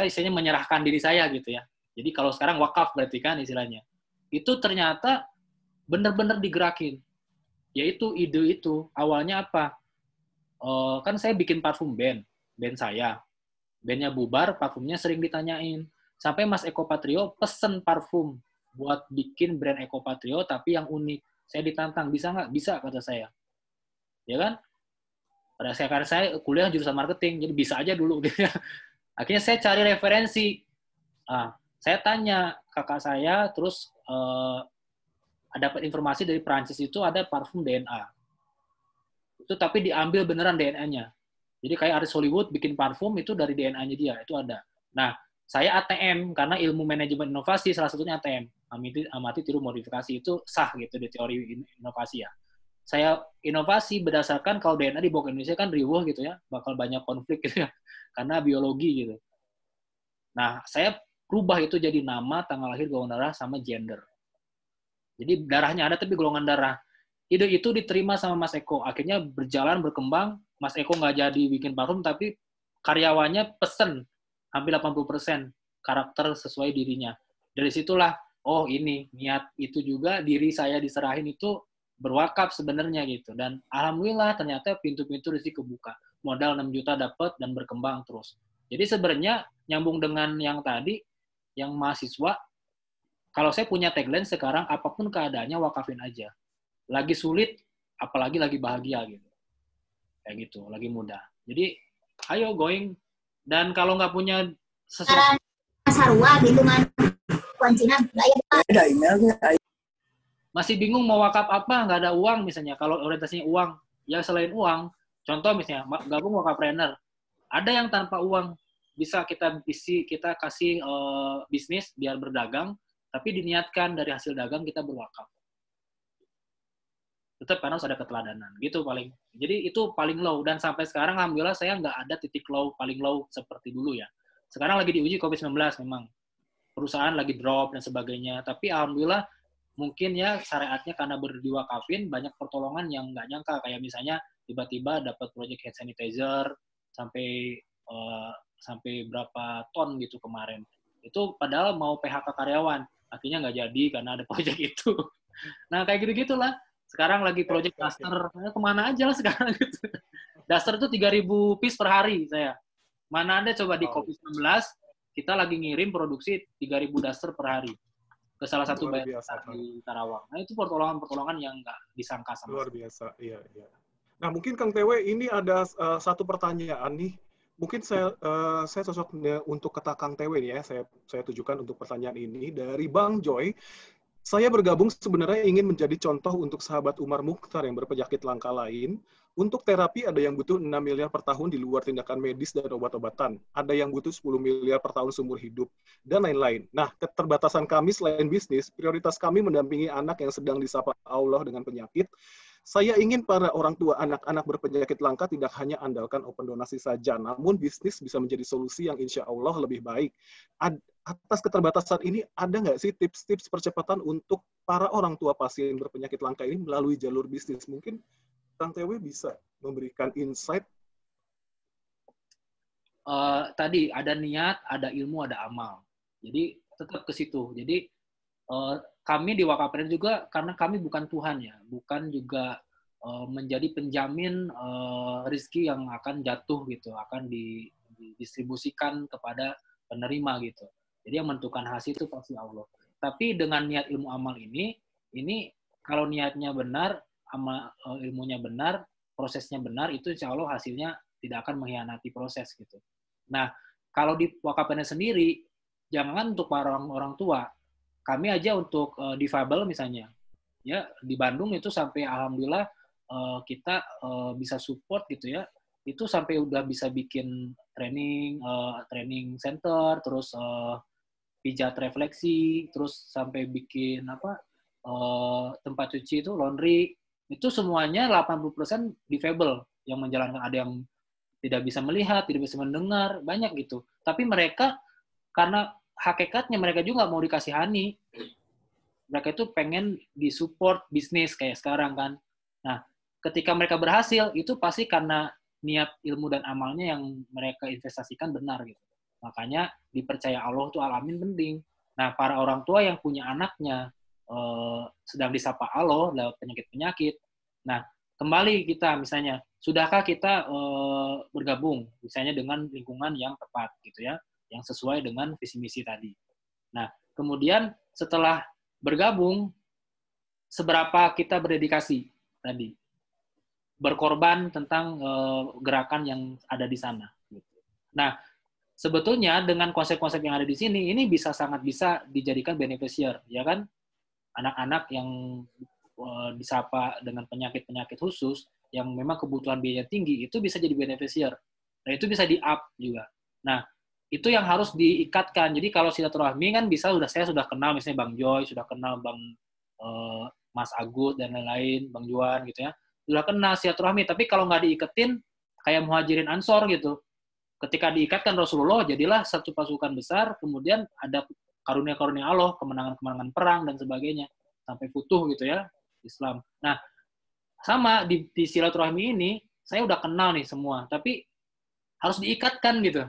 Speaker 6: istilahnya menyerahkan diri saya gitu ya. Jadi kalau sekarang wakaf berarti kan istilahnya. Itu ternyata benar-benar digerakin. Yaitu ide itu. Awalnya apa? Kan saya bikin parfum band saya. Bandnya bubar, parfumnya sering ditanyain. Sampai Mas Eko Patrio pesen parfum buat bikin brand Eko Patrio tapi yang unik. Saya ditantang, bisa nggak? Bisa, kata saya. Ya kan? Karena saya kuliah jurusan marketing, jadi bisa aja dulu. Akhirnya saya cari referensi. Saya tanya kakak saya, terus dapat informasi dari Prancis itu ada parfum DNA. Itu tapi diambil beneran DNA-nya. Jadi kayak artis Hollywood bikin parfum itu dari DNA-nya dia, itu ada. Nah, saya ATM, karena ilmu manajemen inovasi salah satunya ATM. Amati tiru modifikasi, itu sah gitu di teori inovasi ya. Saya inovasi berdasarkan kalau DNA dibawa ke Indonesia kan riuh gitu ya, bakal banyak konflik gitu ya, karena biologi gitu. Nah, saya rubah itu jadi nama, tanggal lahir, golongan darah, sama gender. Jadi darahnya ada tapi golongan darah. Ide itu diterima sama Mas Eko. Akhirnya berjalan, berkembang. Mas Eko nggak jadi bikin parfum, tapi karyawannya pesen hampir 80% karakter sesuai dirinya. Dari situlah, oh ini, niat itu juga, diri saya diserahin itu berwakaf sebenarnya gitu. Dan alhamdulillah ternyata pintu-pintu rezeki kebuka. Modal 6 juta dapat dan berkembang terus. Jadi sebenarnya nyambung dengan yang tadi, yang mahasiswa, kalau saya punya tagline sekarang, apapun keadaannya wakafin aja. Lagi sulit, apalagi lagi bahagia gitu. Kayak gitu, lagi mudah. Jadi, ayo going. Dan kalau nggak punya sesuatu...
Speaker 3: Sarua gitu kan. Kuncinya,
Speaker 8: ada emailnya.
Speaker 6: Masih bingung mau wakaf apa, nggak ada uang misalnya. Kalau orientasinya uang, ya selain uang, contoh misalnya, gabung wakafpreneur. Ada yang tanpa uang, bisa kita kasih bisnis biar berdagang, tapi diniatkan dari hasil dagang kita berwakaf. Tetap karena harus ada keteladanan. Gitu paling. Jadi itu paling low. Dan sampai sekarang alhamdulillah saya nggak ada titik low, paling low seperti dulu ya. Sekarang lagi diuji COVID-19 memang. Perusahaan lagi drop dan sebagainya. Tapi alhamdulillah mungkin ya syariatnya karena berdiwakafin banyak pertolongan yang nggak nyangka. Kayak misalnya tiba-tiba dapat project hand sanitizer sampai sampai berapa ton gitu kemarin. Itu padahal mau PHK karyawan, akhirnya nggak jadi karena ada proyek itu. Nah, kayak gitu-gitulah. Sekarang lagi proyek daster, kemana aja lah sekarang gitu. Daster itu 3.000 piece per hari saya. Mana ada coba di COVID-19, kita lagi ngirim produksi 3.000 daster per hari ke salah satu
Speaker 2: Luar
Speaker 6: bayar
Speaker 2: biasa,
Speaker 6: di Karawang. Nah, itu pertolongan-pertolongan yang nggak disangka sama
Speaker 2: luar biasa. Iya, iya. Nah, mungkin Kang TW ini ada satu pertanyaan nih. Mungkin saya cocok untuk kata Kang TW nih ya. Saya tujukan untuk pertanyaan ini dari Bang Joy. Saya bergabung sebenarnya ingin menjadi contoh untuk sahabat Umar Mukhtar yang berpenyakit langka lain. Untuk terapi ada yang butuh 6 miliar per tahun di luar tindakan medis dan obat-obatan. Ada yang butuh 10 miliar per tahun seumur hidup, dan lain-lain. Nah, keterbatasan kami selain bisnis, prioritas kami mendampingi anak yang sedang disapa Allah dengan penyakit. Saya ingin para orang tua anak-anak berpenyakit langka tidak hanya andalkan open donasi saja, namun bisnis bisa menjadi solusi yang insya Allah lebih baik. Atas keterbatasan ini, ada nggak sih tips-tips percepatan untuk para orang tua pasien berpenyakit langka ini melalui jalur bisnis? Mungkin Kang TW bisa memberikan insight.
Speaker 6: Tadi ada niat, ada ilmu, ada amal. Jadi tetap ke situ. Jadi kami di Wakapren juga, karena kami bukan Tuhan ya, bukan juga menjadi penjamin rezeki yang akan jatuh gitu, akan didistribusikan kepada penerima gitu. Jadi yang menentukan hasil itu pasti Allah. Tapi dengan niat ilmu amal ini kalau niatnya benar, ilmunya benar, prosesnya benar, itu insya Allah hasilnya tidak akan mengkhianati proses gitu. Nah, kalau di Wakapren sendiri, jangan untuk para orang tua, kami aja untuk difabel misalnya, ya di Bandung itu sampai alhamdulillah kita bisa support gitu ya, itu sampai udah bisa bikin training center, terus pijat refleksi, terus sampai bikin tempat cuci itu laundry, itu semuanya 80% difabel yang menjalankan. Ada yang tidak bisa melihat, tidak bisa mendengar, banyak gitu. Tapi mereka karena hakikatnya mereka juga mau dikasihani. Mereka itu pengen disupport bisnis kayak sekarang kan. Nah, ketika mereka berhasil, itu pasti karena niat ilmu dan amalnya yang mereka investasikan benar gitu. Makanya dipercaya Allah tuh alamin penting. Nah, para orang tua yang punya anaknya sedang disapa Allah lewat penyakit-penyakit. Nah, kembali kita misalnya, sudahkah kita bergabung misalnya dengan lingkungan yang tepat gitu ya, yang sesuai dengan visi misi tadi. Nah, kemudian setelah bergabung, seberapa kita berdedikasi tadi, berkorban tentang gerakan yang ada di sana. Nah, sebetulnya dengan konsep-konsep yang ada di sini, ini sangat bisa dijadikan beneficiar, ya kan? Anak-anak yang disapa dengan penyakit-penyakit khusus, yang memang kebutuhan biaya tinggi, itu bisa jadi beneficiar. Nah, itu bisa di-up juga. Nah, itu yang harus diikatkan. Jadi kalau silaturahmi kan bisa, saya sudah kenal misalnya Bang Joy, sudah kenal Bang Mas Agus dan lain-lain, Bang Juan gitu ya. Sudah kenal silaturahmi, tapi kalau nggak diiketin, kayak Muhajirin Ansor gitu. Ketika diikatkan Rasulullah, jadilah satu pasukan besar, kemudian ada karunia-karunia Allah, kemenangan-kemenangan perang, dan sebagainya. Sampai futuh gitu ya, Islam. Nah, sama di silaturahmi ini, saya udah kenal nih semua, tapi harus diikatkan gitu.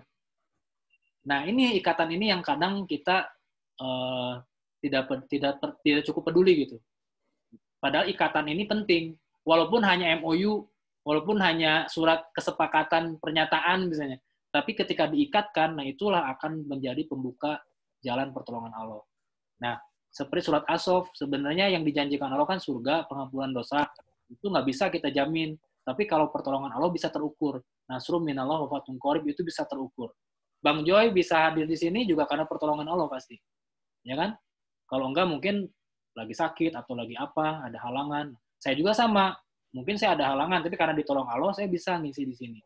Speaker 6: Nah, ini ikatan ini yang kadang kita tidak cukup peduli gitu. Padahal ikatan ini penting. Walaupun hanya MOU, walaupun hanya surat kesepakatan pernyataan misalnya. Tapi ketika diikatkan, nah itulah akan menjadi pembuka jalan pertolongan Allah. Nah, seperti surat As-Saff, sebenarnya yang dijanjikan Allah kan surga, pengampunan dosa. Itu nggak bisa kita jamin. Tapi kalau pertolongan Allah bisa terukur. Nasrum minallah wa fathun qarib, itu bisa terukur. Bang Joy bisa hadir di sini juga karena pertolongan Allah pasti. Ya kan? Kalau enggak mungkin lagi sakit atau lagi apa, ada halangan. Saya juga sama. Mungkin saya ada halangan, tapi karena ditolong Allah, saya bisa ngisi di sini.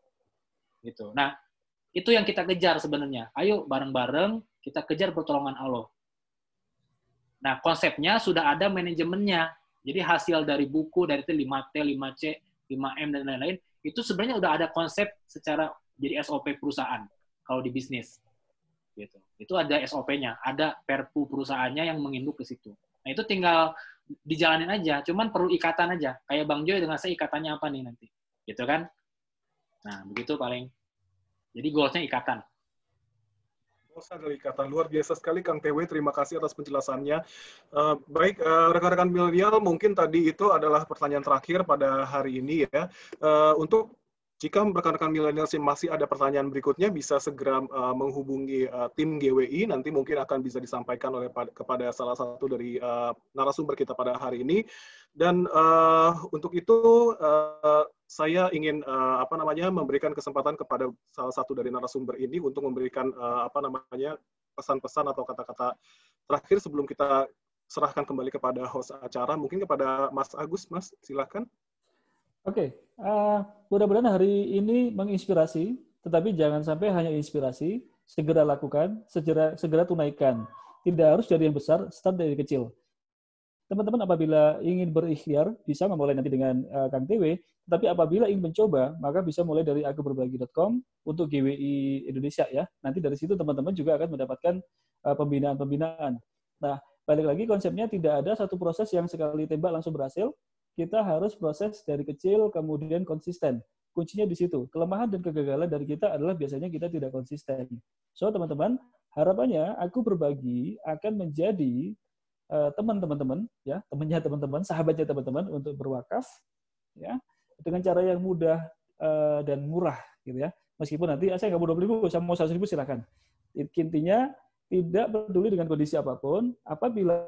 Speaker 6: Gitu. Nah, itu yang kita kejar sebenarnya. Ayo bareng-bareng kita kejar pertolongan Allah. Nah, konsepnya sudah ada manajemennya. Jadi hasil dari buku, dari itu 5T, 5C, 5M, dan lain-lain, itu sebenarnya udah ada konsep secara jadi SOP perusahaan kalau di bisnis. Gitu. Itu ada SOP-nya, ada perpu perusahaannya yang menginduk ke situ. Nah, itu tinggal dijalanin aja, cuman perlu ikatan aja. Kayak Bang Joy dengan saya ikatannya apa nih nanti. Gitu kan? Nah, begitu paling. Jadi goals-nya ikatan.
Speaker 2: Dari kata luar biasa sekali Kang TW, terima kasih atas penjelasannya. Baik, rekan-rekan milenial, mungkin tadi itu adalah pertanyaan terakhir pada hari ini ya. Untuk jika rekan-rekan milenial masih ada pertanyaan berikutnya, bisa segera menghubungi tim GWI, nanti mungkin akan bisa disampaikan kepada salah satu dari narasumber kita pada hari ini. Dan untuk itu saya ingin memberikan kesempatan kepada salah satu dari narasumber ini untuk memberikan pesan-pesan atau kata-kata terakhir sebelum kita serahkan kembali kepada host acara. Mungkin kepada Mas Agus, Mas, silakan.
Speaker 7: Oke, mudah-mudahan hari ini menginspirasi, tetapi jangan sampai hanya inspirasi, segera lakukan, segera tunaikan. Tidak harus dari yang besar, start dari kecil. Teman-teman apabila ingin berikhtiar, bisa memulai nanti dengan Kang TW, tetapi apabila ingin mencoba, maka bisa mulai dari akuberbagi.com untuk GWI Indonesia ya. Nanti dari situ teman-teman juga akan mendapatkan pembinaan-pembinaan. Nah, balik lagi konsepnya tidak ada satu proses yang sekali tembak langsung berhasil. Kita harus proses dari kecil, kemudian konsisten. Kuncinya di situ. Kelemahan dan kegagalan dari kita adalah biasanya kita tidak konsisten. So, teman-teman, harapannya Aku Berbagi akan menjadi teman-teman, ya, temannya teman-teman, sahabatnya teman-teman untuk berwakaf, ya, dengan cara yang mudah dan murah, gitu ya. Meskipun nanti saya nggak mau 20.000, saya mau 100.000 silakan. Intinya tidak peduli dengan kondisi apapun, apabila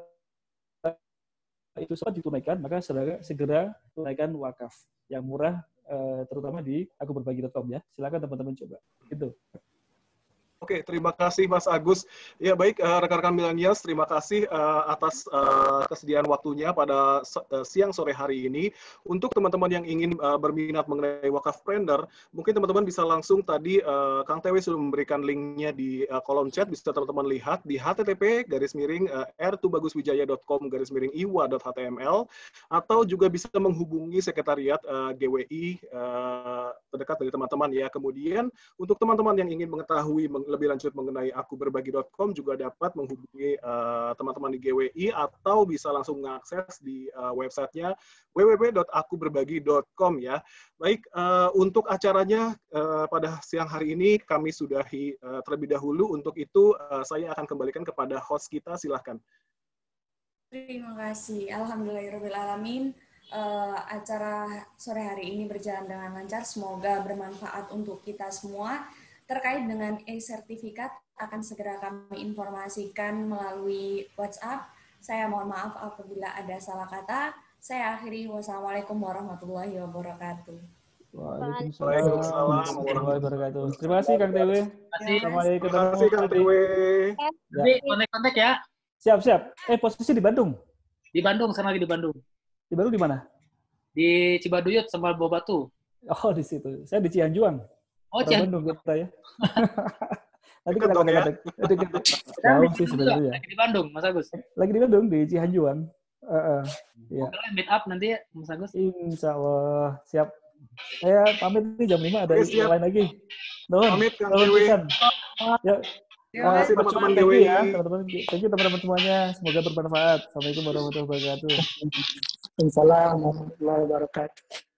Speaker 7: itu semua ditunaikan, maka segera tunaikan wakaf yang murah, terutama di akuberbagi.com ya. Silakan teman-teman coba. Itu.
Speaker 2: Oke, terima kasih Mas Agus. Ya baik, rekan-rekan milenials, terima kasih atas kesediaan waktunya pada siang sore hari ini. Untuk teman-teman yang ingin berminat mengenai wakafpreneur, mungkin teman-teman bisa langsung tadi Kang TW sudah memberikan linknya di kolom chat, bisa teman-teman lihat di http://r2baguswijaya.com/iwa.html, atau juga bisa menghubungi sekretariat GWI terdekat dari teman-teman ya. Kemudian untuk teman-teman yang ingin mengetahui lebih lanjut mengenai akuberbagi.com juga dapat menghubungi teman-teman di GWI atau bisa langsung mengakses di websitenya www.akuberbagi.com ya. Baik, untuk acaranya pada siang hari ini kami sudahi terlebih dahulu. Untuk itu saya akan kembalikan kepada host kita, silahkan.
Speaker 8: Terima kasih. Alhamdulillahirrahmanirrahim. Acara sore hari ini berjalan dengan lancar. Semoga bermanfaat untuk kita semua. Terkait dengan e-sertifikat akan segera kami informasikan melalui WhatsApp. Saya mohon maaf apabila ada salah kata. Saya akhiri. Wassalamualaikum warahmatullahi wabarakatuh.
Speaker 7: Waalaikumsalam warahmatullahi wabarakatuh. Terima kasih Kang TW.
Speaker 2: Terima kasih Kang TW.
Speaker 6: Jadi kontak-kontak ya.
Speaker 7: Siap. Posisi di Bandung.
Speaker 6: Di Bandung, sama lagi di Bandung.
Speaker 7: Di Bandung di mana?
Speaker 6: Di Cibaduyut sama Bawah Batu.
Speaker 7: Oh, di situ. Saya di Cianjuang.
Speaker 6: Oh, Cianjuang.
Speaker 7: Bandung kita ya. Nanti kita kontak-kontak. Jauh sih sebenarnya.
Speaker 6: Lagi di Bandung, Mas Agus.
Speaker 7: Lagi di Bandung, di Cianjuang. Ya.
Speaker 6: Meet up nanti, Mas Agus.
Speaker 7: Insya Allah. Siap. Saya pamit nih jam 5 ada yang lain lagi.
Speaker 2: Pamit Kang TW.
Speaker 7: Ya.
Speaker 2: Terima kasih teman-teman
Speaker 7: Thank you
Speaker 2: GWI.
Speaker 7: ya, teman-teman. Thank you teman-teman semuanya. Semoga bermanfaat. Assalamualaikum warahmatullahi wabarakatuh.
Speaker 9: Waalaikumsalam warahmatullahi wabarakatuh.